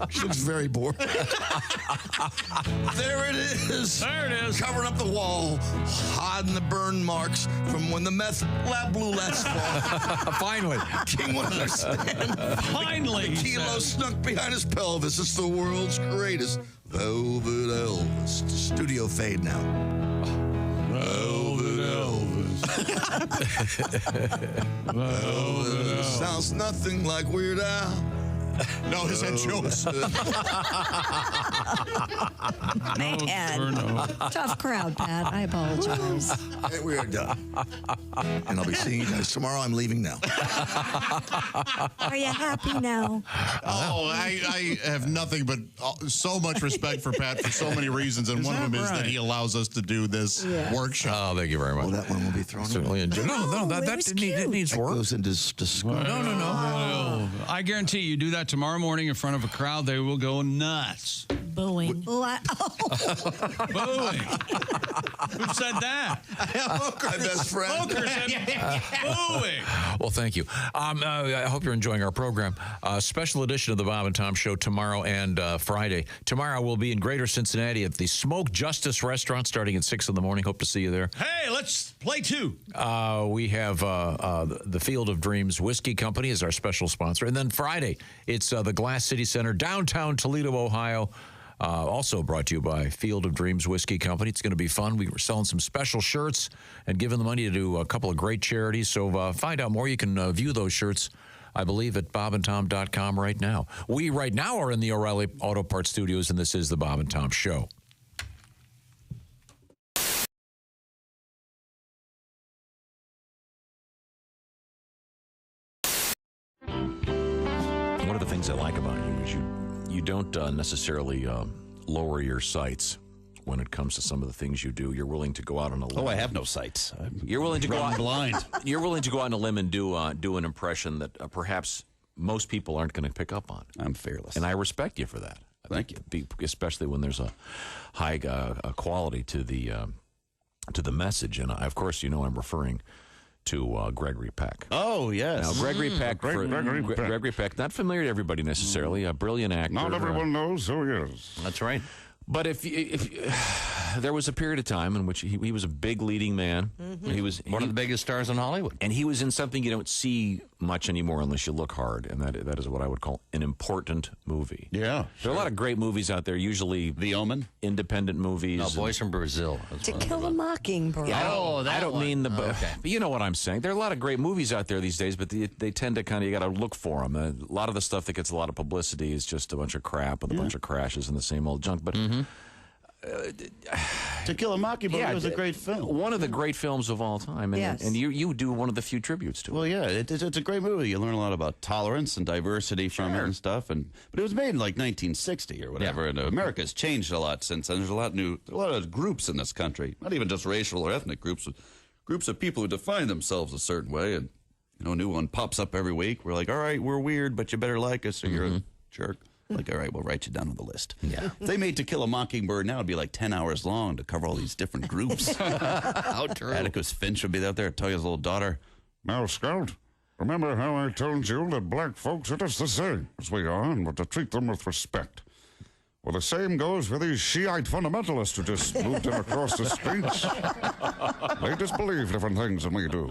She looks very bored. There it is. There it is. Covering up the wall, hiding the burn marks from when the meth lab blew last fall. Finally. King won't understand. Finally. The kilo snuck behind his pelvis. It's the world's greatest Velvet Elvis. Studio fade now. Velvet Elvis. Velvet sounds nothing like Weird Al. No, his head shows. Man. Tough crowd, Pat. I apologize. Hey, we are done. And I'll be seeing you guys tomorrow. I'm leaving now. Are you happy now? Oh, I have nothing but so much respect for Pat for so many reasons, and one of them is that he allows us to do this workshop. Oh, thank you very much. Well, that one will be thrown Certainly away. No, it needs work. Goes into No. I guarantee you do that tomorrow morning in front of a crowd, they will go nuts. Booing. Booing. Who said that? My best friend. Booker said booing. Well, thank you. I hope you're enjoying our program. Special edition of the Bob and Tom Show tomorrow and Friday. Tomorrow we'll be in Greater Cincinnati at the Smoke Justice Restaurant starting at 6 in the morning. Hope to see you there. Hey, let's play two. We have the Field of Dreams Whiskey Company is our special sponsor. And then Friday, it's the Glass City Center, downtown Toledo, Ohio. Also brought to you by Field of Dreams Whiskey Company. It's going to be fun. We were selling some special shirts and giving the money to do a couple of great charities. So find out more. You can view those shirts, I believe, at bobandtom.com right now. We right now are in the O'Reilly Auto Parts Studios, and this is the Bob and Tom Show. One of the things I like about you is you don't necessarily lower your sights when it comes to some of the things you do. You're willing to go out on a limb. Oh, I have no sights. You're willing to go out blind. You're willing to go out on a limb and do an impression that perhaps most people aren't going to pick up on. I'm fearless, and I respect you for that. Thank you. Especially when there's a high quality to the message, and of course, you know I'm referring to Gregory Peck. Oh, yes. Now, Gregory Peck, Gregory Peck, not familiar to everybody necessarily, a brilliant actor. Not everyone knows who he is. That's right. But if there was a period of time in which he was a big leading man. Mm-hmm. He was one of the biggest stars in Hollywood. And he was in something you don't see much anymore unless you look hard, and that is what I would call an important movie. Yeah. There are a lot of great movies out there, usually The Omen, independent movies. No, Boys from Brazil. To Kill a Mockingbird. Yeah, I don't mean the. okay. But you know what I'm saying. There are a lot of great movies out there these days, but they tend to kind of, you got to look for them. A lot of the stuff that gets a lot of publicity is just a bunch of crap with a bunch of crashes and the same old junk. But To Kill a Mockingbird was a great film. One of the great films of all time. And, Yes. and you do one of the few tributes to it. Well, yeah, it's a great movie. You learn a lot about tolerance and diversity from it and stuff. But it was made in like 1960 or whatever, and America's changed a lot since then. There's a lot of groups in this country, not even just racial or ethnic groups. groups of people who define themselves a certain way, and a new one pops up every week. We're like, all right, we're weird, but you better like us or you're a jerk. Like, all right, we'll write you down on the list. Yeah. If they made To Kill a Mockingbird now, it'd be like 10 hours long to cover all these different groups. How true. Atticus Finch would be out there, tell his little daughter. Now, Scout, remember how I told you that black folks are just the same as we are, and we're to treat them with respect. Well, the same goes for these Shiite fundamentalists who just moved in across the streets. They just believe different things than we do.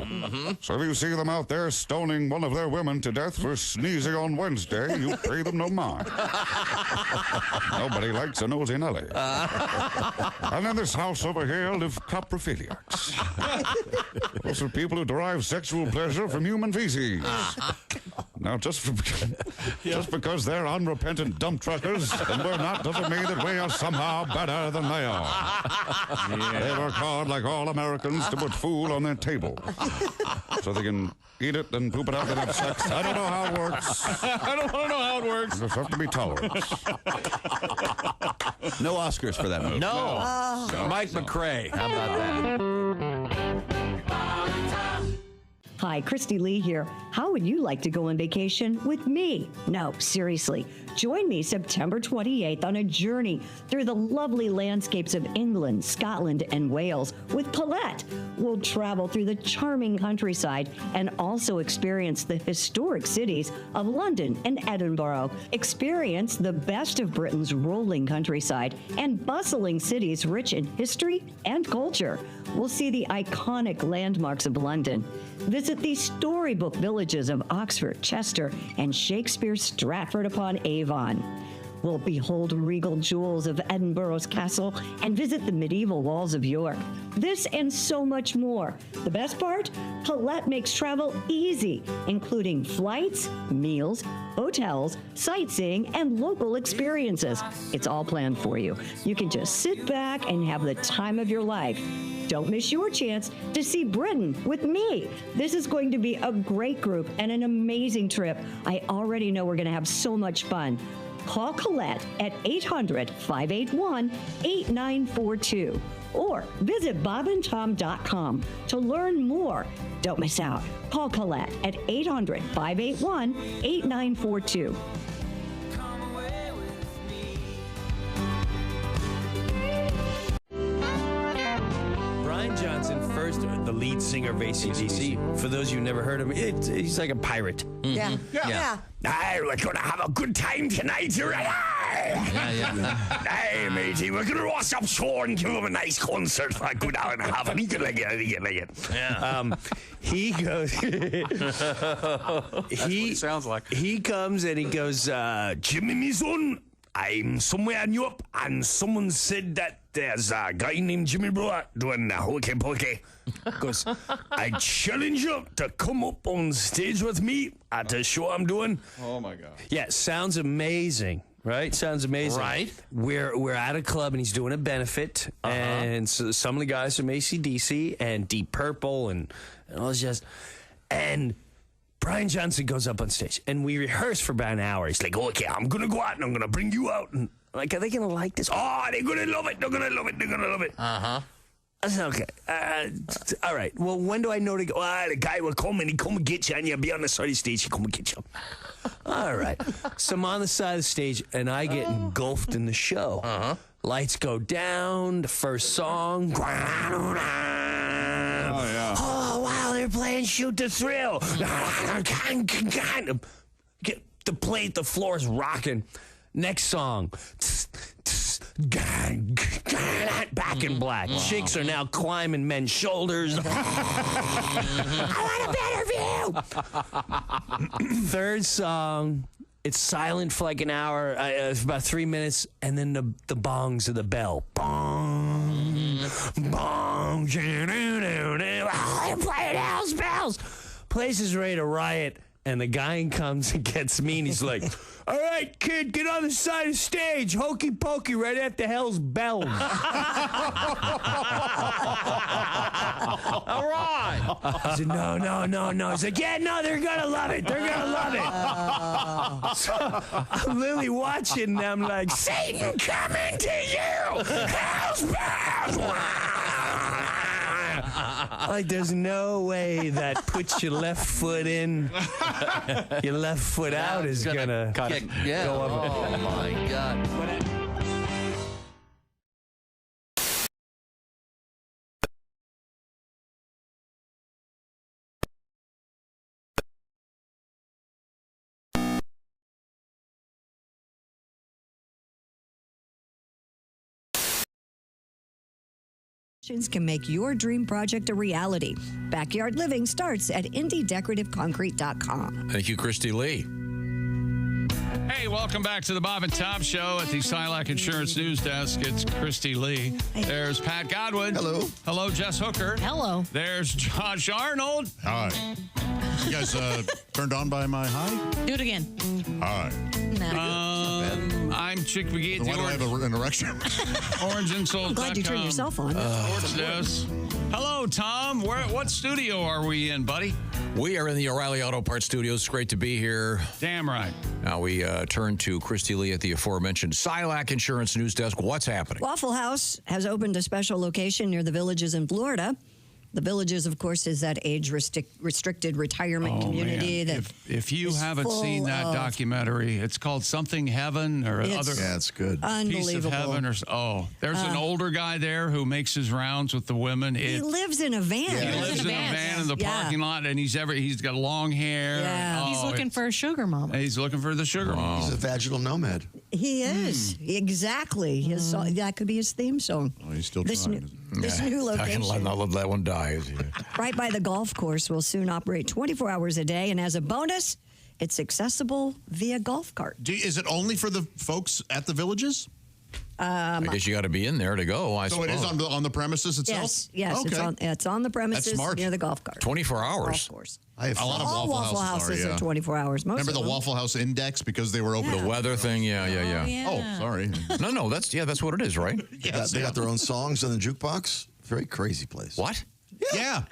So if you see them out there stoning one of their women to death for sneezing on Wednesday, you pay them no mind. Nobody likes a nosy Nelly. And in this house over here live coprophiliacs. Those are people who derive sexual pleasure from human feces. Now, just because they're unrepentant dump truckers and we're not doesn't mean that we are somehow better than they are. They work hard like all Americans to put food on their table so they can eat it and poop it out and have sex. I don't know how it works. I don't know how it works. You just have to be tolerant. No Oscars for that movie. No. Mike McRae. How about that? Hi, Christy Lee here. How would you like to go on vacation with me? No, seriously. Join me September 28th on a journey through the lovely landscapes of England, Scotland, and Wales with Paulette. We'll travel through the charming countryside and also experience the historic cities of London and Edinburgh. Experience the best of Britain's rolling countryside and bustling cities rich in history and culture. We'll see the iconic landmarks of London. Visit the storybook villages of Oxford, Chester, and Shakespeare's Stratford-upon-Avon. We'll behold regal jewels of Edinburgh's castle and visit the medieval walls of York. This and so much more. The best part? Paulette makes travel easy, including flights, meals, hotels, sightseeing, and local experiences. It's all planned for you. You can just sit back and have the time of your life. Don't miss your chance to see Britain with me. This is going to be a great group and an amazing trip. I already know we're going to have so much fun. Call Colette at 800-581-8942 or visit bobandtom.com to learn more. Don't miss out. Call Colette at 800-581-8942. Brian Johnson, first, the lead singer of AC/DC. For those of you who never heard him, he's like a pirate. Yeah. Hey, we're going to have a good time tonight, right? Hey, matey, we're going to roast up shore and give him a nice concert for a good hour and a half. And he can like it. Yeah. He goes. He sounds like. He comes and he goes, Jimmy, me son, I'm somewhere in Europe, and someone said that there's a guy named Jimmy Brewer doing hokey pokey. Goes, I challenge you to come up on stage with me at the show I'm doing. Oh my God. Yeah, sounds amazing. Right? Sounds amazing. Right. We're at a club and he's doing a benefit. And so some of the guys from AC/DC and Deep Purple and all this just. And Brian Johnson goes up on stage and we rehearse for about an hour. He's like, okay, I'm going to go out and I'm going to bring you out. And like, are they going to like this? Oh, they're going to love it. They're going to love it. They're going to love it. I said, okay. All right. Well, when do I know to go? The guy will come and he come and get you and you'll be on the side of the stage. He come and get you. All right. So I'm on the side of the stage and I get engulfed in the show. Lights go down. The first song. Oh, yeah. Oh, wow. They're playing Shoot to Thrill. The floor is rocking. Next song. Back in black. Wow. Chicks are now climbing men's shoulders. I want a better view. Third song, it's silent for like an hour, for about 3 minutes, and then the bongs of the bell. Bong, bong, they're playing house bells. Place is ready to riot, and the guy comes and gets me, and he's like, all right, kid, get on the side of the stage. Hokey pokey right after hell's bells. All right. I said, no. He's like, yeah, no, they're going to love it. They're going to love it. So I'm literally watching them like, Satan coming to you. Hell's bells. Like, there's no way that puts your left foot in, your left foot out is gonna kick. Yeah. go up. Oh my God. Can make your dream project a reality. Backyard living starts at indiedecorativeconcrete.com. Thank you, Christy Lee. Hey, welcome back to the Bob and Tom Show at the Silac Insurance News Desk. It's Christy Lee. There's Pat Godwin. Hello. Hello, Jess Hooker. Hello. There's Josh Arnold. Hi. You guys turned on by my hi? Do it again. Hi. I'm Chick McGee. Why do I have an erection? Orangeinsult.com. I'm glad you turned your cell phone. Sports Desk. Hello, Tom. What studio are we in, buddy? We are in the O'Reilly Auto Parts Studios. It's great to be here. Damn right. Now we turn to Christy Lee at the aforementioned Silac Insurance News Desk. What's happening? Waffle House has opened a special location near the Villages in Florida. The Villages, of course, is that age-restricted retirement community. Man. That if you haven't seen that documentary, it's called Something Heaven or It's other. Yeah, it's good. Piece of Heaven or there's an older guy there who makes his rounds with the women. He lives in a van. He lives in a van in the parking lot, and he's got long hair. Yeah. He's looking for a sugar mama. He's looking for the sugar mama. He's a vaginal nomad. He is. Exactly. His song, that could be his theme song. Oh, he's still this trying. This new location. I can let that one die. Right by the golf course will soon operate 24 hours a day. And as a bonus, it's accessible via golf cart. Is it only for the folks at the Villages? I guess you got to be in there to go. I So suppose. it is on the premises itself? Yes. Okay. It's on the premises That's smart. near the golf cart. 24 hours. Golf course. A lot of All Waffle Houses are 24 hours. Most Remember of the them. Waffle House Index because they were open? The weather thing, yeah. Oh, sorry. No, that's what it is, right? Yes, they got their own songs on the jukebox. Very crazy place. What? Yeah.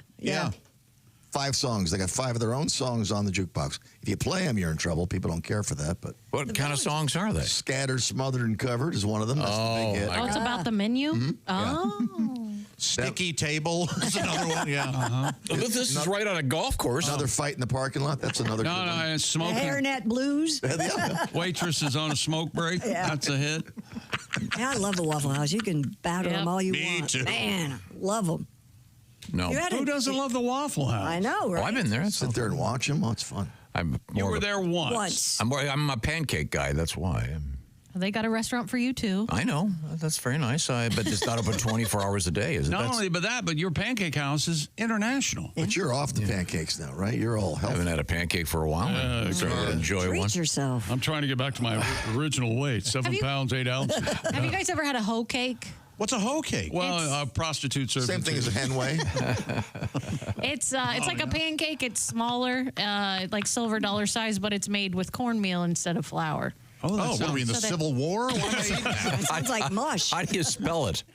5 songs. They got 5 of their own songs on the jukebox. If you play them, you're in trouble. People don't care for that. But what kind of songs are they? Scattered, Smothered, and Covered is one of them. That's the big hit. Oh, it's about the menu? Mm-hmm. Oh. Sticky Table is another one. Yeah. This is right on a golf course. Another fight in the parking lot. That's another. No, it's smoking. Hairnet Blues. Waitress is on a smoke break. Yeah. That's a hit. Yeah, I love the Waffle House. You can batter them all you Me want. too. Man, love them. No. Who doesn't love the Waffle House? I know, right? Oh, I've been there. Sit there and watch them. Oh, it's fun. You were there once. I'm a pancake guy. That's why. They got a restaurant for you, too. I know. That's very nice. But it's not open 24 hours a day, is it? Not only but your pancake house is international. But you're off the pancakes now, right? You're all I healthy. haven't had a pancake for a while. So I would enjoy Treat one. yourself. I'm trying to get back to my original weight, 7 pounds, 8 ounces. Have you guys ever had a hoe cake? What's a hoe cake? Well, prostitute service. Same thing as a henway. It's like a pancake. It's smaller, like silver dollar size, but it's made with cornmeal instead of flour. Oh, what are we in the Civil War? Why am I eating that? Sounds like mush. How do you spell it?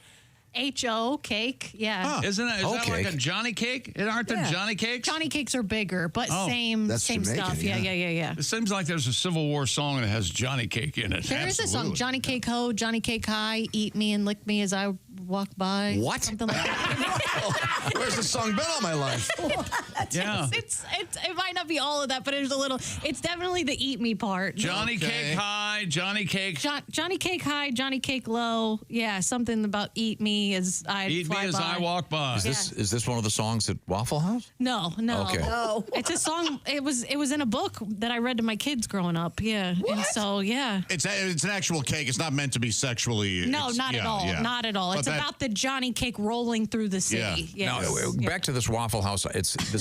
H-O cake, yeah. Isn't that like a Johnny cake? Aren't there Johnny cakes? Johnny cakes are bigger, but same Jamaican, stuff. Yeah. It seems like there's a Civil War song that has Johnny cake in it. There is a song, Johnny Cake Ho, Johnny Cake High, Eat Me and Lick Me as I Walk By. What? Something like that. Where's the song been all my life? Yeah. It might not be all of that, but there's it's definitely the Eat Me part. Johnny Cake High, Johnny Cake. Johnny Cake High, Johnny Cake Low. Yeah, something about Eat Me as I Eat fly me as by. I walk by. Is this one of the songs at Waffle House? No. Okay. No. It's a song. It was in a book that I read to my kids growing up. Yeah. And so yeah. It's an actual cake. It's not meant to be sexually. No, not at all. Yeah. Not at all. But It's about the Johnny Cake rolling through the city. Now, Yes. back to this Waffle House.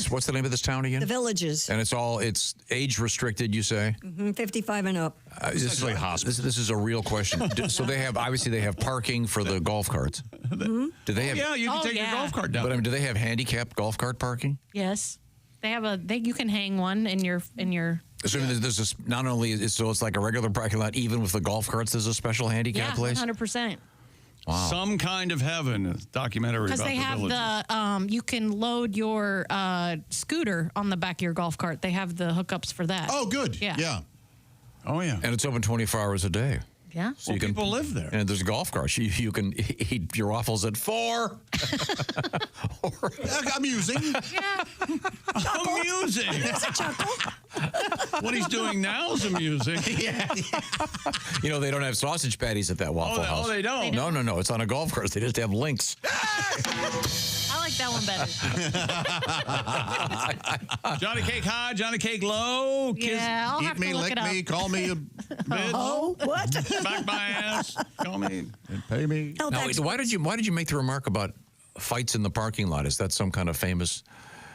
What's the name of this town again? The Villages. And it's age restricted, you say? 55 and up. This is a real question. So they have parking for the golf carts. Do they have? Yeah, you can take your golf cart down. But do they have handicapped golf cart parking? Yes. They have you can hang one in your. So there's this, not only it's like a regular parking lot, even with the golf carts, there's a special handicap place. 100%. Wow. Some Kind of Heaven, a documentary about Because they have Villages. you can load your scooter on the back of your golf cart. They have the hookups for that. Oh, good. Yeah. Yeah. Oh, yeah. And it's open 24 hours a day. Yeah. Well, people live there. And there's a golf course. You can eat your waffles at 4. Amusing. Yeah. Amusing. It's a chuckle. What he's doing now is amusing. Yeah. You know, they don't have sausage patties at that Waffle House. Oh, they don't? No. It's on a golf course. They just have links. I like that one better. Johnny Cake high, Johnny Cake low. Yeah, I'll eat have me, to look lick it up. me, call me a bitch. Oh, what? Back my ass. Call me and pay me. Health Now, wait, why did you make the remark about fights in the parking lot? Is that some kind of famous?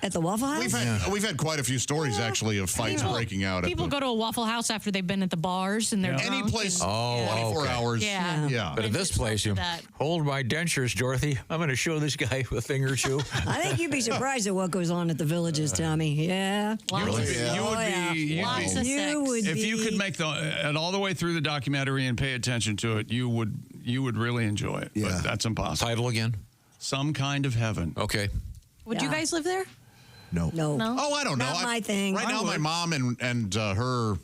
At the Waffle House? We've had quite a few stories actually of fights breaking out. People go to a Waffle House after they've been at the bars and they're drunk. Any place, Oh, 24 okay. hours. Yeah. But at this place, you that. hold my dentures, Dorothy. I'm going to show this guy a thing or two. I think you'd be surprised at what goes on at the Villages, Tommy. Yeah. You would be, Lots of sex. if you could make it all the way through the documentary and pay attention to it, you would really enjoy it. Yeah. But that's impossible. Title again? Some Kind of Heaven. Okay. Would you guys live there? No. No. Oh, I don't know. Not my thing. Right I now, my would. mom and her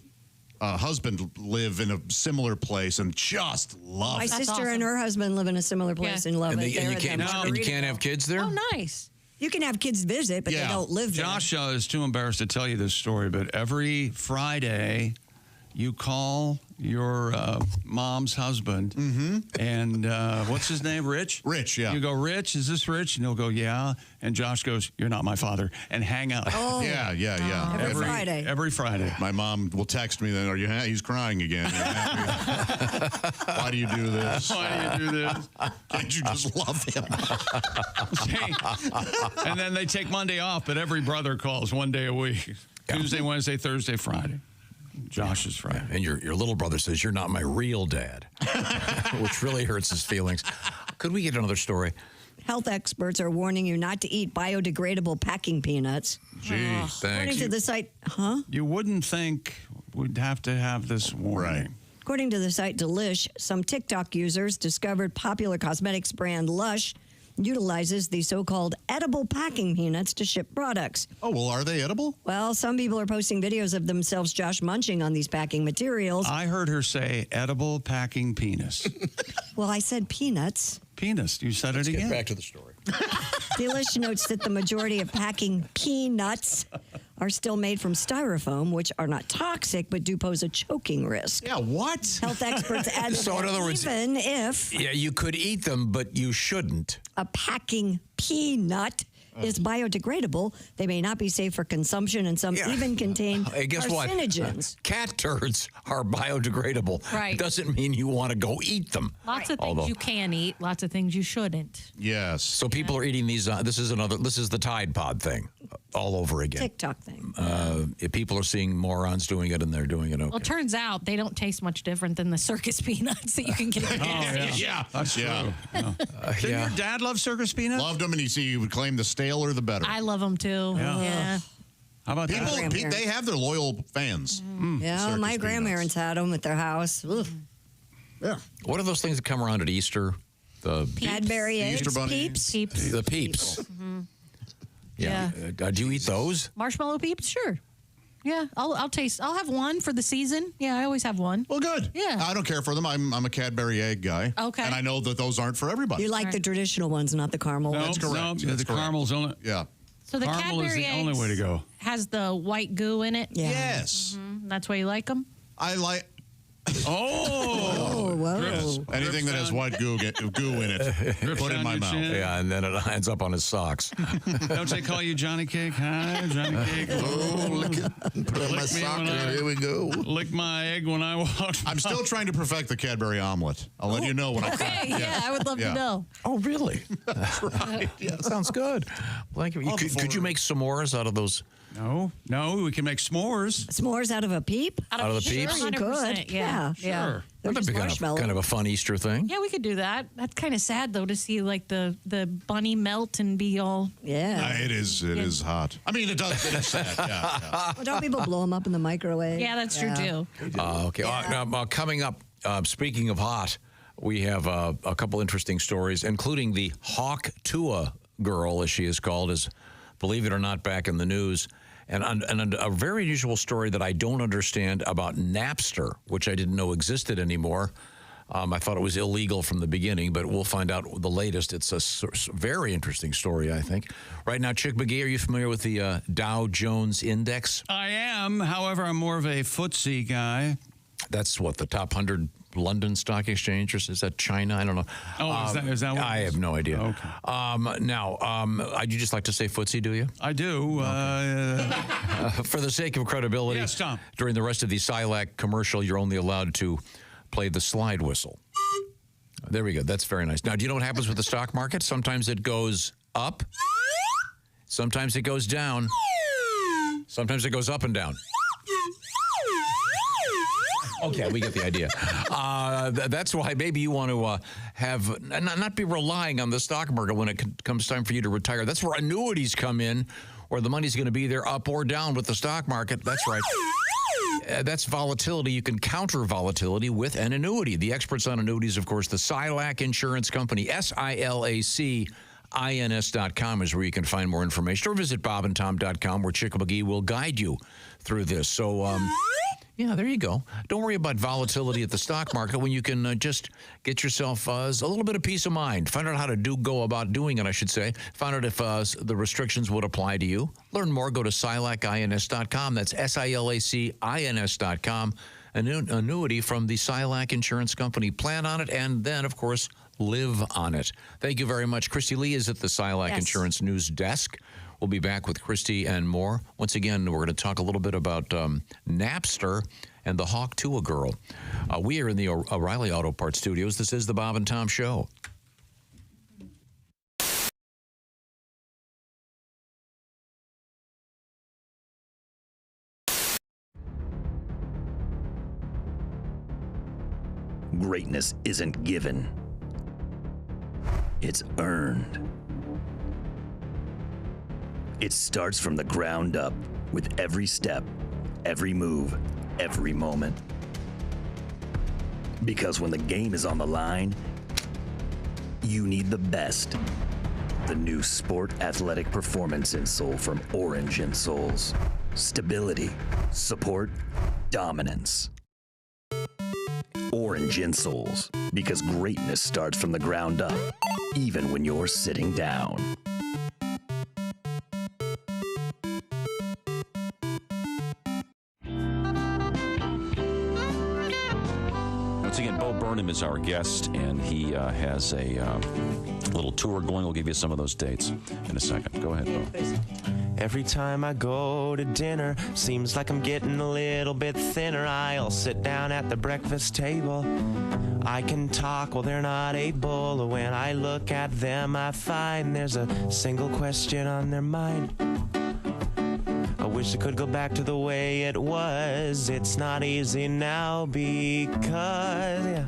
husband live in a similar place and just love My it. sister and her husband live in a similar place and love And, it. They're you at can't, that and you can't have kids there? Oh, nice. You can have kids visit, but they don't live there. Josh is too embarrassed to tell you this story, but every Friday you call your mom's husband, and what's his name? Rich? Rich, yeah. You go, Rich, is this Rich? And he'll go, yeah. And Josh goes, you're not my father, and hang up. Oh. Yeah. Every Friday. Every Friday. My mom will text me then, he's crying again. Why do you do this? Why do you do this? Can't you just love him? And then they take Monday off, but every brother calls one day a week. Tuesday, Wednesday, Thursday, Friday. Josh is Friday. And your little brother says, you're not my real dad, which really hurts his feelings. Could we get another story? Health experts are warning you not to eat biodegradable packing peanuts. Jeez, According thanks. to the site, You wouldn't think we'd have to have this warning. Right. According to the site Delish, some TikTok users discovered popular cosmetics brand Lush utilizes the so-called edible packing peanuts to ship products. Oh, well, are they edible? Well, some people are posting videos of themselves, Josh, munching on these packing materials. I heard her say edible packing penis. Well, I said peanuts. Penis. You said it again. Get back to the story. Delish notes that the majority of packing peanuts are still made from styrofoam, which are not toxic but do pose a choking risk. Yeah, what? Health experts add So in other words, even if yeah, you could eat them, but you shouldn't. a packing peanut is biodegradable, they may not be safe for consumption, and some even contain Hey, guess what? carcinogens. Cat turds are biodegradable. Right. Doesn't mean you want to go eat them. Lots of things Although- you can eat, lots of things you shouldn't. Yes. So people are eating these. This is the Tide Pod thing, all over again. TikTok thing. If people are seeing morons doing it, and they're doing it okay. Well, it turns out they don't taste much different than the circus peanuts that you can get at the gas station. Yeah. That's true. Didn't your dad love circus peanuts? Loved them, and he would claim the staler the better. I love them too. Yeah. How about People, that? they have their loyal fans. Yeah, Circus my grandparents had them at their house. Ugh. Ugh. What are those things that come around at Easter? The Cadbury eggs, Easter bunny. Peeps. The Peeps. Yeah. Do you eat those? Marshmallow peeps, sure. Yeah, I'll taste. I'll have one for the season. Yeah, I always have one. Well, good. Yeah. I don't care for them. I'm a Cadbury egg guy. Okay. And I know that those aren't for everybody. You like the traditional ones, not the caramel No, ones. That's correct. No, That's the correct. caramel's only. Yeah. So the Caramel is Cadbury the only eggs way to go. has the white goo in it. Yeah. Yes. That's why you like them. I like Oh, whoa. Yes. Anything that has white goo in it, put in my mouth. Yeah, and then it ends up on his socks. Don't they call you Johnny Cake? Hi, Johnny Cake. Oh, look it. Put on my Lick me sock when and I- here we go. Lick my egg when I walk. I'm still trying to perfect the Cadbury omelet. I'll let you know when I Okay, yeah, I would love Yeah. to know. Oh, really? That's right. Yeah, sounds good. Thank you. Could you make s'mores out of those? No, we can make s'mores. S'mores out of a peep? Out of the peeps? Sure, you could. 100%, yeah. Sure. They're That'd just be marshmallow. kind of a fun Easter thing. Yeah, we could do that. That's kind of sad though to see like the bunny melt and be all. Yeah. It is hot. I mean, it is sad. Yeah. Well, don't people blow them up in the microwave? Yeah, that's true too. Okay. Now, coming up, speaking of hot, we have a couple interesting stories, including the Hawk Tua girl, as she is called, is, believe it or not, back in the news. And a very unusual story that I don't understand about Napster, which I didn't know existed anymore. I thought it was illegal from the beginning, but we'll find out the latest. It's a very interesting story, I think. Right now, Chick McGee, are you familiar with the Dow Jones Index? I am. However, I'm more of a footsie guy. That's what, the top 100 London Stock Exchange, or is that China? I don't know. Oh, is that what I have no idea. Okay. I'd you just like to say footsie, do you? I do. For the sake of credibility, yes, Tom. During the rest of the Silac commercial, you're only allowed to play the slide whistle. There we go. That's very nice. Now, do you know what happens with the stock market? Sometimes it goes up. Sometimes it goes down. Sometimes it goes up and down. Okay, we get the idea. That's why maybe you want to not be relying on the stock market when it comes time for you to retire. That's where annuities come in, or the money's going to be there up or down with the stock market. That's right. That's volatility. You can counter volatility with an annuity. The experts on annuities, of course, the Silac Insurance Company, SILACINS.com is where you can find more information, or visit bobandtom.com, where Chick McGee will guide you through this. So, yeah, there you go. Don't worry about volatility at the stock market when you can just get yourself a little bit of peace of mind. Find out how to go about doing it, I should say. Find out if the restrictions would apply to you. Learn more, go to SILACINS.com. That's SILACINS.com. An annuity from the Silac Insurance Company. Plan on it, and then, of course, live on it. Thank you very much. Christy Lee is at the Silac Insurance News Desk. We'll be back with Christy and more. Once again, we're going to talk a little bit about Napster and the Hawk Tuah girl. We are in the O'Reilly Auto Parts Studios. This is the Bob and Tom Show. Greatness isn't given. It's earned. It starts from the ground up with every step, every move, every moment. Because when the game is on the line, you need the best. The new Sport Athletic Performance insole from Orange Insoles. Stability, support, dominance. Orange Insoles, because greatness starts from the ground up, even when you're sitting down. Once again, Bo Burnham is our guest, and he has a little tour going. We'll give you some of those dates in a second. Go ahead, Bo. Every time I go to dinner, seems like I'm getting a little bit thinner. I'll sit down at the breakfast table. I can talk while they're not able. When I look at them, I find there's a single question on their mind. I wish I could go back to the way it was. It's not easy now because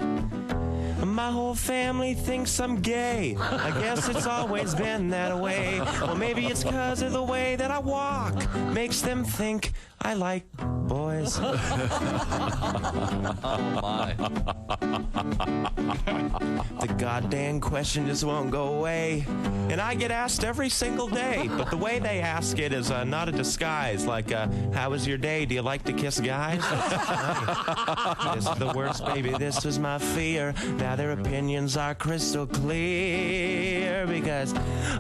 my whole family thinks I'm gay. I guess it's always been that way. Well, maybe it's because of the way that I walk. Makes them think I like boys. Oh, my. The goddamn question just won't go away. And I get asked every single day. But the way they ask it is not a disguise. Like, how was your day? Do you like to kiss guys? This is the worst, baby. This was my fear. Now their opinions are crystal clear. Because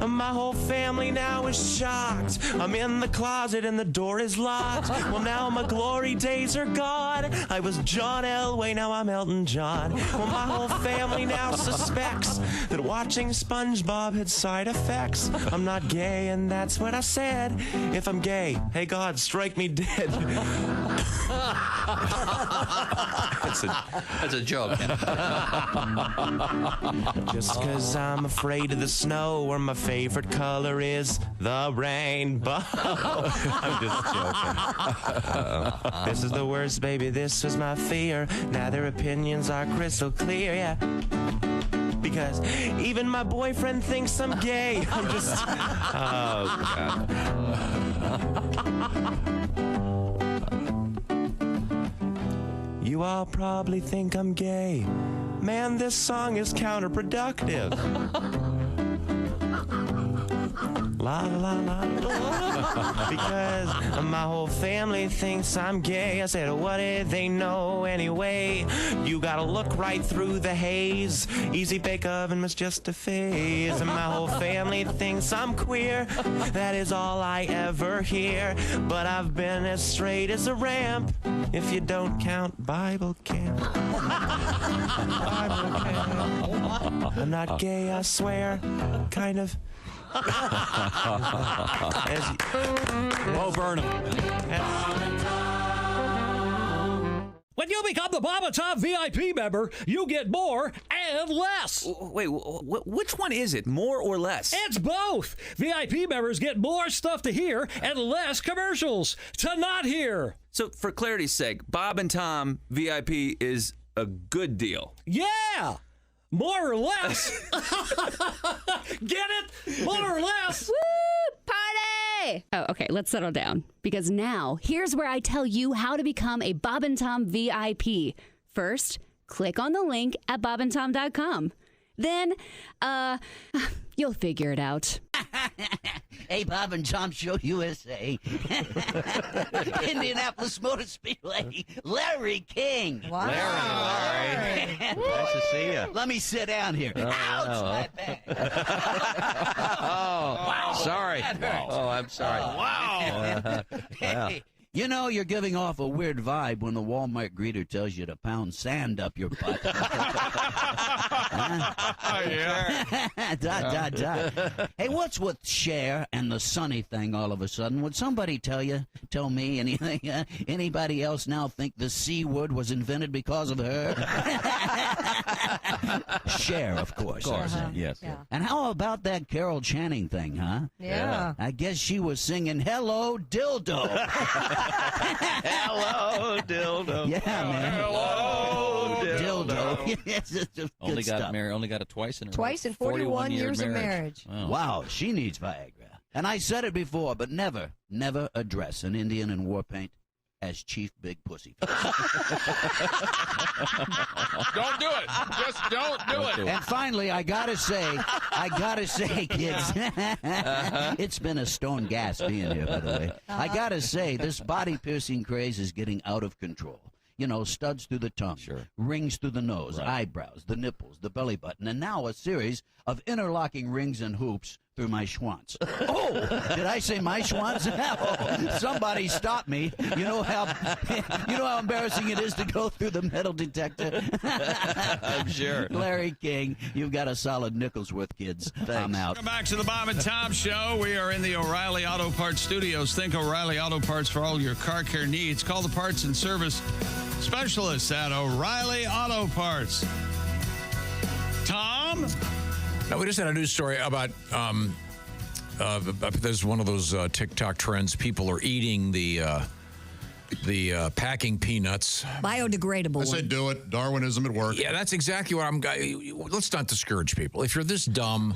my whole family now is shocked. I'm in the closet and the door is locked. Well, now my glory days are gone. I was John Elway, now I'm Elton John. Well, my whole family now suspects that watching SpongeBob had side effects. I'm not gay, and that's what I said. If I'm gay, hey God, strike me dead. That's a joke. Just because I'm afraid of the snow, or my favorite color is the rainbow. I'm just joking. This is the worst, baby. This was my fear. Now their opinions are crystal clear, yeah. Because even my boyfriend thinks I'm gay. I'm just... Oh, God. You all probably think I'm gay. Man, this song is counterproductive. La la la la. Because my whole family thinks I'm gay. I said, what did they know anyway? You gotta look right through the haze. Easy bake oven was just a phase. And my whole family thinks I'm queer. That is all I ever hear. But I've been as straight as a ramp, if you don't count Bible camp. Bible camp. I'm not gay, I swear. Kind of. Bo Burnham. When you become the Bob and Tom VIP member, you get more and less. Wait, which one is it? More or less? It's both. VIP members get more stuff to hear and less commercials to not hear. So, for clarity's sake, Bob and Tom VIP is a good deal. Yeah! More or less. Get it? More or less. Woo! Party! Oh, okay, let's settle down. Because now, here's where I tell you how to become a Bob and Tom VIP. First, click on the link at bobandtom.com. Then, you'll figure it out. Hey, Bob and Tom Show USA. Indianapolis Motor Speedway. Larry King. Wow. Larry. Nice to see you. Let me sit down here. Ouch, my back. Wow. Sorry. Oh, I'm sorry. Wow. Hey, you know you're giving off a weird vibe when the Walmart greeter tells you to pound sand up your butt. Dot. Hey, what's with Cher and the Sunny thing all of a sudden? Would somebody tell me anything? Anybody else now think the C word was invented because of her? Cher, of course. Of course, yes. Yeah. And how about that Carol Channing thing, huh? Yeah. I guess she was singing Hello Dildo. Hello, dildo. Yeah, man. Hello, dildo. Yes, it's just Only good got stuff. married. Only got it twice in her. Twice in 41 years of marriage. Wow, she needs Viagra. And I said it before, but never address an Indian in war paint as Chief Big Pussy. Don't do it. Just don't do it. And finally, I gotta say, kids, it's been a stone gas being here, by the way. I gotta say, this body-piercing craze is getting out of control. You know, studs through the tongue, rings through the nose, eyebrows, the nipples, the belly button, and now a series of interlocking rings and hoops through my schwanz. Oh, did I say my schwanz? Oh, somebody stop me. You know how embarrassing it is to go through the metal detector? I'm sure. Larry King, you've got a solid nickel's worth, kids. Thanks. I'm out. Welcome back to the Bob and Tom Show. We are in the O'Reilly Auto Parts studios. Think O'Reilly Auto Parts for all your car care needs. Call the parts and service specialists at O'Reilly Auto Parts. Tom? Now, we just had a news story about there's one of those TikTok trends. People are eating the packing peanuts. Biodegradable. I said do it. Darwinism at work. Yeah, that's exactly what let's not discourage people. If you're this dumb,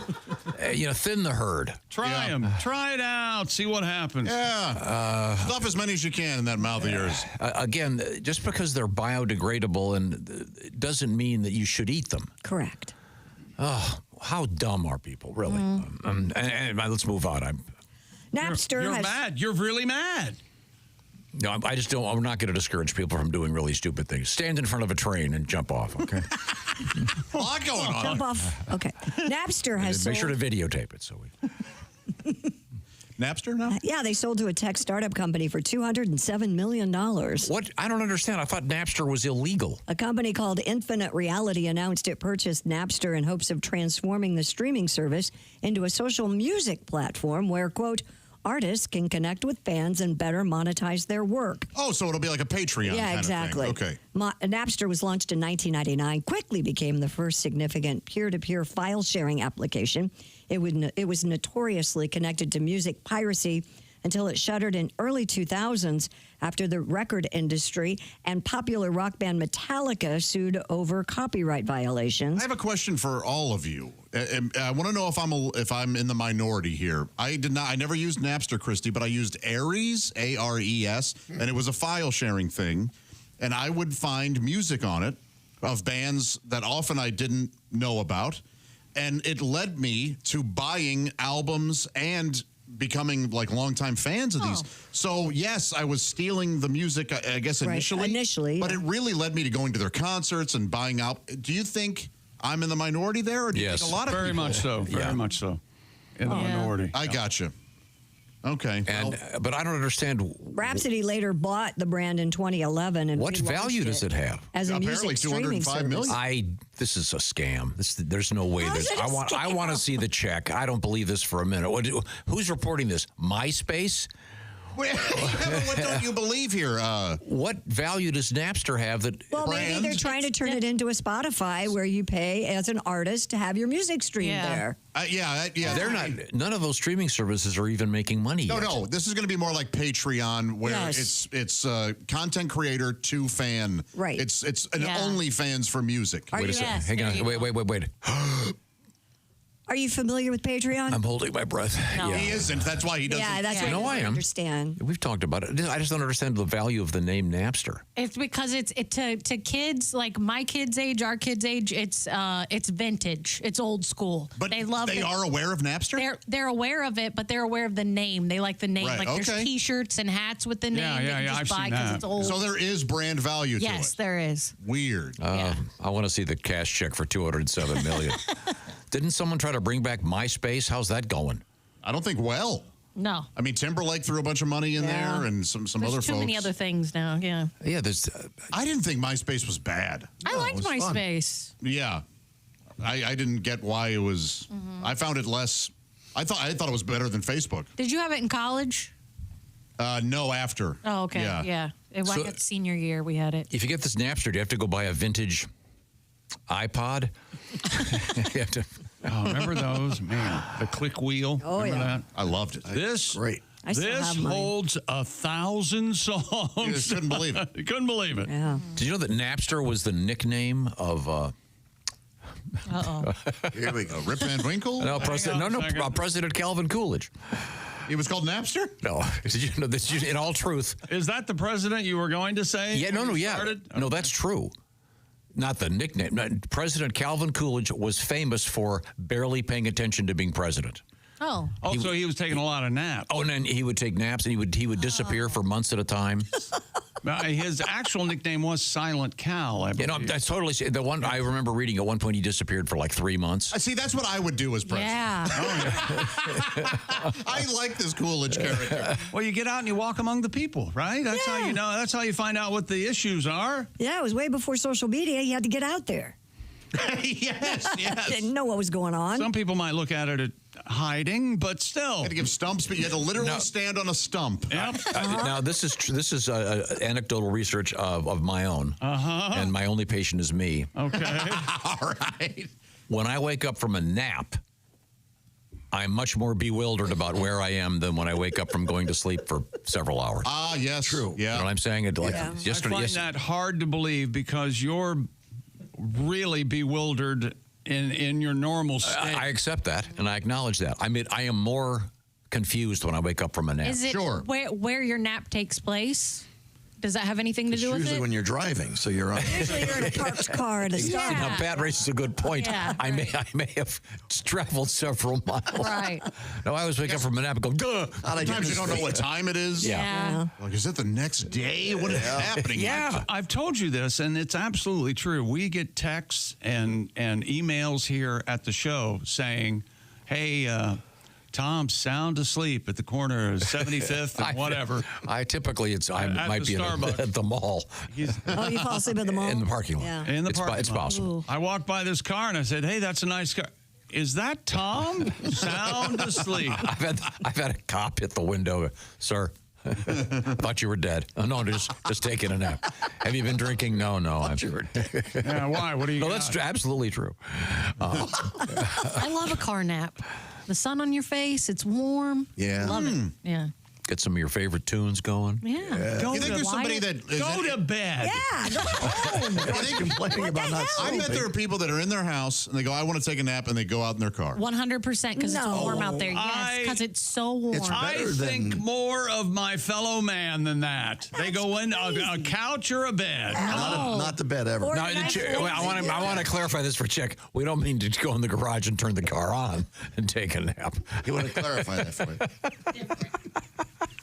thin the herd. Try them. Try it out. See what happens. Yeah. Stuff as many as you can in that mouth of yours. Again, just because they're biodegradable it doesn't mean that you should eat them. Correct. Oh, how dumb are people, really? And let's move on. Napster You're mad. You're really mad. No, I just don't. I'm not going to discourage people from doing really stupid things. Stand in front of a train and jump off, okay? A lot going on. Jump off. Okay. Napster has Make sold. sure to videotape it. So Napster now? Yeah, they sold to a tech startup company for $207 million. What? I don't understand. I thought Napster was illegal. A company called Infinite Reality announced it purchased Napster in hopes of transforming the streaming service into a social music platform where, quote, artists can connect with fans and better monetize their work. Oh, so it'll be like a Patreon Yeah, kind exactly. of thing. Okay. Napster was launched in 1999, quickly became the first significant peer-to-peer file sharing application. It was notoriously connected to music piracy until it shuttered in early 2000s after the record industry and popular rock band Metallica sued over copyright violations. I have a question for all of you. I want to know if I'm in the minority here. I never used Napster, Christy, but I used Ares, A-R-E-S, and it was a file sharing thing. And I would find music on it of bands that often I didn't know about. And it led me to buying albums and becoming like longtime fans of these. So yes, I was stealing the music, I guess initially. But it really led me to going to their concerts and buying out. Do you think I'm in the minority there? Or do you think a lot of very people? much so. Very much so. In the minority. I gotcha. Okay. And but I don't understand. Rhapsody later bought the brand in 2011. And What value does it have? As a music streaming service. This is a scam. There's no way. I want to see the check. I don't believe this for a minute. Who's reporting this? MySpace? What don't you believe here? What value does Napster have that? Well, maybe they're trying to turn it into a Spotify where you pay as an artist to have your music streamed there. They're not. None of those streaming services are even making money yet. No. This is going to be more like Patreon, where it's content creator to fan. Right. It's an OnlyFans for music. Wait a second. Hang on. Wait. Are you familiar with Patreon? I'm holding my breath. No. He isn't. That's why he doesn't. Yeah, that's what No, I am. understand. We've talked about it. I just don't understand the value of the name Napster. It's because it's to kids like my kids' age, our kids' age. It's vintage. It's old school. But they love. They are aware of Napster. They're aware of it, but they're aware of the name. They like the name. Right, Like there's T-shirts and hats with the name that you just buy because it's old. So there is brand value to it. Yes, there is. Weird. I want to see the cash check for $207 million. Didn't someone try to bring back MySpace? How's that going? I don't think well. No. I mean, Timberlake threw a bunch of money in there, and some There's other too folks. many other things now. Yeah. Yeah, there's. I didn't think MySpace was bad. I liked it was fun. MySpace. Yeah, I didn't get why it was. I found it less. I thought it was better than Facebook. Did you have it in college? No, after. Oh, okay. Yeah. I got senior year. We had it. If you get this Napster, do you have to go buy a vintage iPod? You have to. Oh, remember those? Man, the click wheel. Oh, remember that? I loved it. This Great. I still This have mine. holds 1,000 songs. You just couldn't believe it. You couldn't believe it. Yeah. Did you know that Napster was the nickname of? Here we go. Rip Van Winkle. No, President Calvin Coolidge. He was called Napster. No, did you know this? In all truth, Is that the president you were going to say? yeah, when no, you yeah, started? no, that's true. Not the nickname. No, President Calvin Coolidge was famous for barely paying attention to being president. Oh. So he was taking a lot of naps. Oh, and then he would take naps, and he would disappear for months at a time. His actual nickname was Silent Cal, I believe. You know, that's totally the one I remember reading. At one point, he disappeared for like 3 months. See, that's what I would do as president. Yeah. I like this Coolidge character. Well, you get out and you walk among the people, right? That's how you know. That's how you find out what the issues are. Yeah, it was way before social media. You had to get out there. yes. Didn't know what was going on. Some people might look at it as hiding, but still. You had to give stumps, but you had to literally stand on a stump. Yep. Now, this is anecdotal research of my own, and my only patient is me. Okay. All right. When I wake up from a nap, I'm much more bewildered about where I am than when I wake up from going to sleep for several hours. Ah, yes. True. Yeah. You know what I'm saying? Yesterday, I find that hard to believe because you're really bewildered in your normal state. I accept that, and I acknowledge that. I mean, I am more confused when I wake up from a nap. Is it where your nap takes place? Does that have anything to do with it? Usually when you're driving, so you're on. Usually you're in a parked car at a stop. Now, Pat raises a good point. Yeah. I may have traveled several miles. Right. No, I always wake up from a nap and go, duh. Sometimes you don't know what time it is. Yeah. Like, is it the next day? What is happening? Yeah, I've told you this, and it's absolutely true. We get texts and emails here at the show saying, hey, Tom's sound asleep at the corner of 75th and whatever. I typically, I might be at the mall. Oh, you fall asleep at the mall? In the parking lot. Yeah. In the parking lot. It's possible. I walked by this car and I said, hey, that's a nice car. Is that Tom? Sound asleep. I've had a cop hit the window. Sir, thought you were dead. Oh, no, just taking a nap. Have you been drinking? No. Yeah, why? What do you No, got? that's absolutely true. I love a car nap. The sun on your face, it's warm. Yeah. Love it. Yeah. Get some of your favorite tunes going. Yeah. You think there's somebody that Go to bed. Yeah, go home. Complaining about not I sleeping. bet there are people that are in their house and they go, I want to take a nap, and they go out in their car. 100% because it's No. warm out there. Yes, because it's so warm. I think more of my fellow man than that. They go in a couch or a bed. Not the bed ever. Or Now, nice I want to clarify this for Chick. We don't mean to go in the garage and turn the car on and take a nap. You want to clarify that for me?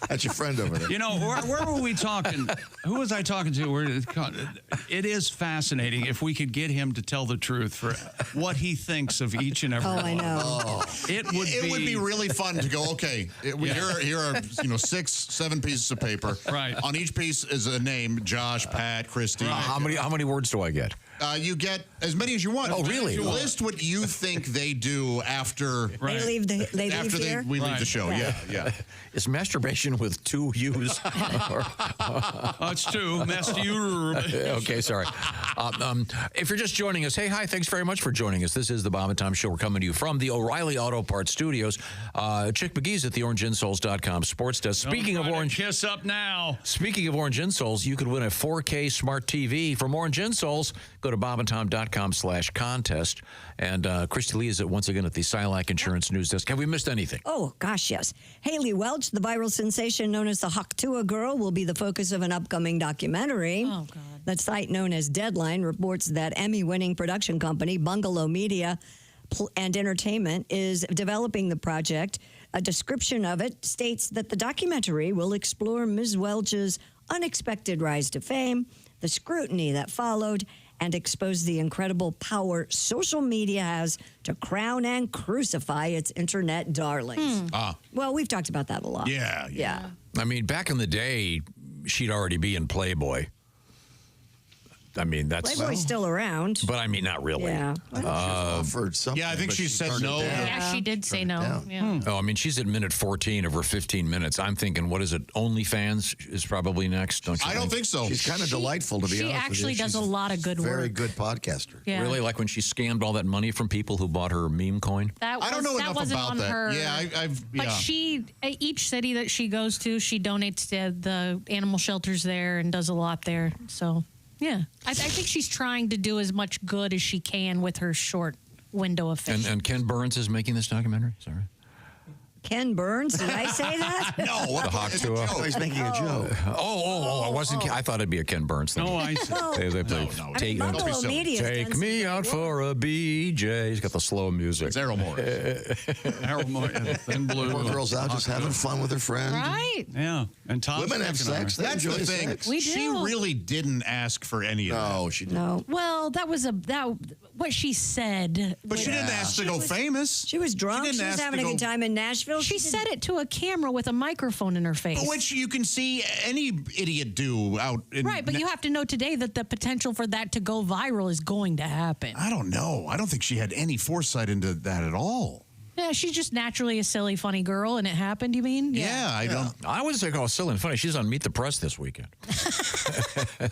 That's your friend over there. You know, where were we talking? Who was I talking to? It is fascinating if we could get him to tell the truth for what he thinks of each and every one. I know. It would be really fun to go, okay, here are 6, 7 pieces of paper. Right. On each piece is a name, Josh, Pat, Christy. How many words do I get? You get as many as you want. Oh, really? You list what you think they do after They leave here? we leave the show. Yeah. Is masturbation with 2 U's? It's 2. Okay, sorry. If you're just joining us, hey, hi, thanks very much for joining us. This is the Bob and Tom Show. We're coming to you from the O'Reilly Auto Parts Studios. Chick McGee's at the orangeinsoles.com sports desk. Speaking of orange, kiss up now. Speaking of orange insoles, you could win a 4K smart TV from Orange Insoles. Go to bobandtom.com/contest. And Christy Lee is once again at the Silac Insurance News Desk. Have we missed anything? Oh, gosh, yes. Haley Welch, the viral sensation known as the Haktua Girl, will be the focus of an upcoming documentary. Oh, God. The site known as Deadline reports that Emmy-winning production company Bungalow Media and Entertainment is developing the project. A description of it states that the documentary will explore Ms. Welch's unexpected rise to fame, the scrutiny that followed, and expose the incredible power social media has to crown and crucify its internet darlings. Well, we've talked about that a lot. Yeah. I mean, back in the day, she'd already be in Playboy. I mean, that's Playboy's still around. But I mean, not really. Yeah. Offered something. Yeah, I think but she said turned it no. down. Yeah, she did say no. Yeah. Oh, I mean, she's at minute 14 of her 15 minutes. I'm thinking, what is it? OnlyFans is probably next, don't you I don't think so. She's kind of delightful, to be honest. She actually with you. does She's a lot of good work. Very good podcaster. Yeah. Really? Like when she scammed all that money from people who bought her meme coin? That I don't know that enough wasn't about on that. her. Yeah, But each city that she goes to, she donates to the animal shelters there and does a lot there. So, yeah. I think she's trying to do as much good as she can with her short window of fame. And Ken Burns is making this documentary? Sorry. Ken Burns, did I say that? No, The Haktua. Oh, he's making a joke. I wasn't. I thought it'd be a Ken Burns thing. No, I see. They play, No. Take, Bungalow Media's done take some me good out work. for a BJ. He's got the slow music. It's Errol Morris. Harold Moore, Thin Blue. Poor girl's out just having fun with her friend. Right? Yeah, and Tom's Women have picking on her. sex. They That's enjoy the thing. sex. We She do. really didn't ask for any of that. No, she didn't. No. Well, that was what she said. But she didn't ask to go famous. She was drunk. She She, didn't was ask having to a go- good time in Nashville. She said it to a camera with a microphone in her face. But which you can see any idiot do out in Right, but you have to know today that the potential for that to go viral is going to happen. I don't know. I don't think she had any foresight into that at all. Yeah, she's just naturally a silly, funny girl, and it happened, you mean? I don't. I wouldn't say, silly and funny. She's on Meet the Press this weekend.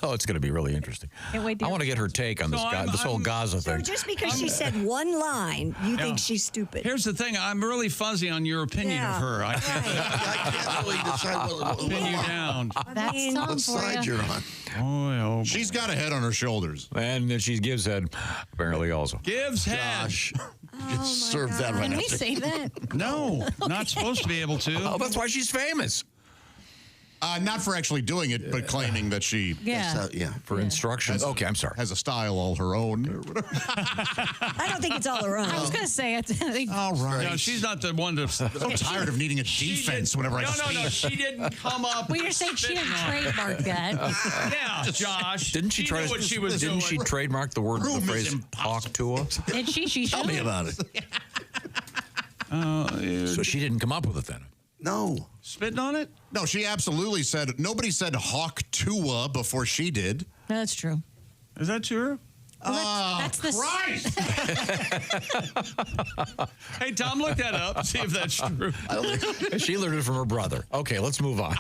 Oh, it's going to be really interesting. Can't wait to I want to get her take on this whole Gaza So thing. just because she said one line, you think she's stupid. Here's the thing. I'm really fuzzy on your opinion of her. I can't I can't really decide what pin you down. That's what side you're on. Oh, She's got a head on her shoulders. And then she gives head, apparently, also. Gives head. Gosh. Serve that right Can now. we say that? No, not supposed to be able to. Oh, that's why she's famous. Not for actually doing it, but claiming that she Yeah. For instructions. Okay, I'm sorry. has a style all her own. I don't think it's all her own. I was going to say, I think All right. No, she's not the one to. so tired of needing a defense whenever I speak. No, she didn't come up. well, you're saying she didn't trademark that. Yeah, Josh. Didn't she try knew to? what she was didn't doing. she trademark the word, the Room is phrase impossible. "Haktua"? And she Tell me should. about it. So she didn't come up with it then. No. Spitting on it? No, she absolutely said. Nobody said Hawk Tua before she did. That's true. Is that true? That's the Christ! Hey, Tom, look that up. See if that's true. She learned it from her brother. Okay, let's move on.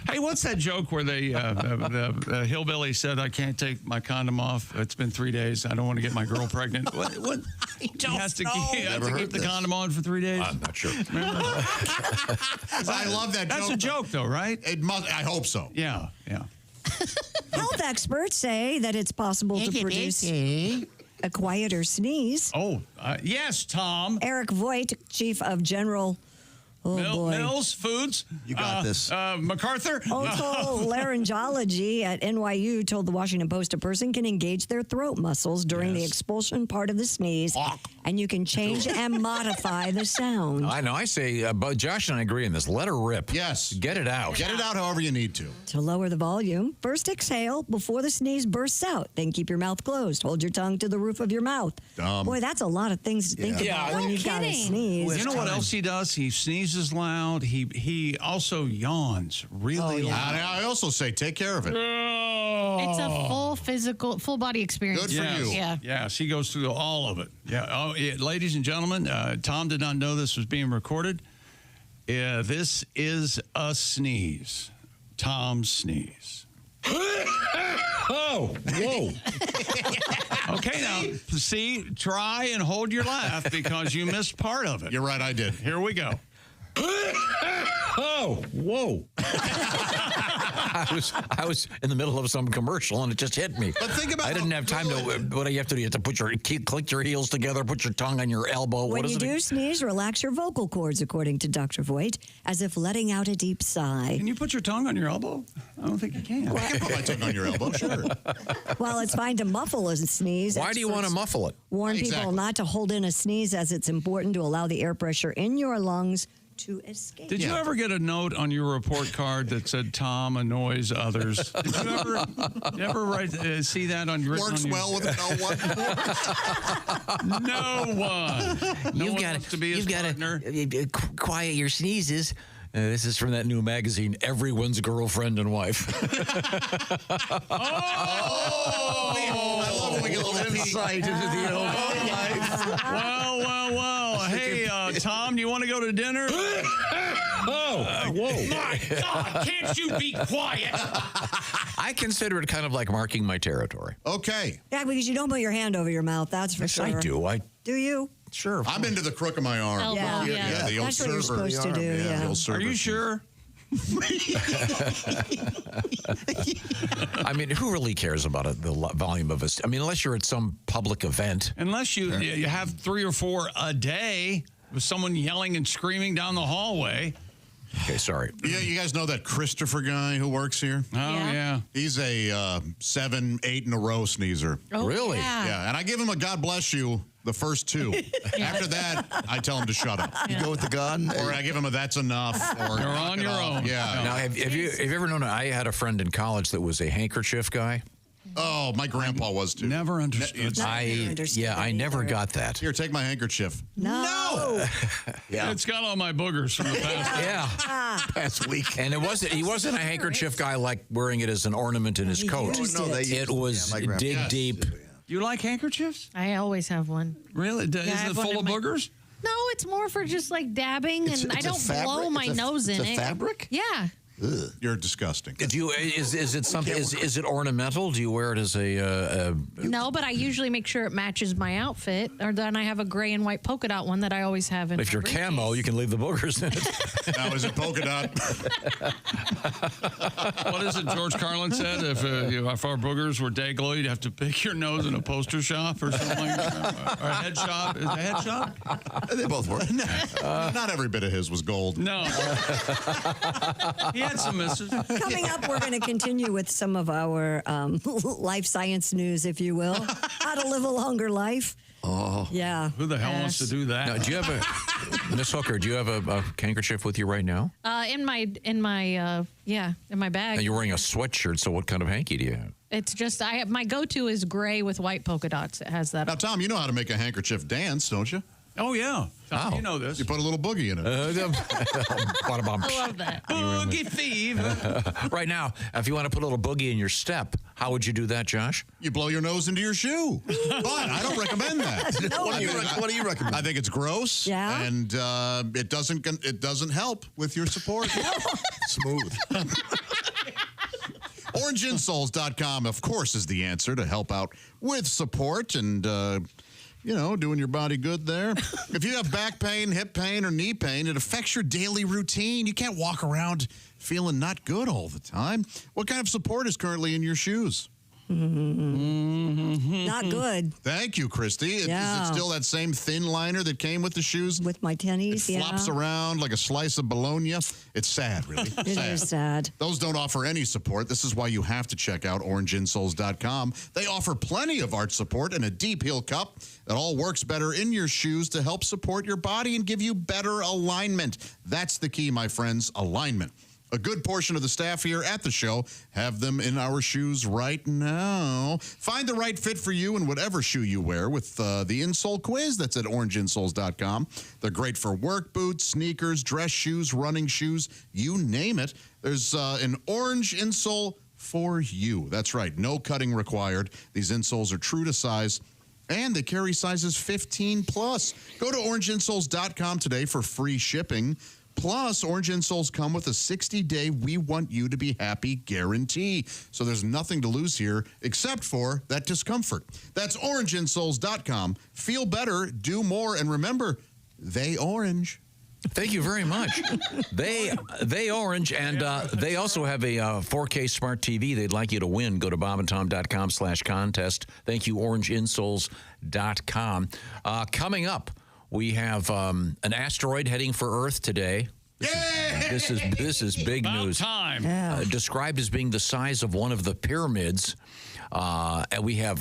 Hey, what's that joke where the hillbilly said, I can't take my condom off. It's been 3 days. I don't want to get my girl pregnant. What? He has to keep the condom on for 3 days? I'm not sure. I love that joke. That's a joke, though, right? It must. I hope so. Yeah. Health experts say that it's possible to produce a quieter sneeze. Oh, yes, Tom. Eric Voigt, chief of general Mills Foods. You got this. MacArthur. Otolaryngology at NYU told the Washington Post a person can engage their throat muscles during the expulsion part of the sneeze, and you can change and modify the sound. I know. I say, but Josh and I agree on this. Let her rip. Yes. Get it out. Get it out however you need to. To lower the volume, first exhale before the sneeze bursts out. Then keep your mouth closed. Hold your tongue to the roof of your mouth. Boy, that's a lot of things to think about when you've got to sneeze. You know what else he does? He sneezes loud. He also yawns really loud. And I also say, take care of it. It's a full body experience. Good for you. Yeah. Yeah, she goes through all of it. Yeah. Oh, ladies and gentlemen, Tom did not know this was being recorded. This is a sneeze. Tom's sneeze. Oh, whoa. Okay, now, see, try and hold your laugh because you missed part of it. You're right, I did. Here we go. Oh, whoa. I was in the middle of some commercial and it just hit me. But think about I didn't have time to. What do you have to do? You have to click your heels together, put your tongue on your elbow. When you do sneeze, relax your vocal cords, according to Dr. Voigt, as if letting out a deep sigh. Can you put your tongue on your elbow? I don't think you can. I can put my tongue on your elbow, sure. While it's fine to muffle a sneeze, Why do you want to muffle it? warn people not to hold in a sneeze, as it's important to allow the air pressure in your lungs to escape. Did you ever get a note on your report card that said Tom annoys others? Did you ever write see that on your Works well with no one? You've got to quiet your sneezes. This is from that new magazine, Everyone's Girlfriend and Wife. I love when we get a little insight into the old life. Well. Hey, Tom, do you want to go to dinner? Whoa. My God, can't you be quiet? I consider it kind of like marking my territory. Okay. Yeah, because you don't put your hand over your mouth, that's for sure. I do. Do you? Sure. I'm into the crook of my arm. Elbow, yeah. The old That's what you're server. supposed to do, The old server. Are you sure? I mean, who really cares about the volume of us? I mean, unless you're at some public event. Unless you have 3 or 4 a day with someone yelling and screaming down the hallway. Okay, sorry. Yeah, you guys know that Christopher guy who works here? Oh, yeah. He's a 7, 8 in a row sneezer. Oh, really? Yeah, and I give him a God bless you the first 2. After that, I tell him to shut up. You go with the gun? Or I give him a that's enough. Or You're on your own. Yeah. Now, have you ever known? I had a friend in college that was a handkerchief guy. Oh, my grandpa was too. Never understood. I never got that. Here, take my handkerchief. No. Yeah. It's got all my boogers from the past. Yeah. Past week. And he wasn't a handkerchief guy like wearing it as an ornament in his coat. It was dig deep. You like handkerchiefs? I always have one. Really? Is it full of boogers? No, it's more for just like dabbing, and I don't blow my nose in it. It's a fabric? Yeah. Ugh. You're disgusting. Is it something? Is it ornamental? Do you wear it as a? No, but I usually make sure it matches my outfit, or then I have a gray and white polka dot one that I always have in. If you're camo, you can leave the boogers in it. Now, is it polka dot? What is it George Carlin said? If our boogers were day glow, you'd have to pick your nose in a poster shop or something like that. Or a head shop. Is it a head shop? They both work. Not every bit of his was gold. No. He had some misses. Coming up, we're going to continue with some of our life science news, if you will. How to live a longer life. Oh. Yeah. Who the hell wants to do that? Now, do you have Miss Hooker, do you have a handkerchief with you right now? In my bag. Now, you're wearing a sweatshirt, so what kind of hanky do you have? It's just my go-to is gray with white polka dots. It has that. Now, Tom, you know how to make a handkerchief dance, don't you? Oh, yeah. Oh. You know this. You put a little boogie in it. I love that. Boogie thief. Right now, if you want to put a little boogie in your step, how would you do that, Josh? You blow your nose into your shoe. But I don't recommend that. What do you recommend? I think it's gross. Yeah? And it doesn't help with your support. Smooth. OrangeInsoles.com, of course, is the answer to help out with support and, doing your body good there. If you have back pain, hip pain, or knee pain, it affects your daily routine. You can't walk around feeling not good all the time. What kind of support is currently in your shoes? Not good. Thank you, Christy. Is it still that same thin liner that came with the shoes? With my tennies, It flops around like a slice of bologna. It's sad, really. It is sad. Those don't offer any support. This is why you have to check out OrangeInsoles.com. They offer plenty of arch support and a deep heel cup that all works better in your shoes to help support your body and give you better alignment. That's the key, my friends, alignment. A good portion of the staff here at the show have them in our shoes right now. Find the right fit for you in whatever shoe you wear with the insole quiz that's at orangeinsoles.com. They're great for work boots, sneakers, dress shoes, running shoes, you name it. There's an orange insole for you. That's right, no cutting required. These insoles are true to size, and they carry sizes 15 plus. Go to orangeinsoles.com today for free shipping. Plus, Orange Insoles come with a 60-day We Want You to Be Happy guarantee. So there's nothing to lose here except for that discomfort. That's orangeinsoles.com. Feel better, do more, and remember, they orange. Thank you very much. They orange, and they also have a 4K smart TV they'd like you to win. Go to bobandtom.com/contest. Thank you, orangeinsoles.com. Coming up, we have an asteroid heading for Earth today. This is big news. Time. Described as being the size of one of the pyramids. And we have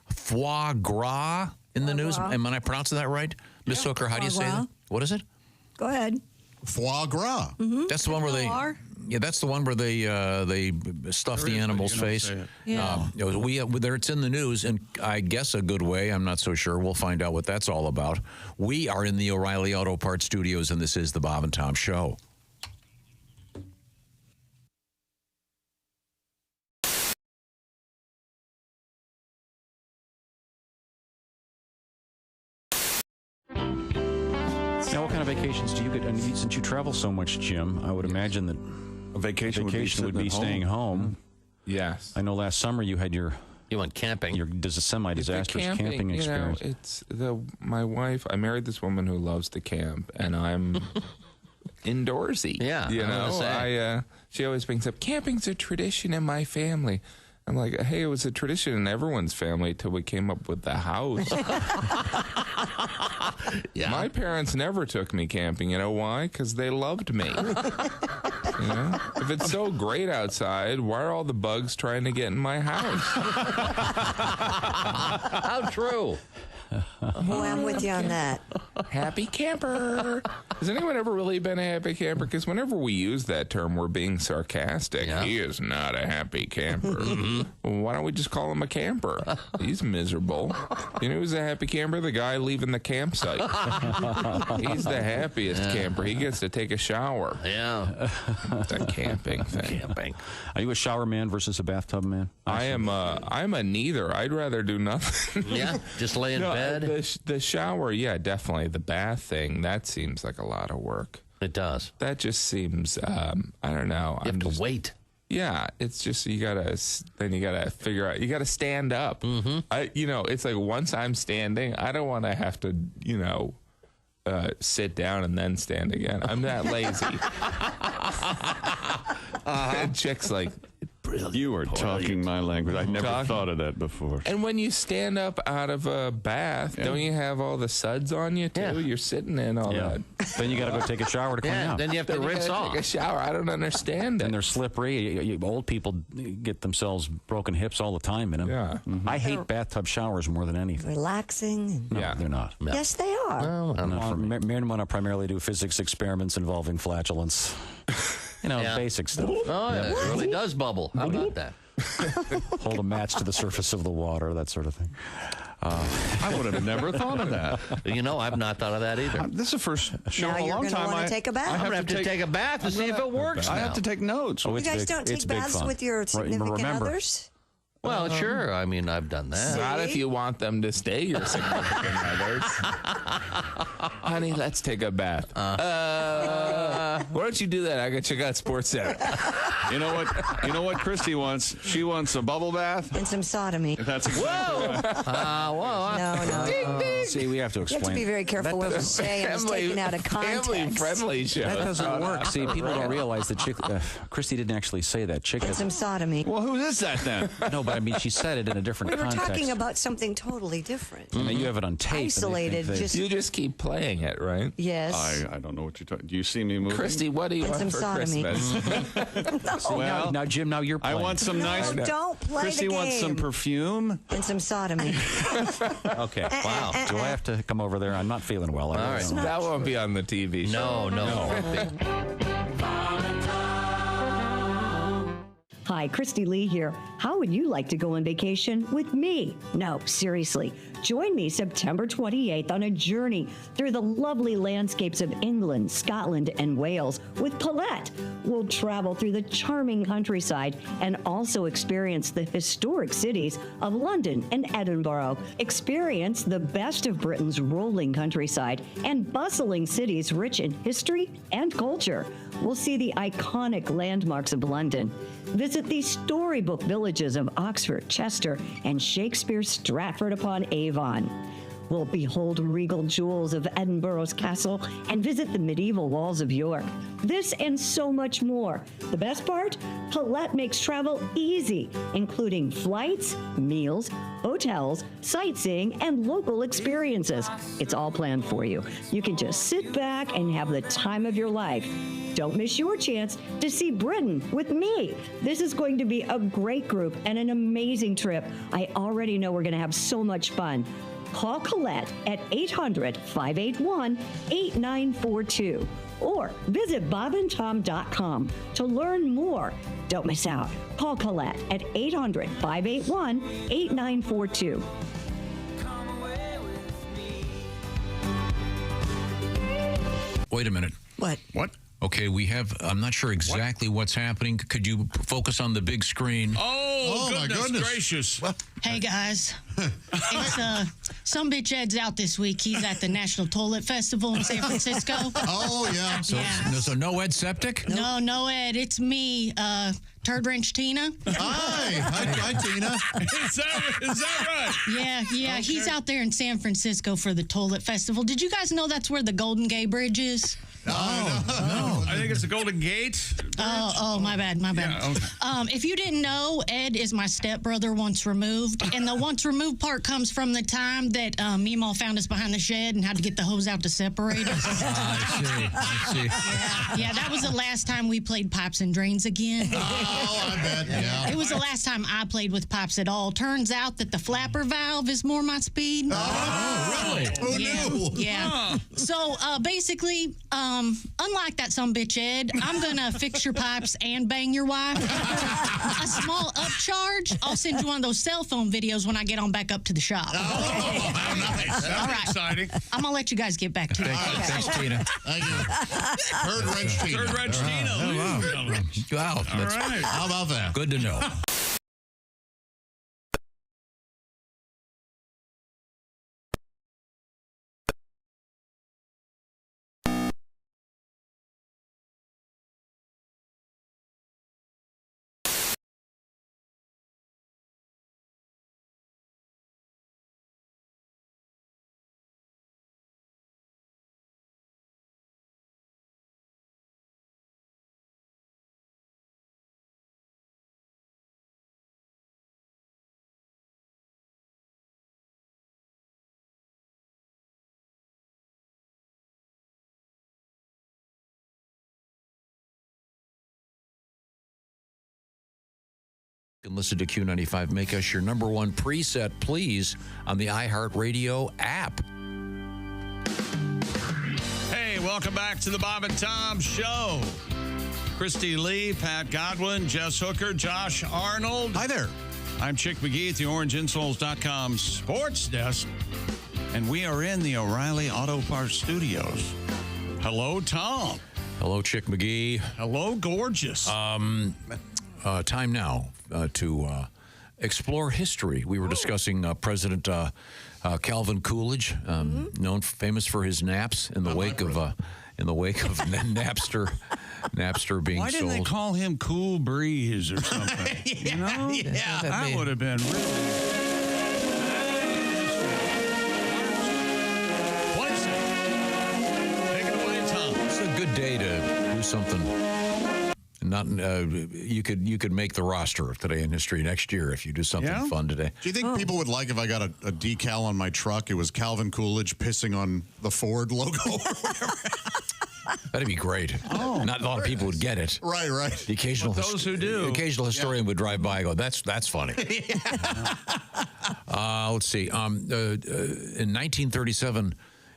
foie gras in the news. Am I pronouncing that right? Miss Hooker, how do you say that? What is it? Go ahead. Foie gras. Mm-hmm. That's the one where they... Yeah, that's the one where they stuff the animal's face. Yeah. It's in the news, and I guess a good way. I'm not so sure. We'll find out what that's all about. We are in the O'Reilly Auto Parts Studios, and this is the Bob and Tom Show. Now, what kind of vacations do you get? And since you travel so much, Jim, I would imagine that a vacation would be staying home. Yes. I know last summer you had you went camping. Your semi-disastrous camping experience. It's my wife. I married this woman who loves to camp, and I'm indoorsy. Yeah, you know. She always brings up camping's a tradition in my family. I'm like, hey, it was a tradition in everyone's family till we came up with the house. My parents never took me camping. You know why? Because they loved me. You know? If it's so great outside, why are all the bugs trying to get in my house? How true. Boy, I'm with you on that. Happy camper. Has anyone ever really been a happy camper? Because whenever we use that term, we're being sarcastic. Yeah. He is not a happy camper. Well, why don't we just call him a camper? He's miserable. You know who's a happy camper? The guy leaving the campsite. He's the happiest camper. He gets to take a shower. Yeah. It's a camping thing. Camping. Are you a shower man versus a bathtub man? I'm a neither. I'd rather do nothing. Yeah, just lay in bed. The shower, yeah, definitely. The bath thing, that seems like a lot of work. It does. That just seems, I don't know. You have to wait. Yeah, it's just you gotta figure out. You gotta stand up. Mm-hmm. It's like once I'm standing, I don't want to have to, sit down and then stand again. I'm that lazy. And chick's like, you are talking my language. I never thought of that before. And when you stand up out of a bath, don't you have all the suds on you too? Yeah. You're sitting in all that. Then you got to go take a shower to clean out. Then you have to rinse off. Take a shower. I don't understand it. And they're slippery. Old people get themselves broken hips all the time in them. Yeah. Mm-hmm. I hate bathtub showers more than anything. Relaxing. No, they're not. No. Yes, they are. Well, Mary and I primarily do physics experiments involving flatulence. Basic stuff. Oh, yeah. It really does bubble. How about that? Hold a match to the surface of the water, that sort of thing. I would have never thought of that. You know, I've not thought of that either. This is the first show Now in a you're long gonna time. wanna take a bath. I I'm gonna have to take a bath to see if it works I now. have to take notes. You guys don't take baths with your significant others? Well, sure. I mean, I've done that. Not if you want them to stay your significant others. Honey, let's take a bath. Why don't you do that? I gotta check out Sports Center. You know what? You know what Christy wants? She wants a bubble bath and some sodomy. That's exactly right. No. See, we have to You explain. have to be very careful what you say, and it's taken out of context. Family-friendly show. That doesn't work. See, people don't realize that Christy didn't actually say that. Chick And has some sodomy. Well, who is that then? No, but I mean, she said it in a different We were context. talking about something totally different. You know, you have it on tape. and they Isolated, think just- You just keep playing it, right? Yes. I don't know what you're talking. Do you see me moving? Christy, what do you And want some for sodomy. Christmas? Well, now, Jim, now you're I playing. want some nice. Don't play Christy the wants some game. perfume. And some sodomy. Okay. Wow. Do I have to come over there? I'm not feeling well. All right. That won't be on the TV show. No. Hi, Christy Lee here. How would you like to go on vacation with me? No, seriously. Join me September 28th on a journey through the lovely landscapes of England, Scotland, and Wales with Paulette. We'll travel through the charming countryside and also experience the historic cities of London and Edinburgh. Experience the best of Britain's rolling countryside and bustling cities rich in history and culture. We'll see the iconic landmarks of London. Visit the storybook villages of Oxford, Chester, and Shakespeare's Stratford-upon-Avon. We'll behold regal jewels of Edinburgh's castle and visit the medieval walls of York. This and so much more. The best part? Paulette makes travel easy, including flights, meals, hotels, sightseeing, and local experiences. It's all planned for you. You can just sit back and have the time of your life. Don't miss your chance to see Britain with me. This is going to be a great group and an amazing trip. I already know we're going to have so much fun. Call Colette at 800-581-8942 or visit bobandtom.com to learn more. Don't miss out. Call Colette at 800-581-8942. Wait a minute. What? Okay, we have, I'm not sure exactly what's happening. Could you focus on the big screen? Oh, my goodness. gracious. Hey guys, it's some bitch Ed's out this week. He's at the National Toilet Festival in San Francisco. Oh, yeah. So no Ed Septic? No Ed, it's me, Turd Wrench Tina. Hi, Tina. Is that right? Yeah, he's out there in San Francisco for the Toilet Festival. Did you guys know that's where the Golden Gate Bridge is? No. I think it's the Golden Gate. Oh, my bad. Yeah, okay. If you didn't know, Ed is my stepbrother once removed, and the once removed part comes from the time that Meemaw found us behind the shed and had to get the hose out to separate us. I see. Yeah, that was the last time we played Pipes and Drains again. Oh, I bet. Yeah. It was the last time I played with pipes at all. Turns out that the flapper valve is more my speed. Oh, really? Who knew? Yeah. So basically, unlike that sumbitch Ed, I'm gonna fix your pipes and bang your wife. A small upcharge. I'll send you one of those cell phone videos when I get on back up to the shop. Oh, how nice. That's All right. exciting. I'm gonna let you guys get back to it. Thanks, Tina. Thank you. Turd Wrench Tina. Third Wrench Tina. Wow. All right. How about that? Good to know. You can listen to Q95. Make us your number one preset, please, on the iHeartRadio app. Hey, welcome back to the Bob and Tom Show. Christy Lee, Pat Godwin, Jess Hooker, Josh Arnold. Hi there. I'm Chick McGee at the OrangeInsoles.com sports desk, and we are in the O'Reilly Auto Parts studios. Hello, Tom. Hello, Chick McGee. Hello, gorgeous. Time now to explore history. We were discussing President Calvin Coolidge, famous for his naps in the wake of Napster being Why didn't sold. they call him Cool Breeze or something? You know? That would have been really... Take it away, Tom. It's a good day to do something. Not you could make the roster of Today in History next year if you do something fun today. Do you think people would like if I got a decal on my truck? It was Calvin Coolidge pissing on the Ford logo or whatever. That'd be great. Not a lot of people would get it. Right. The occasional But those who do. the occasional historian would drive by and go, "That's funny." Let's see. In 1937,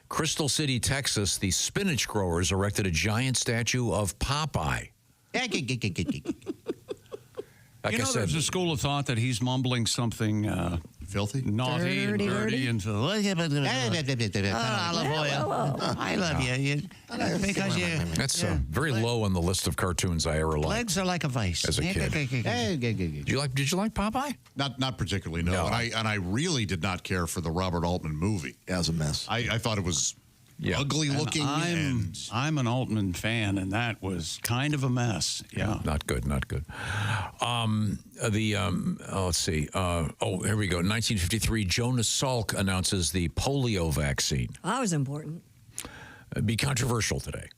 Crystal City, Texas, the spinach growers erected a giant statue of Popeye. Like I said, there's a school of thought that he's mumbling something filthy, naughty, and dirty, and so. Olive oil. I love you. Because you. That's very low on the list of cartoons I ever liked. Legs are like a vice. As a kid. Did you like Popeye? Not particularly, no. And I really did not care for the Robert Altman movie. Yeah, it was a mess. I thought it was ugly looking. I'm an Altman fan, and that was kind of a mess. Yeah, not good. Let's see. Here we go. 1953, Jonas Salk announces the polio vaccine. That was important. It'd be controversial today.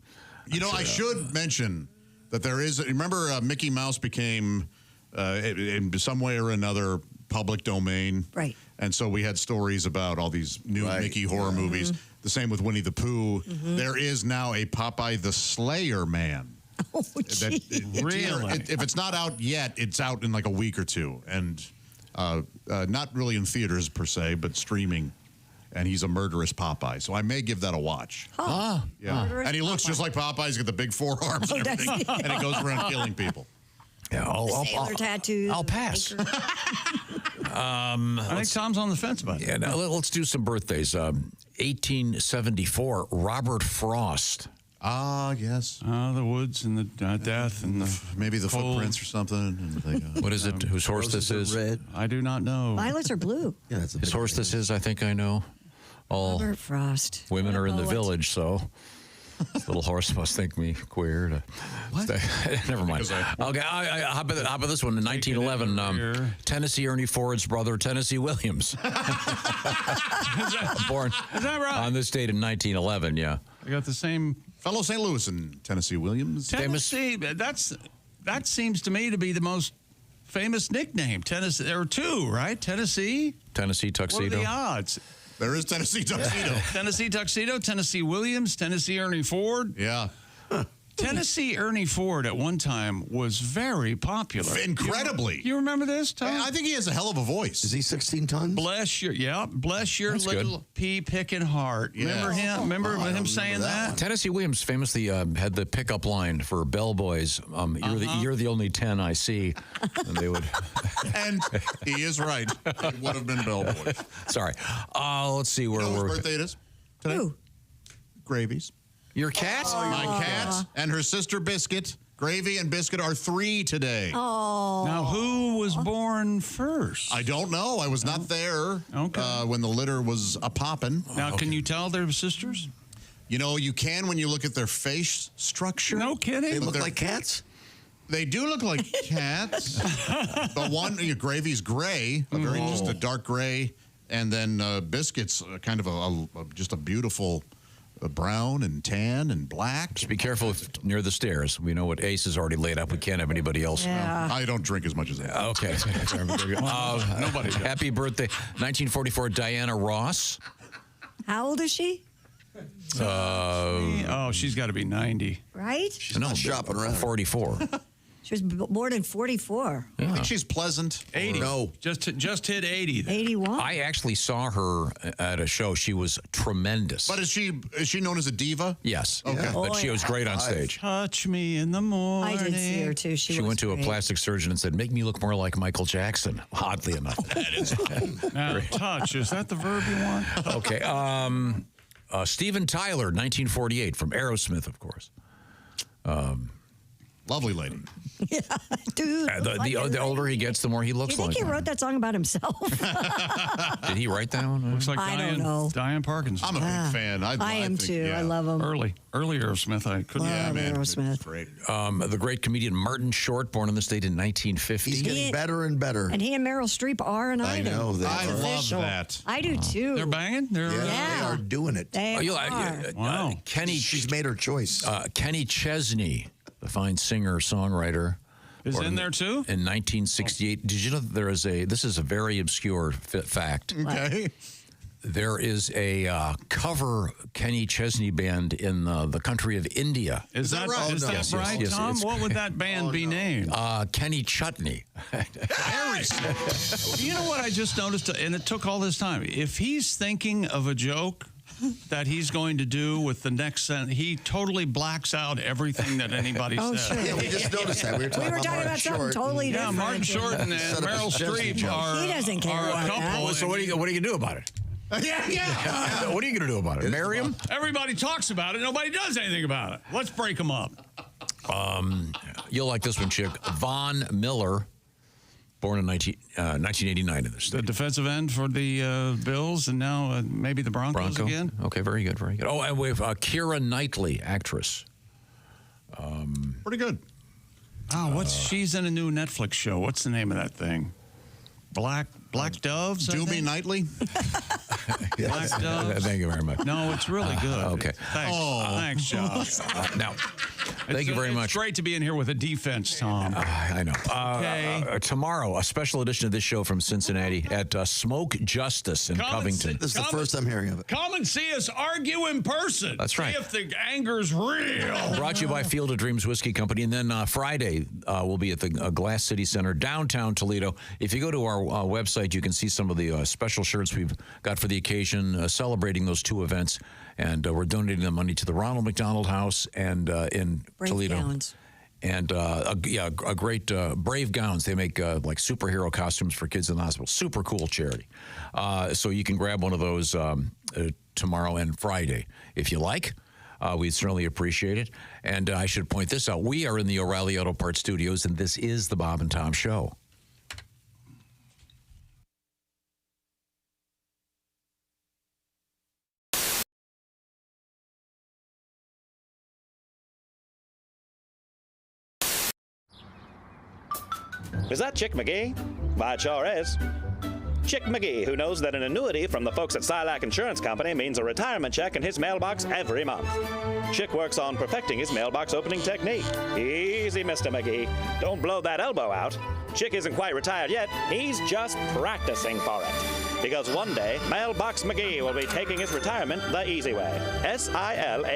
You know, I should mention that there is. Remember, Mickey Mouse became, in some way or another, public domain. Right. And so we had stories about all these new Mickey horror movies. The same with Winnie the Pooh. There is now a Popeye the Slayer Man. Oh, geez. If it's not out yet, it's out in like a week or two. And not really in theaters per se, but streaming. And he's a murderous Popeye. So I may give that a watch. Huh. Yeah. Murderous And he looks just like Popeye. He's got the big forearms and does everything. he? And he goes around killing people. Yeah, Sailor tattoos. I'll pass. I think Tom's on the fence about it. Yeah, now let's do some birthdays. 1874, Robert Frost. Ah, yes. The woods and the death and the maybe the cold. footprints or something. What is it? Whose horse this is? Red. I do not know. Violets are blue. Yeah, that's Whose horse this is? I think I know. All Robert Frost. women are in the Poet. village, so this little horse must think me queer. Never mind. Okay, how about this one? In 1911, Tennessee Ernie Ford's brother, Tennessee Williams. Born Is that right? on this date in 1911, yeah. I got the same Fellow St. Louis and Tennessee Williams. Tennessee. That seems to me to be the most famous nickname. Tennessee. There are two, right? Tennessee Tuxedo. What are the odds? There is Tennessee Tuxedo. Tennessee Tuxedo, Tennessee Williams, Tennessee Ernie Ford. Yeah. Tennessee Ernie Ford at one time was very popular. Incredibly. You remember this, Tom? I think he has a hell of a voice. Is he 16 tons? Bless your That's little pea-picking heart. Yeah. Remember him? Remember him saying that? Tennessee Williams famously had the pickup line for bellboys. You're the only 10 I see. And they would. And he is right. It would have been bellboy. Sorry. Let's see where Whose we're. birthday it is today? Who? Gravy's. Your cat? My cat and her sister Biscuit. Gravy and Biscuit are 3 today. Oh. Now, who was born first? I don't know. I was not there when the litter was a-poppin'. Now, can you tell they're sisters? You know, you can when you look at their face structure. No kidding. They look like cats? They do look like cats. But one, Gravy's gray, just a dark gray, and then Biscuit's kind of just a beautiful brown and tan and black. Just be careful near the stairs. We know what Ace has already laid up. We can't have anybody else. Yeah. I don't drink as much as that. Okay. Nobody. Happy birthday. 1944, Diana Ross. How old is she? She's got to be 90. Right? She's not shopping around. 44. She was born in 44. I think she's pleasant. 80. No. Just hit 80. Then. 81. I actually saw her at a show. She was tremendous. But is she known as a diva? Yes. Okay. But she was great on stage. Touch me in the morning. I did see her too. She went to a plastic surgeon and said, "Make me look more like Michael Jackson." Oddly enough. That is now, touch. Is that the verb you want? Okay. Steven Tyler, 1948, from Aerosmith, of course. Lovely lady. Yeah, dude. The older he gets, the more he Do looks you think like he him. wrote that song about himself? Did he write that one? Looks like I don't know. Diane Parkinson. I'm a big fan. I am think, too. yeah. I love him. Early Aerosmith. I couldn't. Love Aerosmith. Great. The great comedian Martin Short, born in the state in 1950. He's getting better and better. And he and Meryl Streep are an I item. know that. I love that. I do too. They're banging. They're They are doing it. They wow. She's made her choice. Kenny Chesney, the fine singer-songwriter. Is born in there too? In 1968. Did you know that there is this is a very obscure fact. Okay. There is a cover Kenny Chesney band in the country of India. Is that right? Is that right, Tom? it's- What would that band be named? Kenny Chutney. You know what I just noticed, and it took all this time. If he's thinking of a joke that he's going to do with the next sentence, he totally blacks out everything that anybody Oh, said. sure. Yeah, we just noticed that. We were talking about something totally Yeah, different. Martin Short and Set up a Meryl suggestion Streep joke. are, He doesn't care are a about couple. that. So what are you going to do about it? Yeah. What are you going to do about it? Marry him? Everybody talks about it. Nobody does anything about it. Let's break them up. You'll like this one, chick. Von Miller, born in 1989 in this The state. defensive end for the Bills, and now maybe the Broncos again. Okay, very good, very good. Oh, and we have Keira Knightley, actress. Pretty good. Oh, she's in a new Netflix show. What's the name of that thing? Black Doves? Doobie Knightley. Black Doves. Thank you very much. No, it's really good. Okay. Thanks, Josh. Now, thank you very much. It's great to be in here with a defense, Tom. I know. Okay. Tomorrow, a special edition of this show from Cincinnati at Smoke Justice in Covington. This is the first I'm hearing of it. Come and see us argue in person. That's right. See if the anger's real. Brought to you by Field of Dreams Whiskey Company. And then Friday, we'll be at the Glass City Center, downtown Toledo. If you go to our website, you can see some of the special shirts we've got for the occasion, celebrating those two events. And we're donating the money to the Ronald McDonald House and in Brave Toledo. Gowns. And a great Brave Gowns. They make like superhero costumes for kids in the hospital. Super cool charity. So you can grab one of those tomorrow and Friday if you like. We'd certainly appreciate it. And I should point this out. We are in the O'Reilly Auto Parts Studios, and this is the Bob and Tom Show. Is that Chick McGee? Why, it sure is. Chick McGee, who knows that an annuity from the folks at Silac Insurance Company means a retirement check in his mailbox every month. Chick works on perfecting his mailbox opening technique. Easy, Mr. McGee. Don't blow that elbow out. Chick isn't quite retired yet. He's just practicing for it. Because one day, Mailbox McGee will be taking his retirement the easy way. SILACINS.com.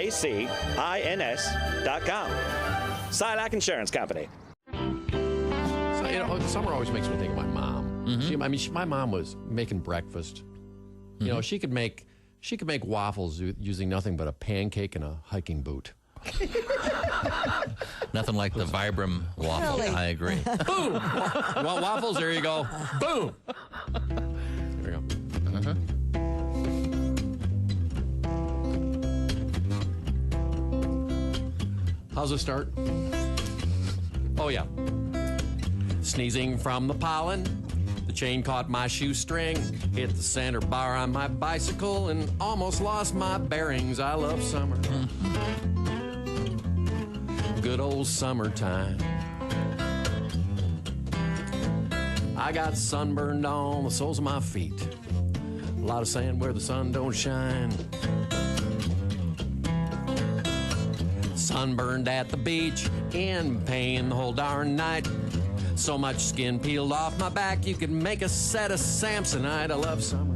Silac Insurance Company. So, you know, summer always makes me think of my mom. My mom was making breakfast. You know, she could make waffles using nothing but a pancake and a hiking boot. Nothing like the Vibram waffle. Really? I agree. Boom! You want waffles? There you go. Boom! There you go. How's it start? Oh, yeah. Sneezing from the pollen. The chain caught my shoestring, hit the center bar on my bicycle, and almost lost my bearings. I love summer. Good old summertime. I got sunburned on the soles of my feet. A lot of sand where the sun don't shine. Sunburned at the beach, in pain the whole darn night. So much skin peeled off my back, you could make a set of Samsonite. I love summer.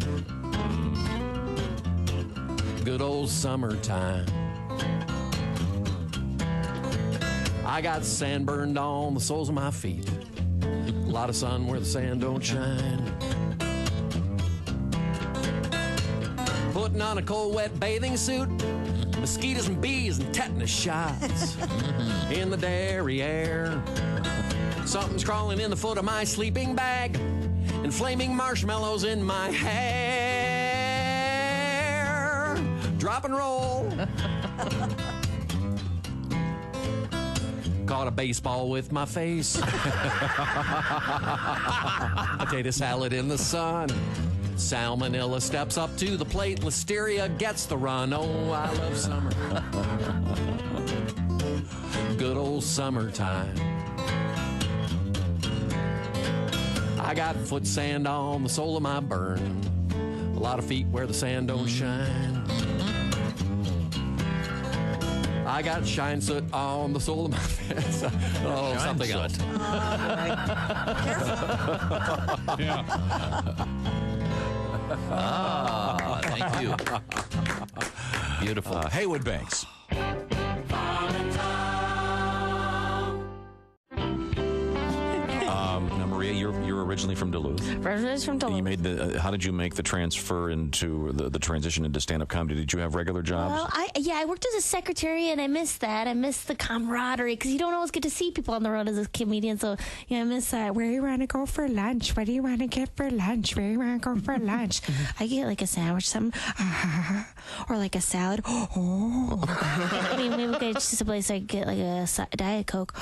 Good old summertime. I got sand burned on the soles of my feet. A lot of sun where the sand don't shine. Putting on a cold, wet bathing suit. Mosquitoes and bees and tetanus shots in the dairy air. Something's crawling in the foot of my sleeping bag, and flaming marshmallows in my hair. Drop and roll. Caught a baseball with my face. Potato salad in the sun. Salmonella steps up to the plate. Listeria gets the run. Oh, I love summer. Good old summertime. I got foot sand on the sole of my burn. A lot of feet where the sand don't shine. I got shine soot on the sole of my feet. Oh, Shine something soot. else. Yeah. Ah, thank you. Beautiful. Haywood Banks. Now, Maria, you're originally from Duluth. Originally from Duluth. You made the. How did you make the transfer into the transition into stand-up comedy? Did you have regular jobs? Well, I worked as a secretary, and I missed that. I missed the camaraderie because you don't always get to see people on the road as a comedian. So I miss that. Where do you want to go for lunch? What do you want to get for lunch? Where do you want to go for lunch? I get like a sandwich, or like a salad. I mean, maybe we could just a place I get like a Diet Coke.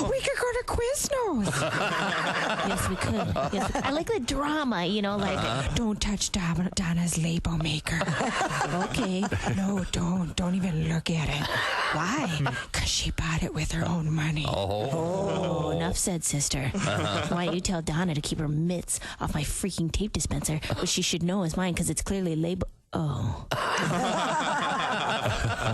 We could go to Quiznos. Yes, we could. Yes, I like the drama, like don't touch Donna's label maker. Okay, no, don't even look at it. Why? Because she bought it with her own money. Oh, enough said, sister. Why don't you tell Donna to keep her mitts off my freaking tape dispenser, which she should know is mine because it's clearly labeled. Oh.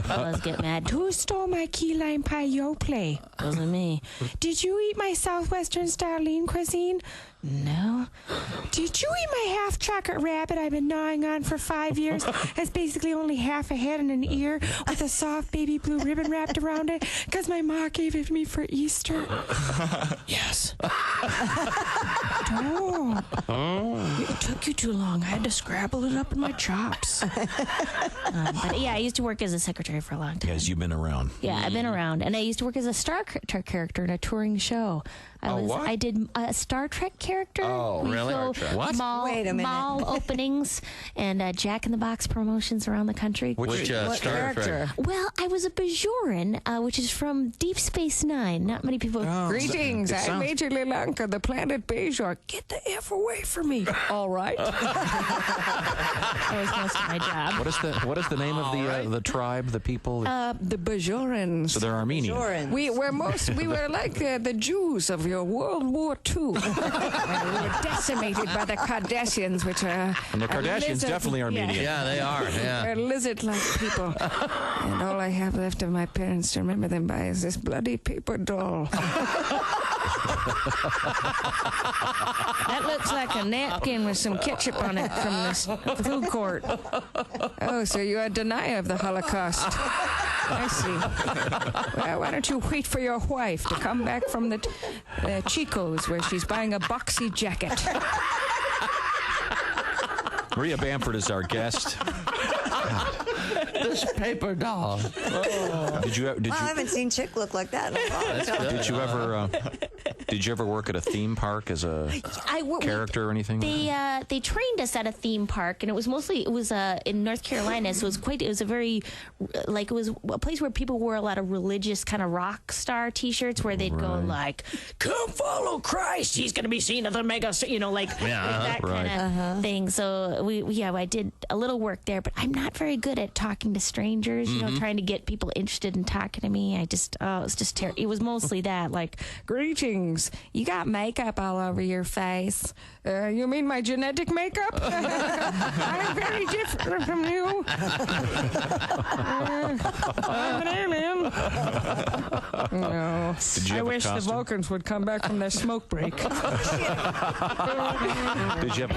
Fellas get mad. Who stole my key lime pie yo play? Wasn't me. Did you eat my southwestern style lean cuisine? No. Did you eat my half chocolate rabbit I've been gnawing on for 5 years? It's basically only half a head and an ear with a soft baby blue ribbon wrapped around it because my ma gave it to me for Easter. Yes. Don't. It took you too long. I had to scrabble it up in my chops. But yeah, I used to work as a secretary for a long time. Yes, you've been around. Yeah, I've been around, and I used to work as a Star Trek character in a touring show. I did a Star Trek character. Oh, We really? go What? Wait a minute. Mall openings and Jack in the Box promotions around the country. Which What Star character? Trek? Well, I was a Bajoran, which is from Deep Space Nine. Not many people. Greetings, I'm Major Lilanka, the planet Bajor. Get the F away from me. All right. That was most of my job. What is the name of the tribe, the people? The Bajorans. So they're Armenian. We were like the Jews of your World War II. We were decimated by the Kardashians, which are. And the Kardashians definitely Armenian. Yeah, they are. Yeah. They're lizard-like people. And all I have left of my parents to remember them by is this bloody paper doll. That looks like a napkin with some ketchup on it from this food court. Oh, so you're a denier of the Holocaust. I see. Well, why don't you wait for your wife to come back from the Chico's where she's buying a boxy jacket. Maria Bamford is our guest. This paper doll. Did you? I haven't seen Chick look like that in a long time. Did you ever work at a theme park as a character or anything? They trained us at a theme park, and it was in North Carolina, so it was a very it was a place where people wore a lot of religious kind of rock star T-shirts where they'd go like, "Come follow Christ, he's going to be seen at the mega," that kind of thing. So I did a little work there, but I'm not very good at talking to strangers. Trying to get people interested in talking to me. It was just terrible. It was mostly that, like, greetings. You got makeup all over your face. You mean my genetic makeup? I'm very different from you. I'm an alien. No. I wish the Vulcans would come back from their smoke break. Did you have?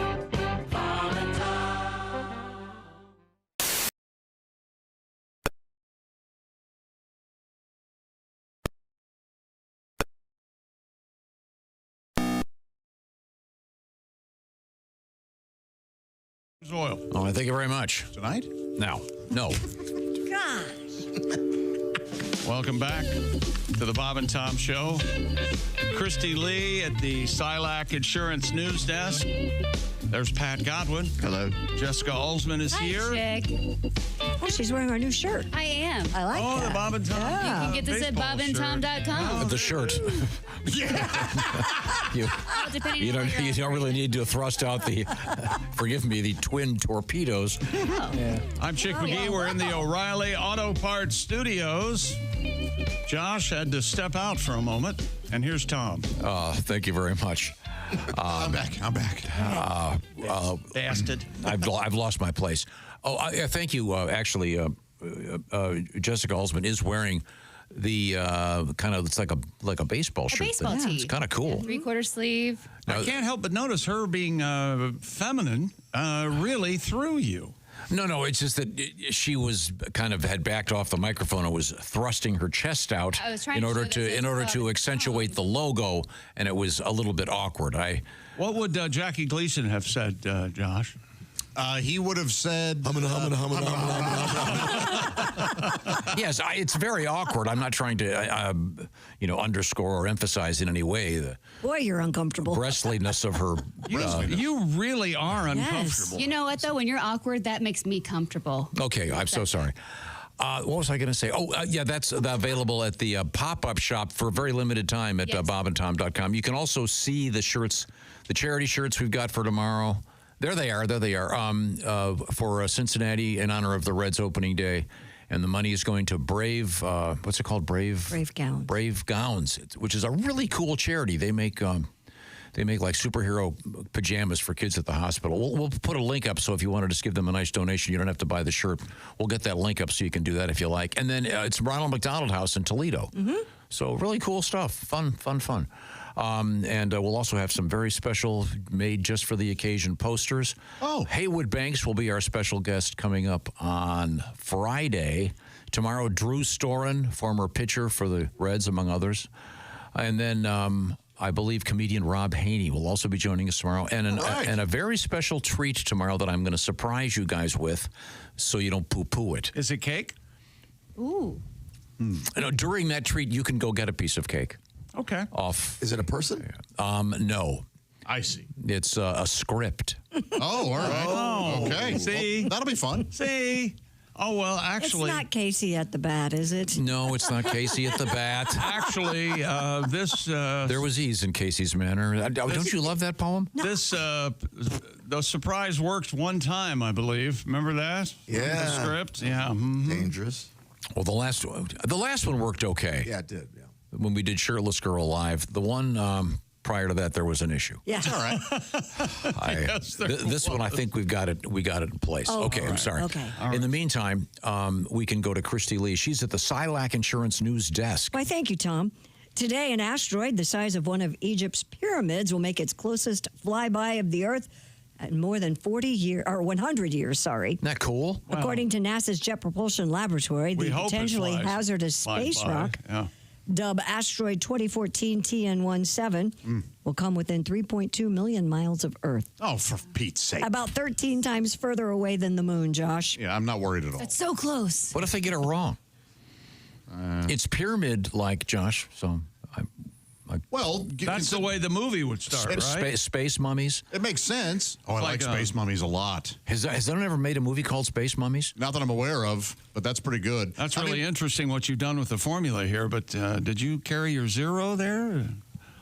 Oil. Oh, thank you very much. Tonight? No. Welcome back to the Bob and Tom Show. Christy Lee at the Silac Insurance News Desk. There's Pat Godwin. Hello. Jessica Alsman is here. Oh, she's wearing our new shirt. I am. I like that. The Bob and Tom. You can get this at bobandtom.com. The shirt. you don't really need to thrust out the, forgive me, the twin torpedoes. I'm Chick McGee. We're in the O'Reilly Auto Parts Studios. Josh had to step out for a moment, and here's Tom. Thank you very much. I'm back. Bastard. I've lost my place. Oh, thank you. Actually, Jessica Alsman is wearing the kind of, it's like a baseball shirt. Baseball tee. It's kind of cool. 3/4 sleeve. I can't help but notice her being feminine really threw you. No, it's just that she was kind of had backed off the microphone and was thrusting her chest out I was trying in to order show to this in order to accentuate the logo, and it was a little bit awkward. What would Jackie Gleason have said, Josh? He would have said, Yes, it's very awkward. I'm not trying to, underscore or emphasize in any way the Boy, you're uncomfortable. breastliness of her. You really are uncomfortable. You know what, though? When you're awkward, that makes me comfortable. Okay, I'm so sorry. What was I going to say? That's available at the pop-up shop for a very limited time at bobandtom.com. You can also see the shirts, the charity shirts we've got for tomorrow. There they are. For Cincinnati in honor of the Reds opening day. And the money is going to Brave, what's it called? Brave Gowns. Brave Gowns, which is a really cool charity. They make like superhero pajamas for kids at the hospital. We'll put a link up, so if you want to just give them a nice donation, you don't have to buy the shirt. We'll get that link up so you can do that if you like. And then it's Ronald McDonald House in Toledo. Mm-hmm. So really cool stuff. Fun. And we'll also have some very special, made just for the occasion posters. Oh. Haywood Banks will be our special guest coming up on Friday. Tomorrow, Drew Storen, former pitcher for the Reds, among others. And then I believe comedian Rob Haney will also be joining us tomorrow. And and a very special treat tomorrow that I'm going to surprise you guys with so you don't poo-poo it. Is it cake? Ooh. During that treat, you can go get a piece of cake. Okay. Is it a person? No. I see. It's a script. Oh, all right. Oh, okay. See? Well, that'll be fun. See? Oh, well, actually. It's not Casey at the bat, is it? No, it's not Casey at the bat. Actually, this... there was ease in Casey's manner. Don't you love that poem? No. The surprise worked one time, I believe. Remember that? Yeah. The script? Yeah. Mm-hmm. Dangerous. Well, the last one worked okay. Yeah, it did. Yeah. When we did Shirtless Girl live, the one prior to that there was an issue. Yeah, all right. This one, I think we got it in place. Oh, okay, right. I'm sorry. Okay. In the meantime, we can go to Christy Lee. She's at the Silac Insurance News Desk. Why, thank you, Tom. Today, an asteroid the size of one of Egypt's pyramids will make its closest flyby of the Earth at more than 100 years, sorry. Isn't that cool? According to NASA's Jet Propulsion Laboratory, the potentially hazardous space rock, dubbed asteroid 2014 TN17, will come within 3.2 million miles of Earth. Oh, for Pete's sake. About 13 times further away than the moon, Josh. Yeah, I'm not worried at all. That's so close. What if they get it wrong? It's pyramid-like, Josh, so... Well, that's the way the movie would start, right? Space Mummies. It makes sense. Oh, I like Space Mummies a lot. Has anyone ever made a movie called Space Mummies? Not that I'm aware of, but that's pretty good. That's really interesting what you've done with the formula here, but did you carry your zero there?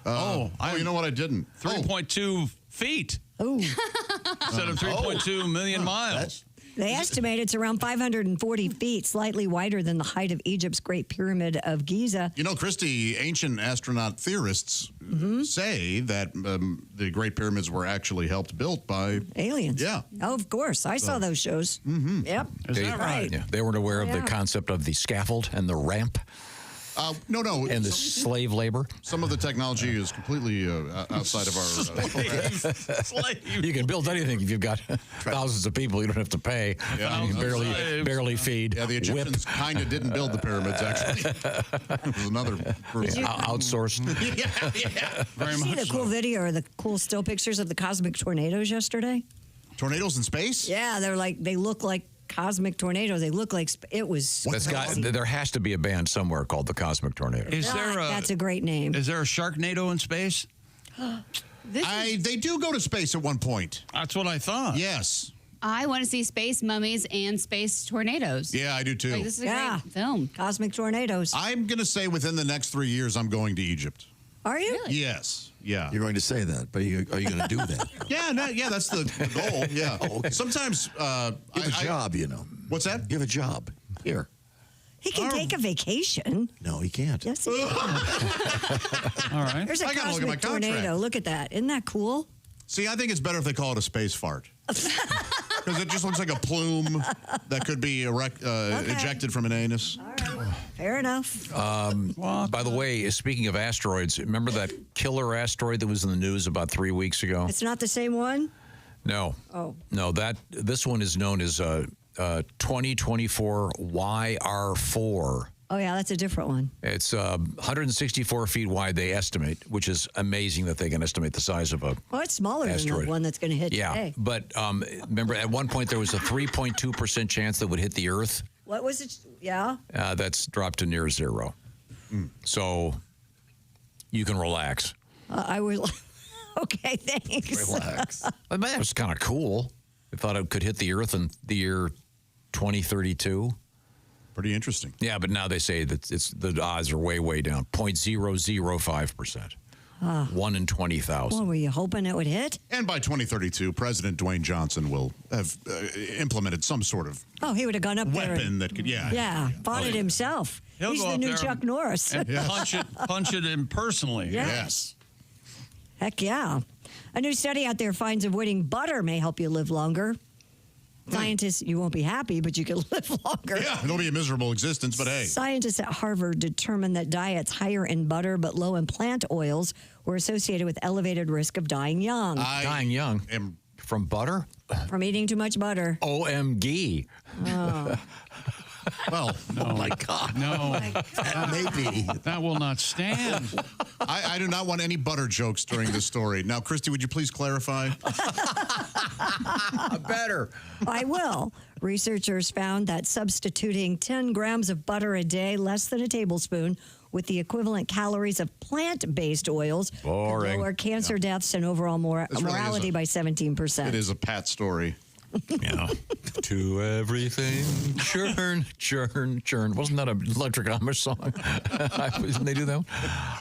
You know what? I didn't. 3.2 feet. Oh. Instead of 3.2 million miles. They estimate it's around 540 feet, slightly wider than the height of Egypt's Great Pyramid of Giza. You know, Christy, ancient astronaut theorists say that the Great Pyramids were actually helped built by aliens. Yeah. Oh, of course. I saw those shows. Mm-hmm. Yep. Is that right? Yeah. They weren't aware of the concept of the scaffold and the ramp. No. And the slave labor. Some of the technology is completely outside of our... You can build anything if you've got thousands of people you don't have to pay. Yeah, you can barely feed. Yeah, the Egyptians kind of didn't build the pyramids, actually. It was another group. Outsourced. Yeah. Did you see the cool video or the cool still pictures of the cosmic tornadoes yesterday? Tornadoes in space? Yeah, they look like cosmic tornadoes. They look like it was. There has to be a band somewhere called the Cosmic Tornado. That's a great name. Is there a Sharknado in space? They do go to space at one point. That's what I thought. Yes. I want to see space mummies and space tornadoes. Yeah, I do too. Like, this is a great film. Cosmic tornadoes. I'm going to say within the next 3 years, I'm going to Egypt. Are you? Really? Yes. Yeah. You're going to say that, but are you going to do that? Yeah, that's the goal. Yeah. Oh, okay. Sometimes you have a job, you know. What's that? You have a job here. He can take a vacation. No, he can't. Yes, he can. All right. There's a I gotta look at my cosmic tornado. contract. Look at that. Isn't that cool? See, I think it's better if they call it a space fart. Because it just looks like a plume that could be ejected from an anus. Fair enough. By the way, speaking of asteroids, remember that killer asteroid that was in the news about 3 weeks ago? It's not the same one? No. Oh. No, this one is known as 2024 YR4. Oh, yeah, that's a different one. It's 164 feet wide, they estimate, which is amazing that they can estimate the size of a Well, it's smaller than asteroid. the one that's going to hit today. But remember, at one point there was a 3.2% chance that would hit the Earth. What was it? Yeah. That's dropped to near zero. So you can relax. I will. Okay, thanks. Relax. That was kind of cool. I thought it could hit the Earth in the year 2032. Pretty interesting. Yeah, but now they say that the odds are way, way down. 0.005%. 1 in 20,000. Well, were you hoping it would hit? And by 2032, President Dwayne Johnson will have implemented some sort of Oh, he would have gone up there. weapon that could, Yeah, fought it himself. He'll He's go the up new there Chuck Norris. and punch it in personally. Yes. Heck yeah. A new study out there finds avoiding butter may help you live longer. Scientists, you won't be happy, but you can live longer. Yeah, it'll be a miserable existence, but hey. Scientists at Harvard determined that diets higher in butter but low in plant oils were associated with elevated risk of dying young. Dying young. From butter? From eating too much butter. OMG. Oh. Well, oh my God. No. That may be. That will not stand. I do not want any butter jokes during this story. Now, Christy, would you please clarify? Better. I will. Researchers found that substituting 10 grams of butter a day, less than a tablespoon, with the equivalent calories of plant-based oils could Boring. lower cancer deaths and overall This really morality is by 17%. It is a Pat story. Yeah. To everything, churn, churn, churn. Wasn't that an Electric Amish song? Didn't they do that one?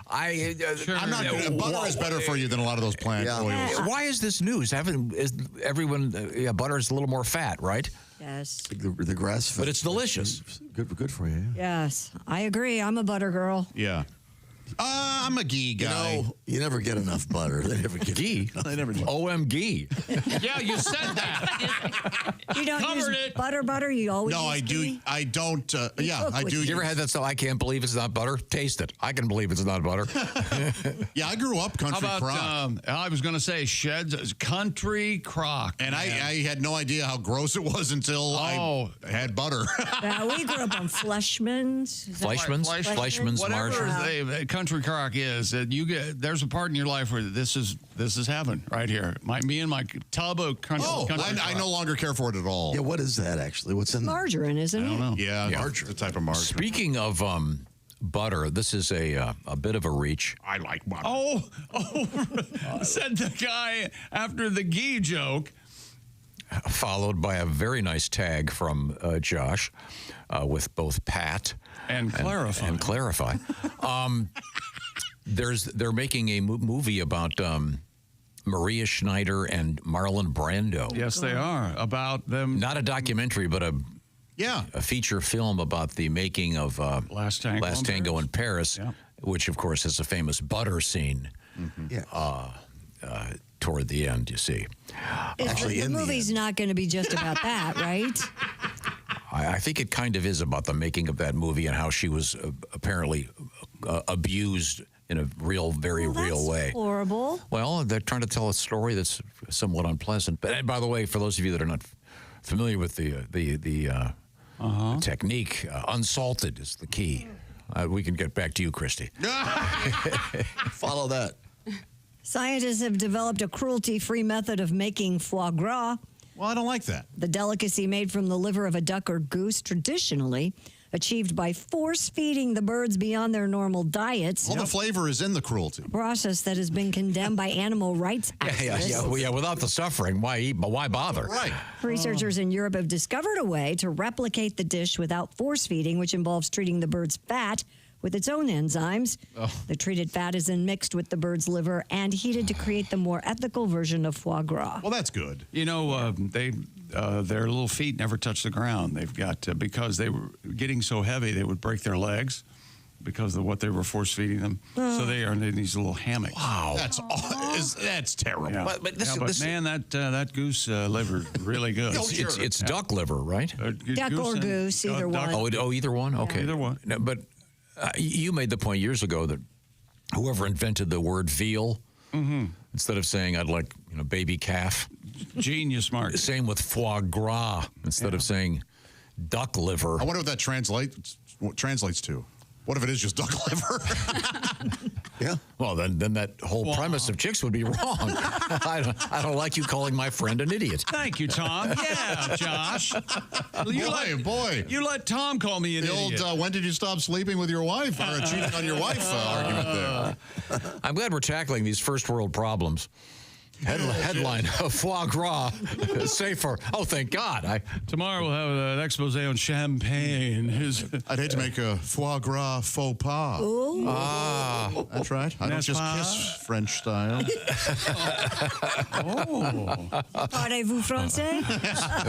I'm not. Butter is better for you than a lot of those plant oils. Why is this news? Is everyone? Butter is a little more fat, right? Yes. The grass fed. But it's delicious. Good for you. Yes, I agree. I'm a butter girl. Yeah. I'm a ghee guy. You know, you never get enough butter. They never get ghee. They never do. OMG. Yeah, you said that. You don't use butter. You always No, use I do. ghee? I don't. Yeah, I do. You ever had that stuff? I can't believe it's not butter. Taste it. I can believe it's not butter. Yeah, I grew up country How about, crock. I was going to say sheds, country crock. And I had no idea how gross it was until I had butter. Yeah, we grew up on Fleischmann's. Is that- Fleischmann's Whatever margarine. the country crock is, you get there's a part in your life where this is heaven right here. Me and my tub of country I crock. no longer care for it at all. Yeah, what is that actually? What's in there? Margarine, isn't it? I don't know. Yeah, Margarine. the type of margarine. Speaking of butter, this is a bit of a reach. I like butter. Said the guy after the ghee joke. Followed by a very nice tag from Josh with both Pat and clarify. They're making a movie about Maria Schneider and Marlon Brando. Yes, they are, about them. Not a documentary, but a feature film about the making of Last Tango in Paris, which of course has a famous butter scene. Toward the end, you see. The movie's not going to be just about that, right? I think it kind of is about the making of that movie and how she was apparently abused in a very real way. Horrible. Well, they're trying to tell a story that's somewhat unpleasant. But by the way, for those of you that are not familiar with the technique, unsalted is the key. We can get back to you, Christy. Follow that. Scientists have developed a cruelty-free method of making foie gras. Well, I don't like that. The delicacy made from the liver of a duck or goose, traditionally achieved by force feeding the birds beyond their normal diets. All the flavor is in the cruelty. A process that has been condemned by animal rights activists. Yeah, without the suffering, why eat? But why bother? Right. Researchers in Europe have discovered a way to replicate the dish without force feeding, which involves treating the bird's fat with its own enzymes. The treated fat is then mixed with the bird's liver and heated to create the more ethical version of foie gras. Well, that's good. You know, their little feet never touch the ground. They've got, because they were getting so heavy, they would break their legs because of what they were force feeding them. So they are in these little hammocks. Wow. That's terrible. Yeah. But this, man, that goose liver really good. It's duck liver, right? Duck or goose, either one. Oh, either one? Okay. Either one. No, but you made the point years ago that whoever invented the word veal, instead of saying I'd like baby calf, genius, Mark. Same with foie gras instead of saying duck liver. I wonder what that translates to. What if it is just duck liver? Yeah. Well, then that whole premise of chicks would be wrong. I don't like you calling my friend an idiot. Thank you, Tom. Yeah, Josh. Boy. You let Tom call me an idiot. The old, when did you stop sleeping with your wife? Or cheating on your wife argument there. I'm glad we're tackling these first world problems. Headline, foie gras, safer. Oh, thank God. Tomorrow we'll have an expose on champagne. I'd hate to make a foie gras faux pas. Ooh. That's right. I don't just kiss French style. Parlez-vous français?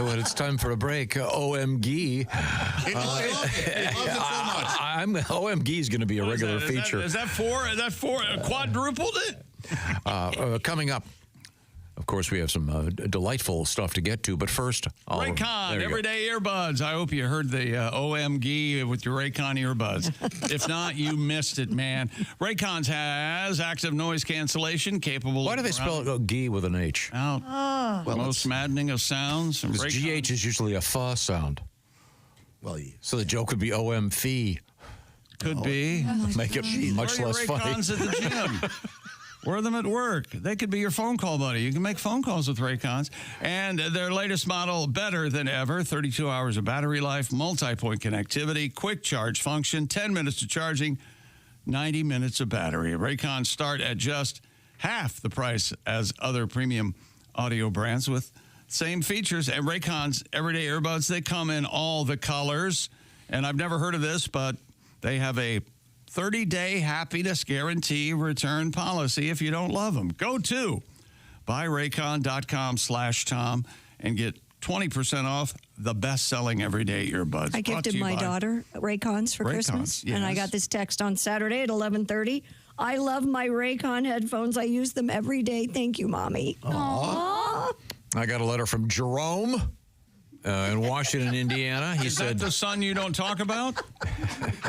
When it's time for a break, OMG. OMG is going to be a regular feature. Is that four? Quadrupled it? Coming up. Of course, we have some delightful stuff to get to, but first... Raycon, everyday earbuds. I hope you heard the OMG with your Raycon earbuds. If not, you missed it, man. Raycons has active noise cancellation capable Why do they spell G with an H? Most maddening of sounds. Because GH is usually a F sound. Well, so the joke would be OM-fee. Could be. Make it much less funny. Raycons at the gym. Wear them at work. They could be your phone call buddy. You can make phone calls with Raycons. And their latest model, better than ever, 32 hours of battery life, multi-point connectivity, quick charge function, 10 minutes of charging, 90 minutes of battery. Raycons start at just half the price as other premium audio brands with same features. And Raycon's everyday earbuds, they come in all the colors. And I've never heard of this, but they have a 30-day happiness guarantee return policy if you don't love them. Go to buyraycon.com/Tom and get 20% off the best-selling everyday earbuds. I gifted my daughter Raycons for Christmas, and I got this text on Saturday at 11:30. I love my Raycon headphones. I use them every day. Thank you, Mommy. Aww. I got a letter from Jerome in Washington, Indiana. He said, that the son you don't talk about?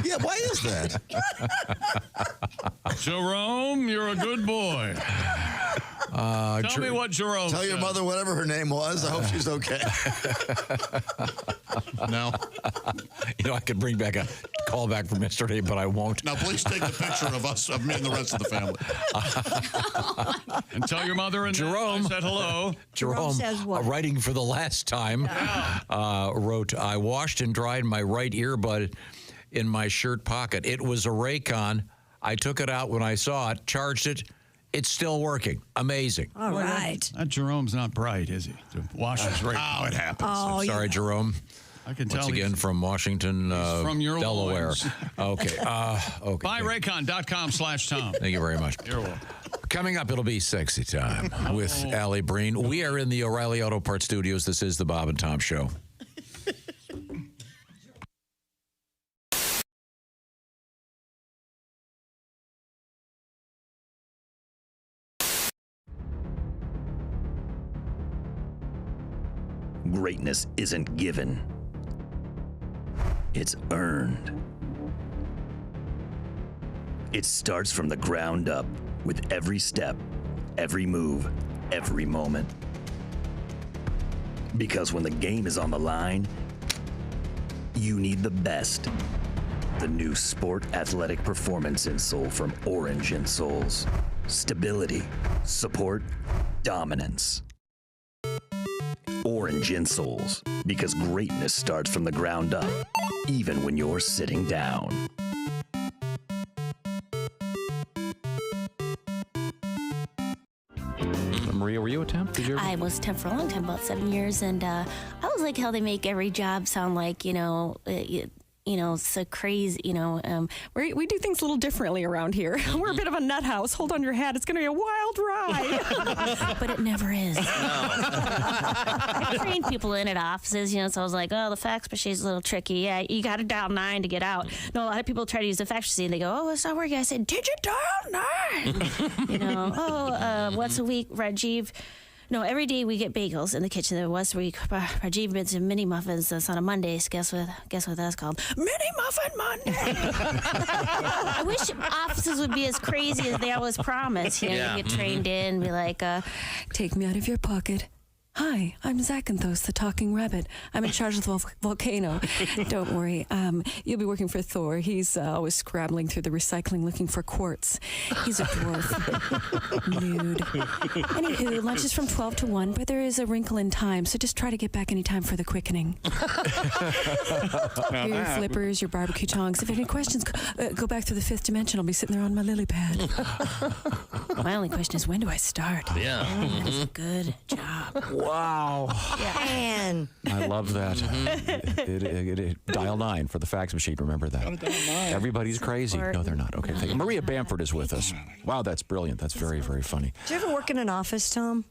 Yeah, why is that? Jerome, you're a good boy. Tell me what Jerome Tell your mother whatever her name was. I hope she's okay. No. I could bring back a callback from yesterday, but I won't. Now, please take a picture of us, of me and the rest of the family. And tell your mother and Jerome said hello. Jerome says what? Writing for the last time, wrote, I washed and dried my right earbud in my shirt pocket. It was a Raycon. I took it out when I saw it, charged it. It's still working. Amazing. All right. That Jerome's not bright, is he? To wash his Raycon. Oh, it happens. Oh, I'm sorry, Jerome. I can tell Once again from Washington, from your Delaware. loins. Okay. Okay. Buyraycon.com/Tom. Thank you very much. You're welcome. Coming up, it'll be sexy time with Alli Breen. We are in the O'Reilly Auto Parts Studios. This is the Bob and Tom Show. Greatness isn't given. It's earned. It starts from the ground up with every step, every move, every moment. Because when the game is on the line, you need the best. The new Sport Athletic Performance insole from Orange Insoles. Stability, support, dominance. Orange insoles, because greatness starts from the ground up, even when you're sitting down. Maria, were you a temp? Did you ever? I was temp for a long time, about 7 years, and I was like how they make every job sound like, so crazy, we do things a little differently around here. We're a bit of a nut house. Hold on your hat. It's going to be a wild ride. But it never is. I trained people in at offices, so I was like, oh, the fax machine's a little tricky. Yeah, you got to dial 9 to get out. No, a lot of people try to use the fax machine. They go, oh, it's not working. I said, did you dial 9? Once a week, Rajiv. No, every day we get bagels in the kitchen. There was week. Rajiv made some mini muffins. That's on a Monday. Guess what that's called? Mini Muffin Monday. I wish offices would be as crazy as they always promise. You get trained in, be like, take me out of your pocket. Hi, I'm Zachanthos, the talking rabbit. I'm in charge of the volcano. Don't worry, you'll be working for Thor. He's always scrabbling through the recycling looking for quartz. He's a dwarf. Nude. Anywho, lunch is from 12 to 1, but there is a wrinkle in time, so just try to get back any time for the quickening. Here are your flippers, your barbecue tongs. If you have any questions, go back to the 5th dimension. I'll be sitting there on my lily pad. My only question is, when do I start? Yeah. That is a good job. Wow. Man. I love that. Dial 9 for the fax machine. Remember that. Everybody's crazy. No, they're not. Okay. Thank you. Maria Bamford is with us. Wow, that's brilliant. That's very, very funny. Did you ever work in an office, Tom?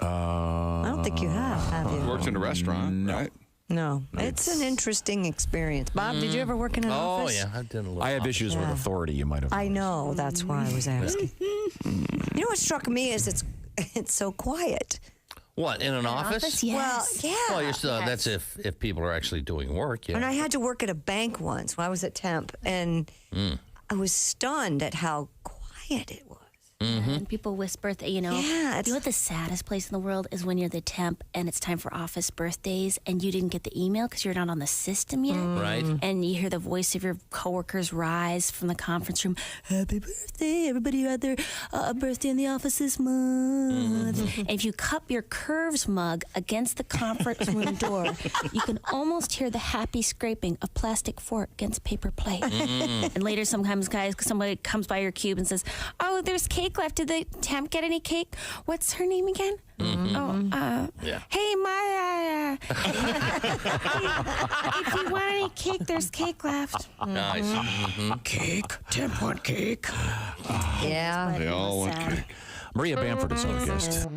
I don't think you have you? Worked in a restaurant, right? No. It's an interesting experience. Bob, did you ever work in an office? Oh, yeah. I did a little. I have issues with authority, you might have. I know. That's why I was asking. You know what struck me is it's so quiet. What, in an office? Yes. Well, yeah. Well, you're still, that's if people are actually doing work, yeah. And I had to work at a bank once when I was at temp, and I was stunned at how quiet it was. And people whisper, Yeah, what the saddest place in the world is when you're the temp and it's time for office birthdays and you didn't get the email because you're not on the system yet. Right. And you hear the voice of your coworkers rise from the conference room, happy birthday, everybody who had their birthday in the office this month. And if you cup your Curves mug against the conference room door, you can almost hear the happy scraping of plastic fork against paper plate. And later sometimes, somebody comes by your cube and says, oh, there's cake left. Did the temp get any cake? What's her name again? Hey, my, if you want any cake, there's cake left. Nice. Cake? Temp want cake? Yeah. They all want cake. Maria Bamford is our guest.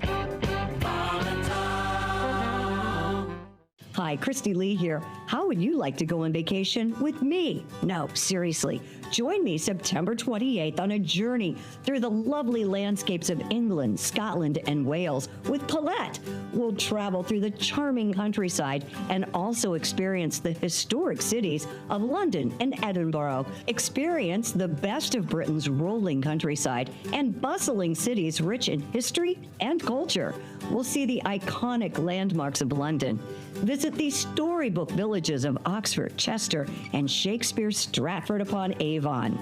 Hi, Christy Lee here. How would you like to go on vacation with me? No, seriously. Join me September 28th on a journey through the lovely landscapes of England, Scotland, and Wales with Paulette. We'll travel through the charming countryside and also experience the historic cities of London and Edinburgh. Experience the best of Britain's rolling countryside and bustling cities rich in history and culture. We'll see the iconic landmarks of London. Visit the storybook villages of Oxford, Chester, and Shakespeare's Stratford-upon-Avon.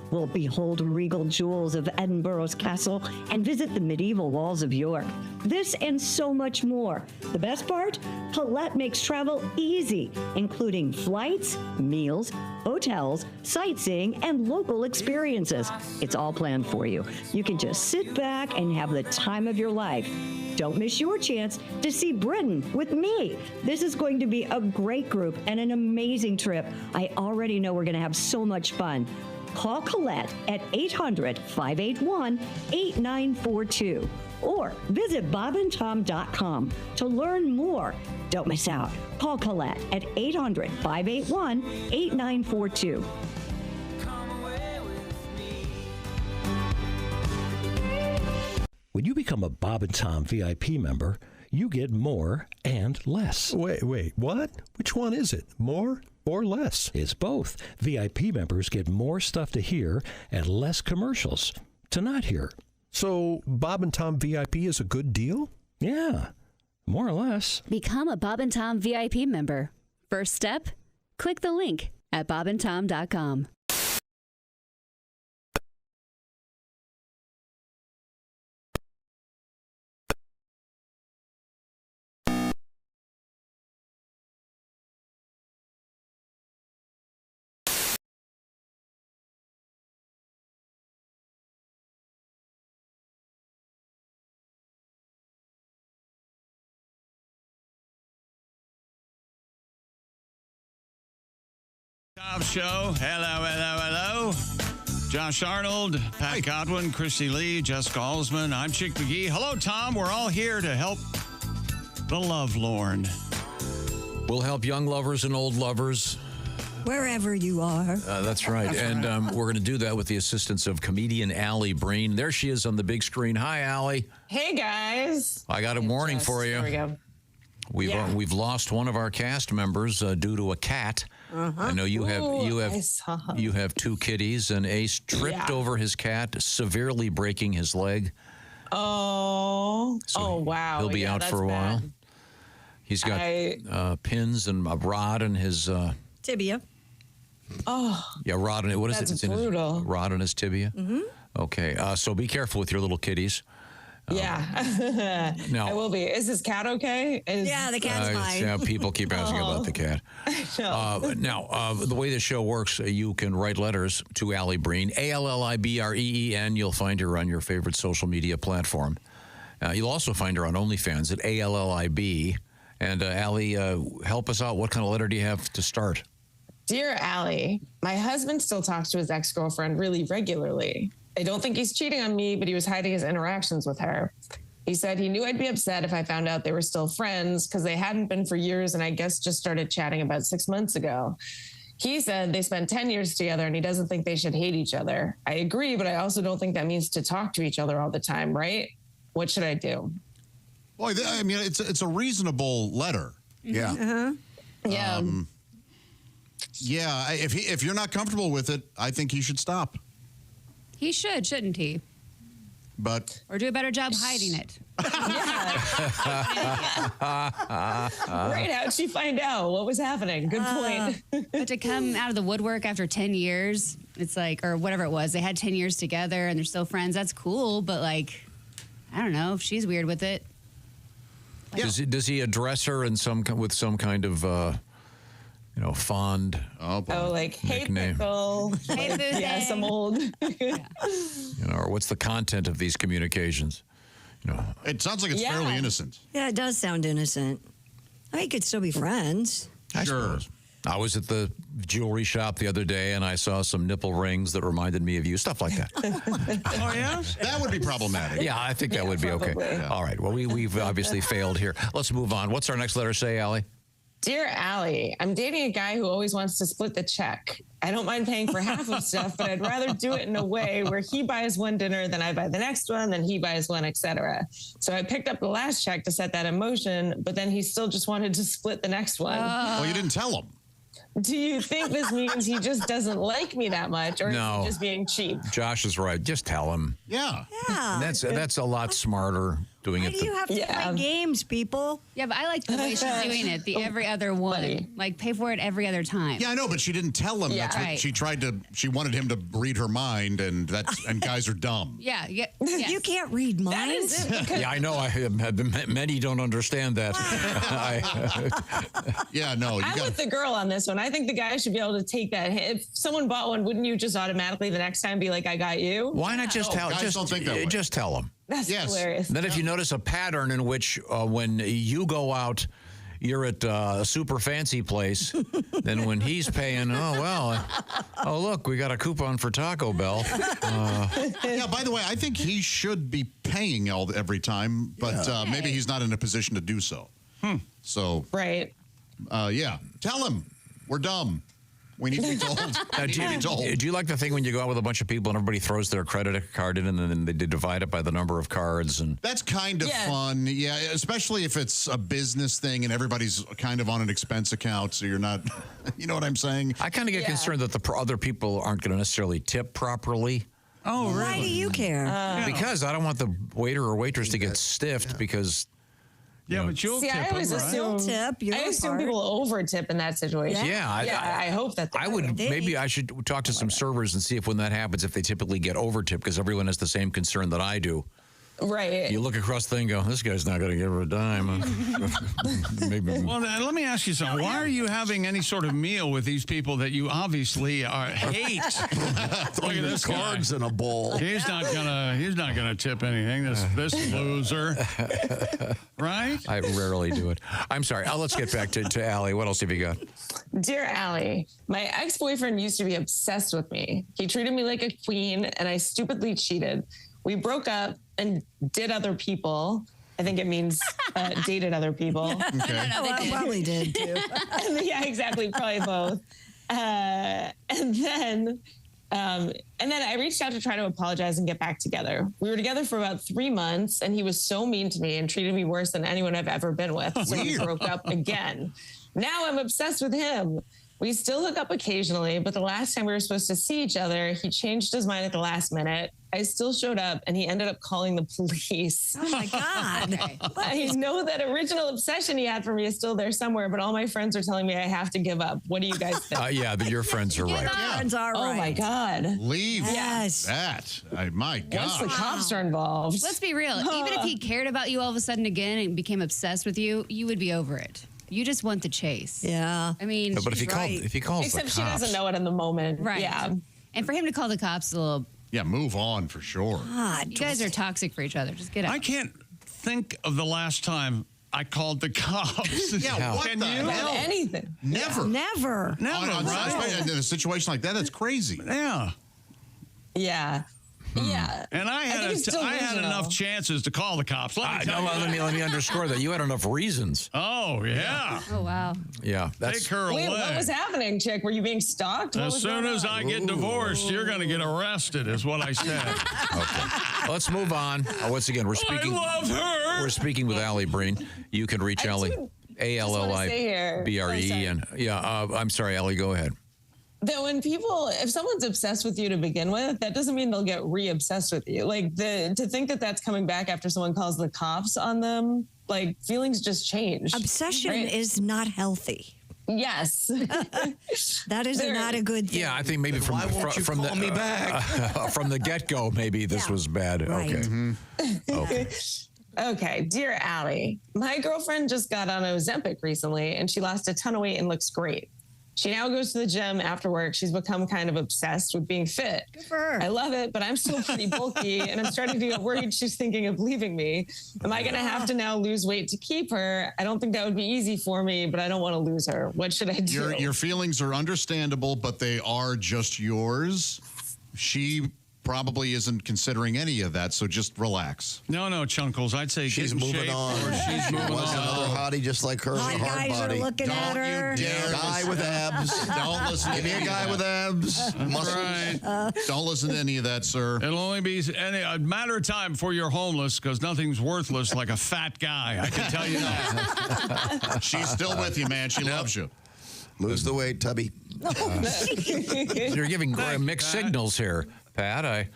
We'll behold regal jewels of Edinburgh's castle and visit the medieval walls of York. This and so much more. The best part? Paulette makes travel easy, including flights, meals, hotels, sightseeing, and local experiences. It's all planned for you. You can just sit back and have the time of your life. Don't miss your chance to see Britain with me. This is going to be a great group and an amazing trip. I already know we're going to have so much fun. Call Colette at 800-581-8942 or visit bobandtom.com to learn more. Don't miss out. Call Colette at 800-581-8942. When you become a Bob and Tom VIP member, you get more and less. Wait, what? Which one is it? More or less? It's both. VIP members get more stuff to hear and less commercials to not hear. So Bob and Tom VIP is a good deal? Yeah, more or less. Become a Bob and Tom VIP member. First step, click the link at bobandtom.com. Tom Show. Hello, hello, hello. Josh Arnold, Pat Godwin, Christy Lee, Jessica Alsman. I'm Chick McGee. Hello, Tom. We're all here to help the lovelorn. We'll help young lovers and old lovers. Wherever you are. That's right. And we're going to do that with the assistance of comedian Alli Breen. There she is on the big screen. Hi, Alli. Hey, guys. I got a warning for you. There we go. We've lost one of our cast members due to a cat. I know you have two kitties, and Ace tripped over his cat, severely breaking his leg. Oh, wow. He'll be out for a while. He's got pins and a rod in his tibia. Oh, yeah, rod in it. What is it? That's brutal. Rod in his tibia. Mm-hmm. Okay, so be careful with your little kitties. Yeah, no. I will be. Is this cat okay? Yeah, the cat's fine. Yeah, people keep asking about the cat. Now, the way the show works, you can write letters to Alli Breen, ALLIBREEN. You'll find her on your favorite social media platform. You'll also find her on OnlyFans at ALLIB. And Alli, help us out. What kind of letter do you have to start? Dear Alli, my husband still talks to his ex-girlfriend really regularly. I don't think he's cheating on me, but he was hiding his interactions with her. He said he knew I'd be upset if I found out they were still friends because they hadn't been for years and I guess just started chatting about 6 months ago. He said they spent 10 years together and he doesn't think they should hate each other. I agree, but I also don't think that means to talk to each other all the time, right? What should I do? Boy, I mean, it's a reasonable letter. Yeah. Uh-huh. Yeah. Yeah, if you're not comfortable with it, I think he should stop. He should, shouldn't he? But or do a better job hiding it. Right, how'd she find out what was happening? Good point. But to come out of the woodwork after 10 years, it's like, or whatever it was, they had 10 years together and they're still friends. That's cool, but like, I don't know if she's weird with it. Like, does he address her in with some kind of fond like, hey, nickname? pickle. Hey, yes, I'm old. Or what's the content of these communications? It sounds like it's fairly innocent. Yeah, it does sound innocent. I mean, you could still be friends. Sure. I was at the jewelry shop the other day and I saw some nipple rings that reminded me of you, stuff like that. Oh, yeah? That would be problematic. Yeah, I think that would be okay. Yeah. All right. Well, we've obviously failed here. Let's move on. What's our next letter say, Alli? Dear Alli, I'm dating a guy who always wants to split the check. I don't mind paying for half of stuff, but I'd rather do it in a way where he buys one dinner, then I buy the next one, then he buys one, etc. So I picked up the last check to set that in motion, but then he still just wanted to split the next one. Well, you didn't tell him. Do you think this means he just doesn't like me that much, or is he just being cheap? Josh is right. Just tell him. Yeah. Yeah. That's a lot smarter doing it. Why do you have to play games, people? Yeah, but I like the way she's doing it. The every other one. Like, pay for it every other time. Yeah, I know, but she didn't tell him. Yeah. That's what Right. she wanted him to read her mind, and guys are dumb. Yeah. You can't read minds. Yeah, I know. Many don't understand that. Yeah, no. I'm with the girl on this one. I think the guy should be able to take that hit. If someone bought one, wouldn't you just automatically the next time be like, I got you? Why not just tell? Guys don't think that way. Just tell him. That's hilarious. Then if you notice a pattern in which when you go out, you're at a super fancy place, then when he's paying, look, we got a coupon for Taco Bell. Yeah, by the way, I think he should be paying every time, but maybe he's not in a position to do so. So, right. Yeah, tell him we're dumb. We need to be told. Do you like the thing when you go out with a bunch of people and everybody throws their credit card in and then they divide it by the number of cards? And that's kind of fun. Yeah, especially if it's a business thing and everybody's kind of on an expense account, so you're not, you know what I'm saying? I kind of get concerned that the other people aren't going to necessarily tip properly. Oh, really? Why do you care? Because I don't want the waiter or waitress to get stiffed because... Yeah, but you'll tip I always them, assume, tip. I assume people over tip in that situation. Yeah, I hope that I would. Maybe I should talk to some servers and see if when that happens, if they typically get over tipped, because everyone has the same concern that I do. Right. You look across the thing and go, this guy's not going to give her a dime. Maybe. Well, let me ask you something. Why are you having any sort of meal with these people that you obviously hate? Look at this cards in a bowl. He's not gonna tip anything. This loser, right? I rarely do it. I'm sorry. Let's get back to Allie. What else have you got? Dear Allie, my ex-boyfriend used to be obsessed with me. He treated me like a queen, and I stupidly cheated. We broke up and did other people. I think it means dated other people. Okay. Well, I probably did too. Yeah, exactly. Probably both. And then I reached out to try to apologize and get back together. We were together for about 3 months, and he was so mean to me and treated me worse than anyone I've ever been with. So we broke up again. Now I'm obsessed with him. We still hook up occasionally, but the last time we were supposed to see each other, he changed his mind at the last minute. I still showed up, and he ended up calling the police. Oh, my God. I know that original obsession he had for me is still there somewhere, but all my friends are telling me I have to give up. What do you guys think? Yeah, but your friends are right. Friends are right. Oh, my God. Leave Yes. that. My God. Once the cops are involved. Let's be real. Even if he cared about you all of a sudden again and became obsessed with you, you would be over it. You just want the chase. Yeah. I mean, But if he calls Except the she cops, doesn't know it in the moment. right. Yeah. And for him to call the cops is a little. Yeah, move on for sure. God. You guys are toxic for each other. Just get out. I can't think of the last time I called the cops. Yeah, what Can the you? hell? Anything. Never. Never. In a situation like that, that's crazy. Yeah. Yeah. Yeah. And I think it's had delusional. enough chances to call the cops. Let me underscore that. You had enough reasons. Oh, yeah. Oh, wow. Yeah. Take her away. Wait, what was happening, chick? Were you being stalked? What As was soon going as on? I get divorced, you're going to get arrested, is what I said. Okay. Let's move on. Once again, we're speaking. I love her. We're speaking with Allie Breen. You can reach Allie, ALLIBRE, and I'm sorry, Allie. Go ahead. That if someone's obsessed with you to begin with, that doesn't mean they'll get re-obsessed with you. Like to think that that's coming back after someone calls the cops on them, like feelings just change. Obsession is not healthy. Yes. That is not a good thing. Yeah, I think maybe from the get-go, maybe this was bad. Right. Okay. Okay. Okay, dear Allie, my girlfriend just got on Ozempic recently, and she lost a ton of weight and looks great. She now goes to the gym after work. She's become kind of obsessed with being fit. Good for her. I love it, but I'm still pretty bulky, and I'm starting to get worried she's thinking of leaving me. Am I going to have to now lose weight to keep her? I don't think that would be easy for me, but I don't want to lose her. What should I do? Your feelings are understandable, but they are just yours. She probably isn't considering any of that, so just relax. No, Chunkles. I'd say She's get in moving shape on. or she's moving Wants another on. hottie just like her with a hard guys body. are looking at her. You dare Guy with abs. Don't listen to Give me a guy with abs. Muscles. Right. Don't listen to any of that, sir. It'll only be a matter of time before you're homeless because nothing's worthless like a fat guy. I can tell you that. She's still with you, man. She loves you. Lose the weight, Tubby. You're giving mixed signals here, Pat.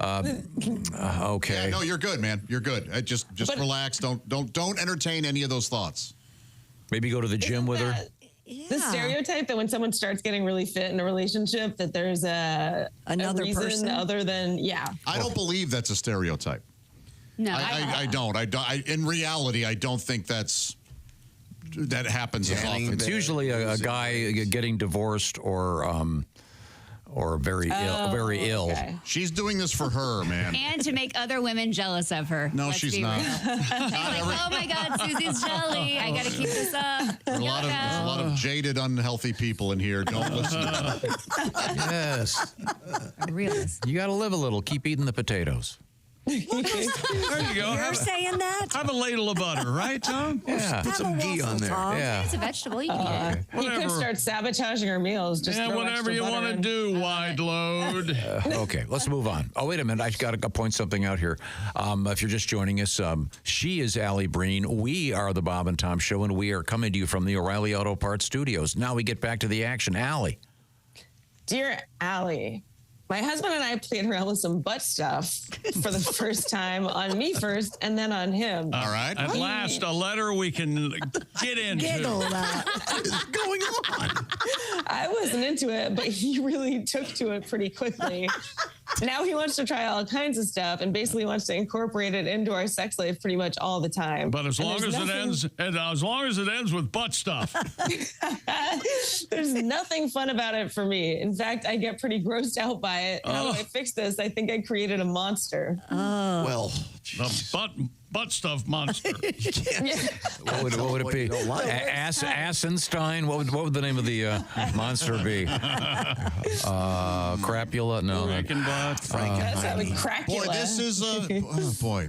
Okay. Yeah, no, you're good, man. You're good. Just relax. Don't entertain any of those thoughts. Maybe go to the gym with her. The stereotype that when someone starts getting really fit in a relationship, that there's another a reason person other than I don't believe that's a stereotype. No, I don't. In reality, I don't think that happens as often. It's usually a guy getting divorced or very ill. Okay. She's doing this for her, man. And to make other women jealous of her. No, Let's she's be not. real. Like, oh my God, Susie's jelly. I got to keep this up. There's a lot of jaded, unhealthy people in here. Don't listen to them. Yes. Realist. You got to live a little. Keep eating the potatoes. There you go. You're saying that? Have a ladle of butter, right, Tom? Yeah. Put some ghee on there. Yeah. It's a vegetable. You can eat it. He could start sabotaging her meals. Just throw whatever extra you butter want to in. do, wide load. Okay, let's move on. Oh, wait a minute. I've got to point something out here. If you're just joining us, she is Allie Breen. We are the Bob and Tom Show, and we are coming to you from the O'Reilly Auto Parts Studios. Now we get back to the action. Allie. Dear Allie, my husband and I played around with some butt stuff for the first time on me first and then on him. All right. At last, a letter we can get into. Giggle that. What is going on? I wasn't into it, but he really took to it pretty quickly. Now he wants to try all kinds of stuff and basically wants to incorporate it into our sex life pretty much all the time. But as long as it ends with butt stuff. There's nothing fun about it for me. In fact, I get pretty grossed out by it. How do I fix this? I think I created a monster. Oh. Well, the butt stuff monster. What would it be? Assenstein? What would the name of the monster be? Crapula? No. Cracula. Boy, this is oh boy.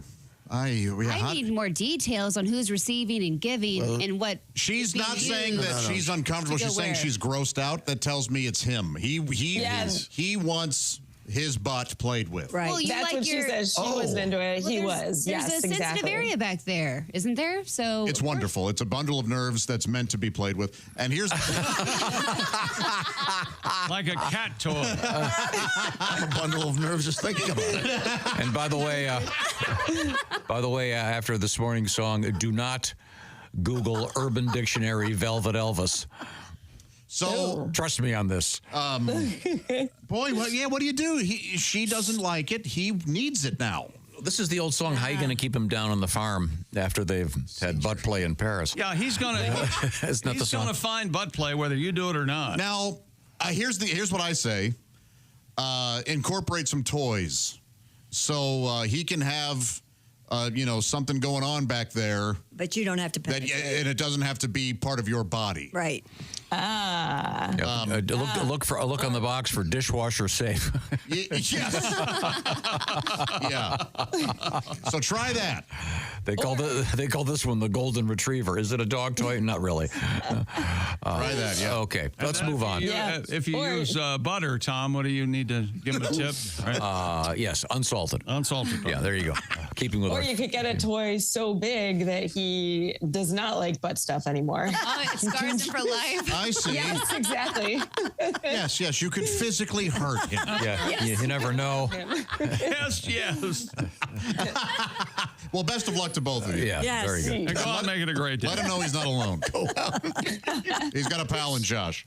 I need more details on who's receiving and giving and what. She's not saying that she's uncomfortable. She's saying she's grossed out. That tells me it's him. He wants his butt played with. Right. Well, That's what she says. She wasn't into it. He was. There's Yes, a sensitive exactly. area back there, isn't there? So It's wonderful. It's a bundle of nerves that's meant to be played with. And here's like a cat toy. I'm a bundle of nerves just thinking about it. And by the way, after this morning's song, do not Google Urban Dictionary Velvet Elvis. So trust me on this. Boy, what do you do? She doesn't like it. He needs it now. This is the old song, How You Gonna Keep Him Down on the Farm after they've had butt play in Paris. Yeah, he's gonna find butt play whether you do it or not. Now, here's what I say. Incorporate some toys. So he can have something going on back there. But you don't have to penetrate. And it doesn't have to be part of your body. Right. Look on the box for dishwasher safe. Yes. Yeah. So try that. They call this one the golden retriever. Is it a dog toy? Not really. Try that. Yeah. Okay. Let's move on. If you use butter, Tom, what do you need to give him a tip? Right? Yes, unsalted. Unsalted butter. Yeah, there you go. Keeping with. Or you could get a toy so big that he does not like butt stuff anymore. Oh, it scars him for life. I see. Yes, exactly. Yes, you could physically hurt him. Yeah, you never know. Yes. Well, best of luck to both of you. Yeah, very good. And go out and make it a great day. Let him know he's not alone. Go out. He's got a pal in Josh.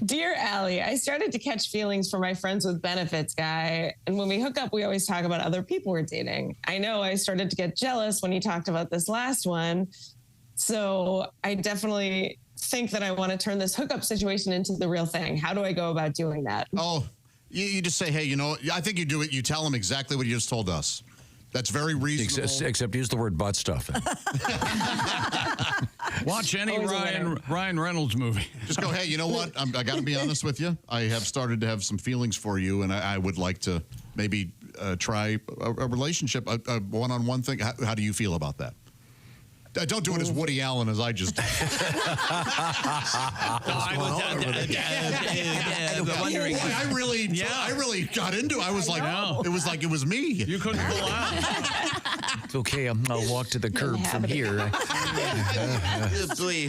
Dear Alli, I started to catch feelings for my friends with benefits guy. And when we hook up, we always talk about other people we're dating. I know I started to get jealous when he talked about this last one. So I definitely think that I want to turn this hookup situation into the real thing. How do I go about doing that? Oh, you just say, hey, I think you do it. You tell him exactly what you just told us. That's very reasonable. Except use the word butt stuff. Watch any Ryan Reynolds movie. Just go, hey, you know what? I got to be honest with you. I have started to have some feelings for you, and I would like to maybe try a relationship, a one-on-one thing. How do you feel about that? Don't do it as Woody Allen as I just did. I really got into it. I was like, it was like it was me. You couldn't pull out. It's okay. I'll walk to the curb from here.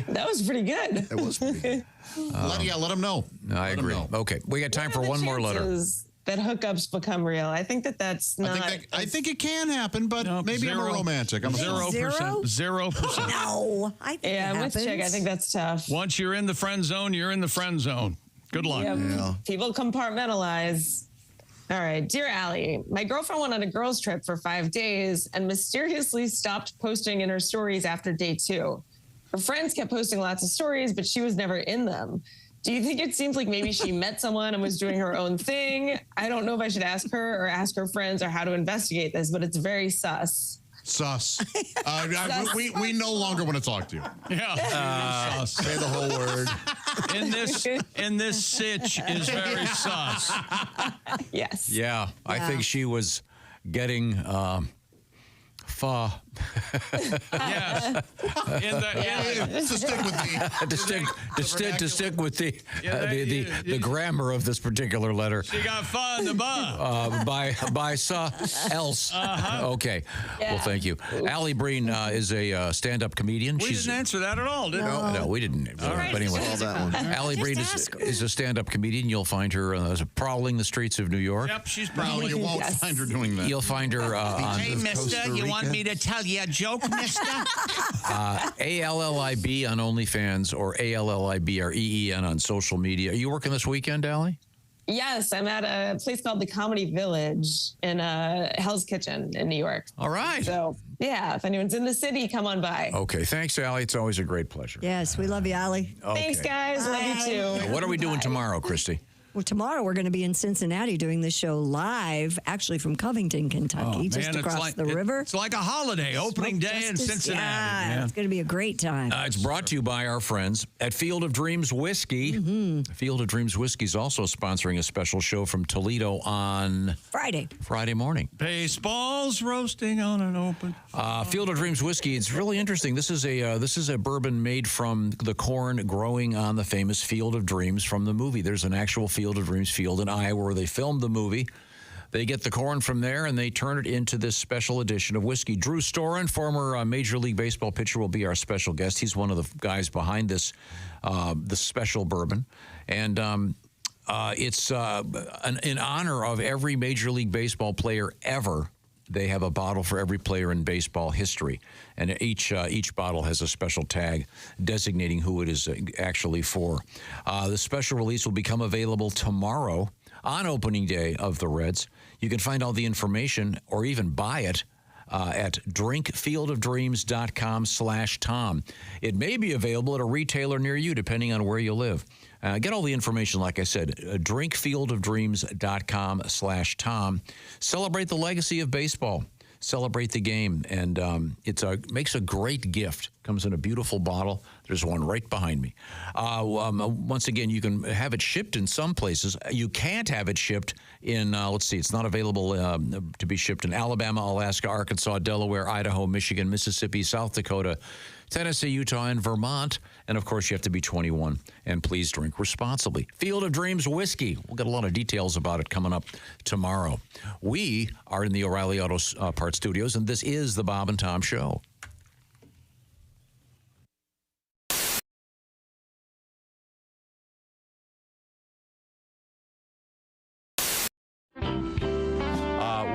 That was pretty good. It was pretty good. Let him know. I agree. Okay, we got time for one more letter. That hookups become real. I think that's not. I think it can happen, but maybe I'm a romantic. I'm 0%. 0%. No, I think I'm with Chick. I think that's tough. Once you're in the friend zone, you're in the friend zone. Good luck. Yep. Yeah. People compartmentalize. All right, dear Alli, my girlfriend went on a girls' trip for 5 days and mysteriously stopped posting in her stories after day 2. Her friends kept posting lots of stories, but she was never in them. Do you think it seems like maybe she met someone and was doing her own thing? I don't know if I should ask her or ask her friends or how to investigate this, but it's very sus. Sus. We no longer want to talk to you. Yeah. Sus. Say the whole word. In this sitch is very sus. Yes. Yeah, I think she was getting pho. Yes. To stick with to stick with the grammar of this particular letter. She got pho in the butt. By else. Okay. Yeah. Well, thank you. Alli Breen is a stand-up comedian. We didn't answer that at all, did we? No, we didn't. Right. But anyway, Alli Breen is a stand-up comedian. You'll find her prowling the the of New York. Yep, she's prowling. You won't find her doing that. You'll find her on Hey, mister, you want me to tell you a joke, mister? ALLIB on OnlyFans or ALLIBREEN on social media. Are you working this weekend, Alli? Yes, I'm at a place called the Comedy Village in Hell's Kitchen in New York. All right. So, yeah, if anyone's in the city, come on by. Okay. Thanks, Allie. It's always a great pleasure. Yes, we love you, Allie. Okay. Thanks, guys. Love you too. What are we doing tomorrow, Christy? Well, tomorrow we're going to be in Cincinnati doing the show live, actually from Covington, Kentucky, just across the river. It's like a holiday, opening day in Cincinnati. Yeah, it's going to be a great time. It's brought to you by our friends at Field of Dreams Whiskey. Mm-hmm. Field of Dreams Whiskey is also sponsoring a special show from Toledo on Friday morning. Baseball's roasting on an open. Field of Dreams Whiskey. It's really interesting. This is a bourbon made from the corn growing on the famous Field of Dreams from the movie. There's an actual Field of Dreams field in Iowa where they filmed the movie. They get the corn from there and they turn it into this special edition of whiskey. Drew Storen, former Major League Baseball pitcher, will be our special guest. He's one of the guys behind this special bourbon. And it's in honor of every Major League Baseball player ever. They have a bottle for every player in baseball history, and each bottle has a special tag designating who it is actually for. The special release will become available tomorrow on opening day of the Reds. You can find all the information or even buy it at drinkfieldofdreams.com/Tom. It may be available at a retailer near you, depending on where you live. Get all the information, like I said, drinkfieldofdreams.com/Tom. Celebrate the legacy of baseball. Celebrate the game. And it makes a great gift. Comes in a beautiful bottle. There's one right behind me. Once again, you can have it shipped in some places. You can't have it shipped in, it's not available to be shipped in Alabama, Alaska, Arkansas, Delaware, Idaho, Michigan, Mississippi, South Dakota, Tennessee, Utah, and Vermont. And, of course, you have to be 21. And please drink responsibly. Field of Dreams Whiskey. We'll get a lot of details about it coming up tomorrow. We are in the O'Reilly Auto Parts Studios, and this is the Bob and Tom Show.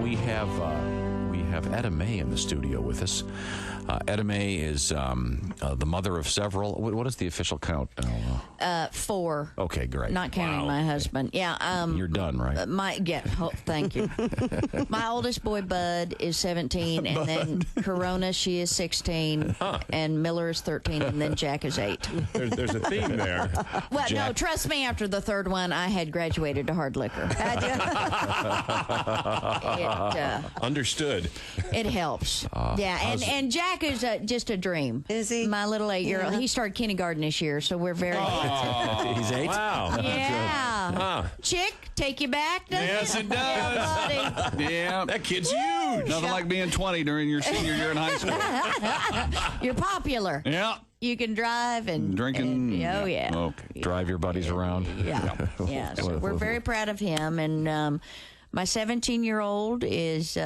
We have Etta May in the studio with us. Etta May is the mother of several. What is the official count now? 4. Okay, great. Not counting my husband. Yeah. You're done, right? Thank you. My oldest boy, Bud, is 17, and then Corona, she is 16, and Miller is 13, and then Jack is 8. There's a theme there. Well, no, trust me, after the third one, I had graduated to hard liquor. Understood. It helps. And Jack is just a dream. Is he? My little 8-year-old. Yeah. He started kindergarten this year, so we're very. He's 8. Wow. Yeah. Chick, take you back. Yes, it does. Yeah, that kid's huge. Nothing like being 20 during your senior year in high school. You're popular. Yeah. You can drive and drinking. yeah. Okay. Drive your buddies around. Yeah. So we're very proud of him, and my 17-year-old is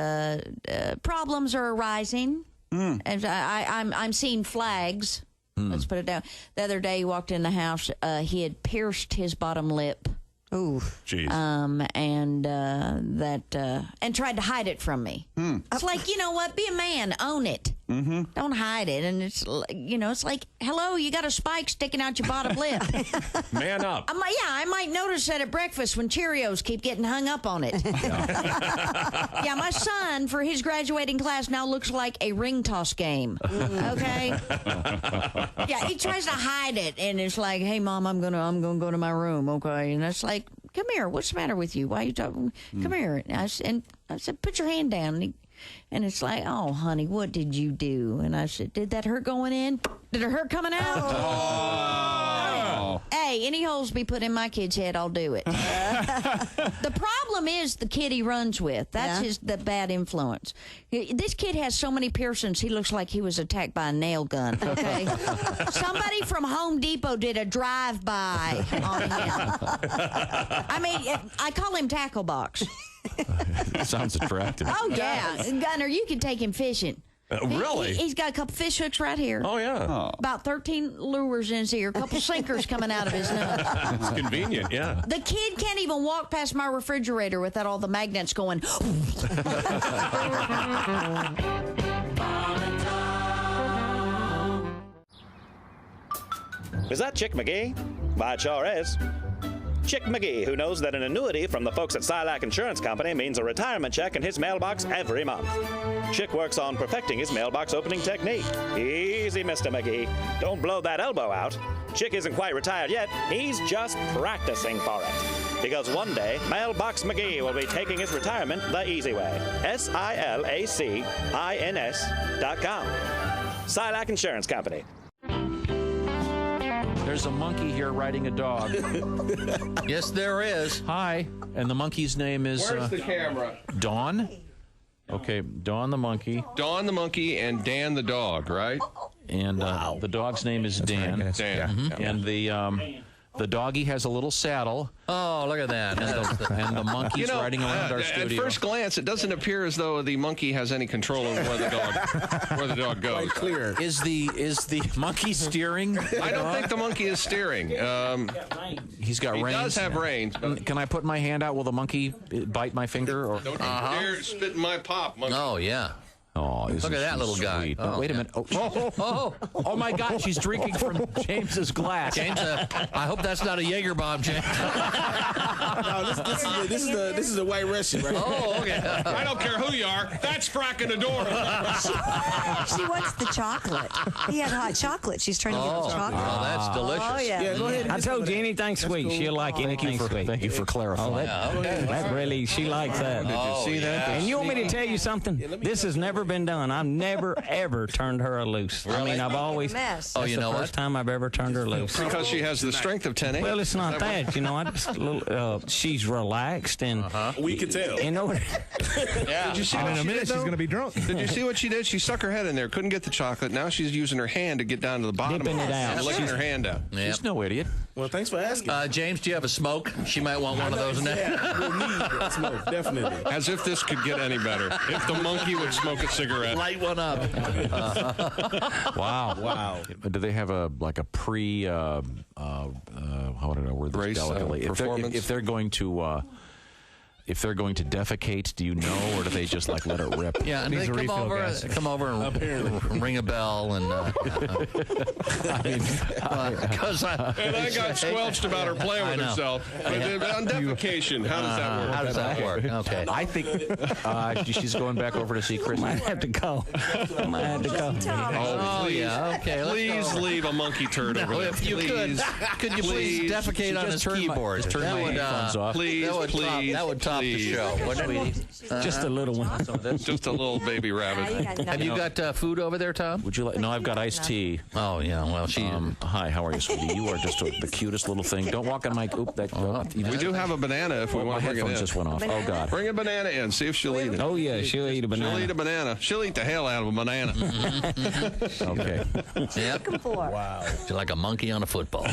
problems are arising. And I'm seeing flags. Let's put it down. The other day, he walked in the house. He had pierced his bottom lip. Ooh. Jeez. And tried to hide it from me. I was like, you know what? Be a man. Own it. Mm-hmm. Don't hide it. And it's, it's like, hello, you got a spike sticking out your bottom lip. Man up. I might notice that at breakfast when Cheerios keep getting hung up on it. Yeah, my son, for his graduating class, now looks like a ring toss game. Okay? Yeah, he tries to hide it, and it's like, hey, Mom, I'm gonna go to my room, okay? And it's like, come here, what's the matter with you? Why are you talking? Come here. And I said, put your hand down. And it's like, oh, honey, what did you do? And I said, did that hurt going in? Did it hurt coming out? Oh. Hey, any holes be put in my kid's head, I'll do it. The problem is the kid he runs with. That's the bad influence. This kid has so many piercings, he looks like he was attacked by a nail gun, okay? Somebody from Home Depot did a drive-by on him. I mean, I call him Tackle Box. Sounds attractive. Oh, yeah. Gunner, you can take him fishing. Really? He's got a couple fish hooks right here. Oh, yeah. About 13 lures in his ear, a couple sinkers coming out of his nose. It's convenient, yeah. The kid can't even walk past my refrigerator without all the magnets going. Is that Chick McGee? Why, it sure is. Chick McGee, who knows that an annuity from the folks at Silac Insurance Company means a retirement check in his mailbox every month. Chick works on perfecting his mailbox opening technique. Easy, Mr. McGee. Don't blow that elbow out. Chick isn't quite retired yet. He's just practicing for it. Because one day, Mailbox McGee will be taking his retirement the easy way. SILACINS.com. Silac Insurance Company. There's a monkey here riding a dog. Yes, there is. Hi. And the monkey's name is... Where's the camera? Dawn? Okay, Dawn the monkey. Dawn the monkey and Dan the dog, right? And the dog's name is Dan. Dan. Yeah. Mm-hmm. And the doggy has a little saddle. Oh, look at that. And the monkey's riding around our studio. At first glance, it doesn't appear as though the monkey has any control over where the dog goes. Quite clear. Is the monkey steering? I don't think the monkey is steering. He's got reins. He does have reins. But can I put my hand out? Will the monkey bite my finger? Or don't you dare spit in my pop, monkey. Oh, yeah. Oh, look at that little guy. Oh, wait a minute. Oh, my God, she's drinking from James's glass. James, I hope that's not a Jaeger bomb, James. No, this is a white Russian, right? Oh, okay. I don't care who you are. That's fracking the door. She wants the chocolate. He had hot chocolate. She's trying to get the chocolate. Oh, that's delicious. Oh, yeah. Go ahead. I told you anything sweet. cool. She'll like anything sweet. Thank you for clarifying. That really, she likes that. Did you see that? And you want me to tell you something? This has never been done. I've never, ever turned her loose. I mean, I've always. Mess. Oh, you know the what? first time I've ever turned her loose. Because she has the strength of 10 Well, it's not that. You know, I just she's relaxed and we can tell. You know. Did you see what In a she minute, did, she's though? going to be drunk. Did you see what she did? She stuck her head in there, couldn't get the chocolate. Now she's using her hand to get down to the bottom. Dipping it out. And licking her hand out. Yep. She's no idiot. Well, thanks for asking. James, do you have a smoke? She might want one of those next. Yeah, we'll need that smoke, definitely. As if this could get any better. If the monkey would smoke a cigarette. Light one up. Wow. Do they have a pre? How would I word this Race, delicately? performance? If they're going to. If they're going to defecate, do you know, or do they just like let it rip? Yeah, and they come over and ring a bell and. Because And I got squelched about her playing with herself. But on defecation, how does that work? How does that work? Okay. I think she's going back over to see Chris. Might have to go. Might have to go. Oh, yeah. Okay. Please leave a monkey turd over there. If you could you please defecate on his keyboard? Just turn my headphones off. Please, That would top the show, wouldn't it? Just a little one. Just a little baby rabbit. Have you got food over there, Tom? Would you like? No, I've got iced tea. Oh yeah. Well, she. Hi, how are you, sweetie? You are just the cutest little thing. Don't walk on my. Oop, that. We do have a banana if we want to bring it headphones in. just went off. Oh God. Bring a banana in. See if she'll eat it. Oh yeah, she'll eat a banana. She'll eat a banana. She'll eat the hell out of a banana. Okay. Yep. Wow. She's like a monkey on a football.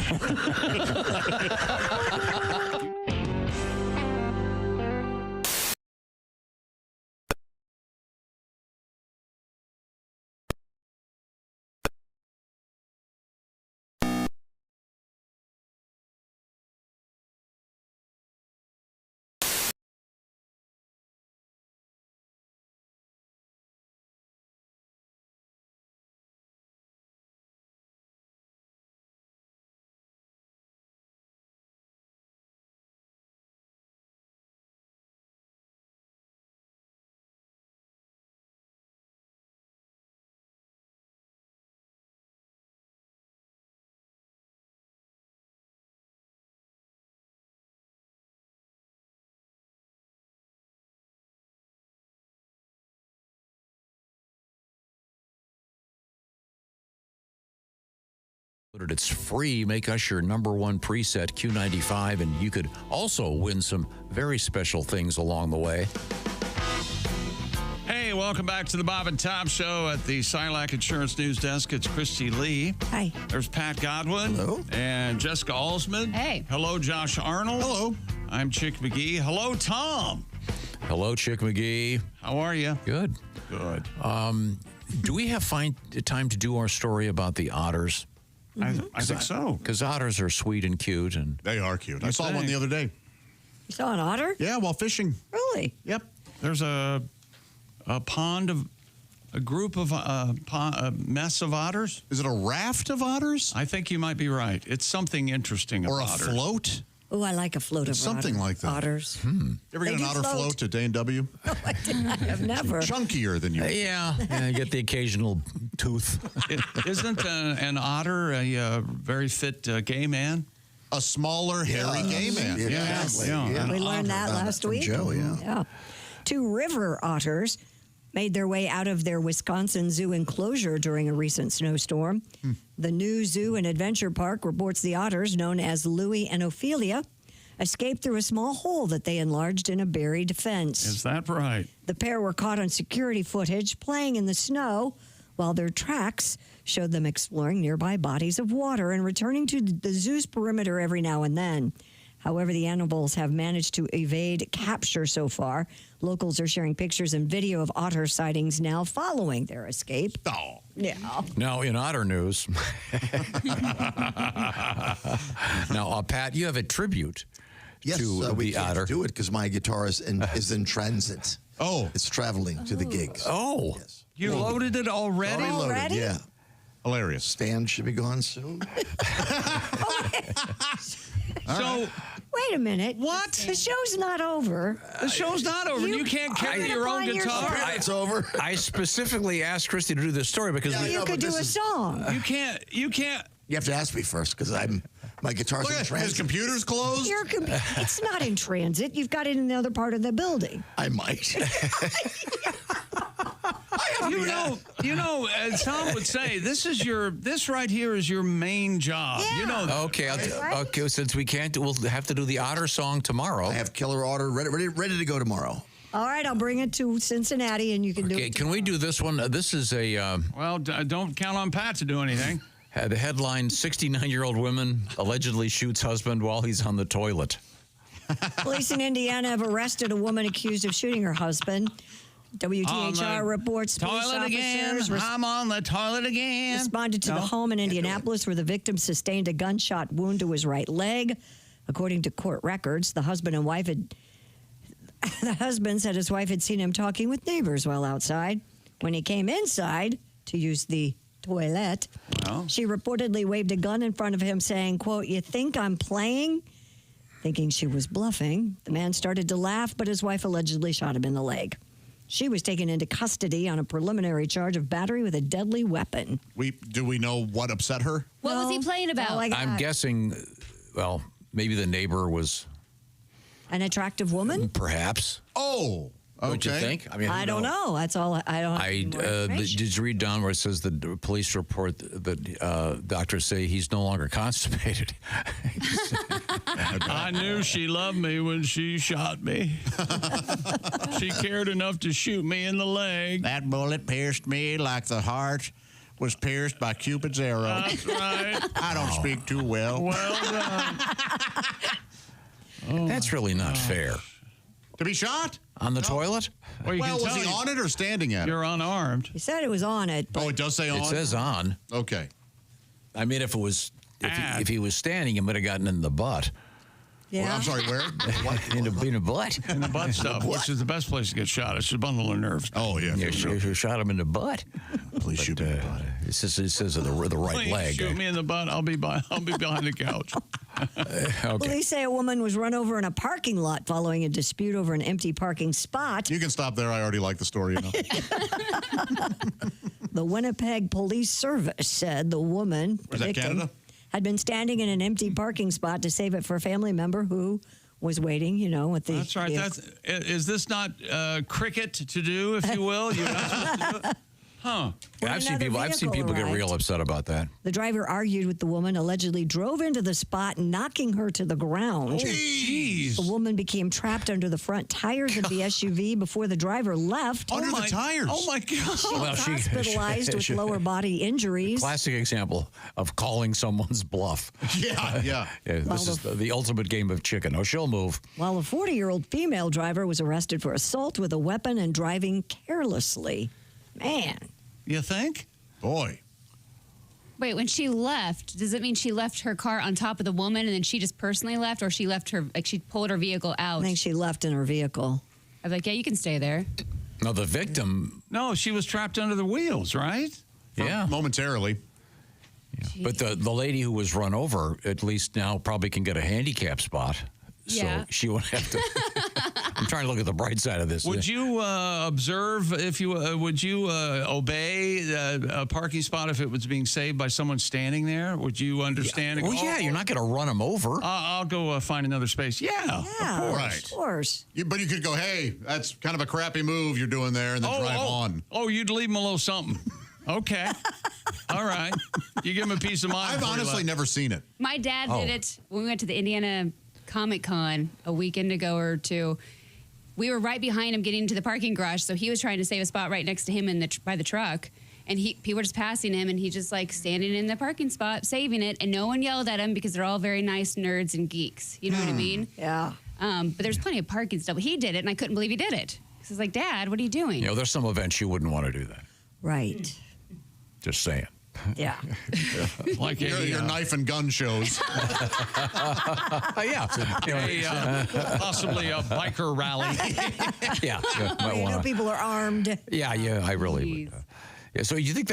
It's free. Make us your #1 preset Q95, and you could also win some very special things along the way. Hey, welcome back to the Bob and Tom Show at the Silac Insurance News Desk. It's Christy Lee. Hi. There's Pat Godwin. Hello. And Jessica Alsman. Hey. Hello, Josh Arnold. Hello. I'm Chick McGee. Hello, Tom. Hello, Chick McGee. How are you? Good. Good. Do we have time to do our story about the otters? I think so. Because otters are sweet and cute, and They are cute. I saw think? one the other day. You saw an otter? Yeah, while fishing. Really? Yep. There's a pond of a group of a mess of otters. Is it a raft of otters? I think you might be right. It's something interesting Or a about otters. float? Oh, I like a float of Something like that. otters. You ever get They an do otter float to D&W? No, I didn't. I have never. Chunkier than you. Yeah, you get the occasional tooth. Isn't an otter a very fit gay man? A smaller, hairy gay man. Yes. We learned that last week. Joe, yeah. 2 river otters made their way out of their Wisconsin zoo enclosure during a recent snowstorm. The new zoo and adventure park reports the otters, known as Louie and Ophelia, escaped through a small hole that they enlarged in a buried fence. Is that right? The pair were caught on security footage playing in the snow, while their tracks showed them exploring nearby bodies of water and returning to the zoo's perimeter every now and then. However, the animals have managed to evade capture so far. Locals are sharing pictures and video of otter sightings now following their escape. Oh. Yeah. Now, in otter news, now, Pat, you have a tribute Yes, to we the can't otter. do it because my guitar is in transit. Oh. It's traveling to the gigs. Oh. Yes. You loaded it already? Loaded, yeah. Hilarious. Stan should be gone soon. So, wait a minute. What? The show's not over. The show's not over. You can't carry your own guitar. It's over. I specifically asked Christy to do this story because You could do a song. You can't. You have to ask me first because my guitar's in transit. His computer's closed? It's not in transit. You've got it in the other part of the building. I might. You know, as Tom would say, this right here is your main job. Yeah. You know. Okay, okay. Since we can't, we'll have to do the otter song tomorrow. I have Killer Otter ready to go tomorrow. All right, I'll bring it to Cincinnati, and you can do Okay, it. can we do this one? This is a. Well, don't count on Pat to do anything. The headline: 69-year-old woman allegedly shoots husband while he's on the toilet. Police in Indiana have arrested a woman accused of shooting her husband. WTHR reports police Toilet again. officers I'm on the toilet again. responded to the home in Indianapolis where the victim sustained a gunshot wound to his right leg. According to court records, the husband said his wife had seen him talking with neighbors while outside. When he came inside to use the toilet, she reportedly waved a gun in front of him saying, quote, "You think I'm playing?" Thinking she was bluffing, the man started to laugh, but his wife allegedly shot him in the leg. She was taken into custody on a preliminary charge of battery with a deadly weapon. Do we know what upset her? What was he playing about? I'm guessing, well, maybe the neighbor was an attractive woman? Perhaps. Oh, okay. Don't you think? I mean, I don't know. That's all. I don't. Did you read down where it says the police report that doctors say he's no longer constipated? I knew she loved me when she shot me. She cared enough to shoot me in the leg. That bullet pierced me like the heart was pierced by Cupid's arrow. That's right. I don't speak too well. Well done. That's really not fair. To be shot? On the toilet? Well, was he on it or standing at it? You're unarmed. He said it was on it. Oh, it does say on? It says on. Okay. I mean, if if he was standing, he might have gotten in the butt. Yeah. Well, I'm sorry, where? In the butt. In the butt stuff, which is the best place to get shot. It's a bundle of nerves. Oh, yeah. You shot him in the butt. Please shoot me in the butt. It says the right Please leg. shoot me in the butt. I'll be behind the couch. Okay. Police say a woman was run over in a parking lot following a dispute over an empty parking spot. You can stop there. I already like the story. The Winnipeg Police Service said the woman, Was that Canada? had been standing in an empty parking spot to save it for a family member who was waiting, with the... That's right. Is this not cricket to do, if you will? You're not supposed to do it? Huh. I've seen people get real upset about that. The driver argued with the woman, allegedly drove into the spot, knocking her to the ground. Jeez. The woman became trapped under the front tires of the SUV before the driver left. Under the tires? Oh, my God. She was hospitalized with lower body injuries. Classic example of calling someone's bluff. Yeah. This is the ultimate game of chicken. Oh, she'll move. While a 40-year-old female driver was arrested for assault with a weapon and driving carelessly. Man. You think? Boy. Wait, when she left, does it mean she left her car on top of the woman and then she just personally left, or she left her, she pulled her vehicle out? I think she left in her vehicle. I was like, yeah, you can stay there. No, the victim. No, she was trapped under the wheels, right? Yeah. Momentarily. But the lady who was run over, at least now probably can get a handicap spot. Yeah. So she won't have to. I'm trying to look at the bright side of this. Would you observe if you would you obey a parking spot if it was being saved by someone standing there? Would you understand? Well, yeah, you're not going to run them over. I'll go find another space. Yeah, Of course. But you could go, hey, that's kind of a crappy move you're doing there, and then drive on. Oh, you'd leave them a little something. Okay. All right. You give them a piece of mind. I've honestly never seen it. My dad did it when we went to the Indiana Comic Con a weekend ago or two. We were right behind him getting into the parking garage, so he was trying to save a spot right next to him by the truck. And people were just passing him, and he just like standing in the parking spot, saving it, and no one yelled at him because they're all very nice nerds and geeks. You know what I mean? Yeah. But there's plenty of parking stuff. He did it, and I couldn't believe he did it. Because I was like, Dad, what are you doing? You know, there's some events you wouldn't want to do that. Right. Just saying. Yeah. Like your knife and gun shows. Possibly a biker rally. Yeah. You know, people are armed. Yeah, I really would. Yeah, so you think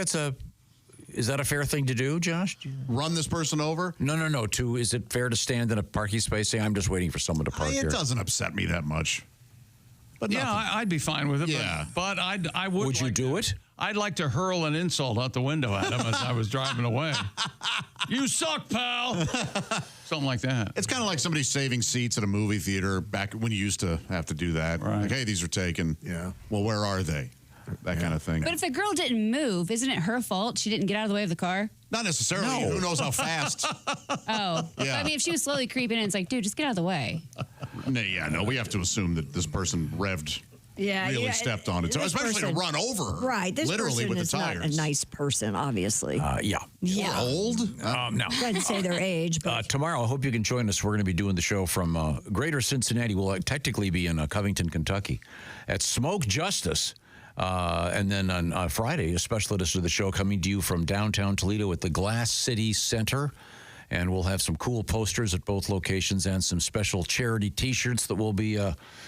is that a fair thing to do, Josh? Run this person over? No. Is it fair to stand in a parking space saying, I'm just waiting for someone to park here? It doesn't upset me that much. But yeah, I'd be fine with it. Yeah. But I would. Would you do it? I'd like to hurl an insult out the window at him as I was driving away. You suck, pal. Something like that. It's kind of like somebody saving seats at a movie theater back when you used to have to do that. Right. Like, hey, these are taken. Yeah. Well, where are they? That kind of thing. But if the girl didn't move, isn't it her fault? She didn't get out of the way of the car? Not necessarily. No. Who knows how fast? Oh. Yeah. I mean, if she was slowly creeping in, it's like, dude, just get out of the way. No, we have to assume that this person revved. Really stepped on it. So especially to run over her. Right. This literally person with the is tires. not a nice person, obviously. Yeah. Yeah. Old? No. I didn't say their age, but tomorrow, I hope you can join us. We're going to be doing the show from Greater Cincinnati. We'll technically be in Covington, Kentucky at Smoke Justice. And then on Friday, a special edition of the show coming to you from downtown Toledo at the Glass City Center. And we'll have some cool posters at both locations and some special charity T-shirts that we'll be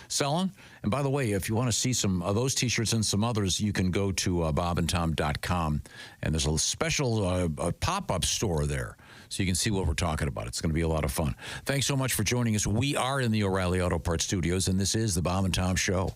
selling. And by the way, if you want to see some of those T-shirts and some others, you can go to bobandtom.com. And there's a special pop-up store there. So you can see what we're talking about. It's going to be a lot of fun. Thanks so much for joining us. We are in the O'Reilly Auto Parts Studios, and this is the Bob and Tom Show.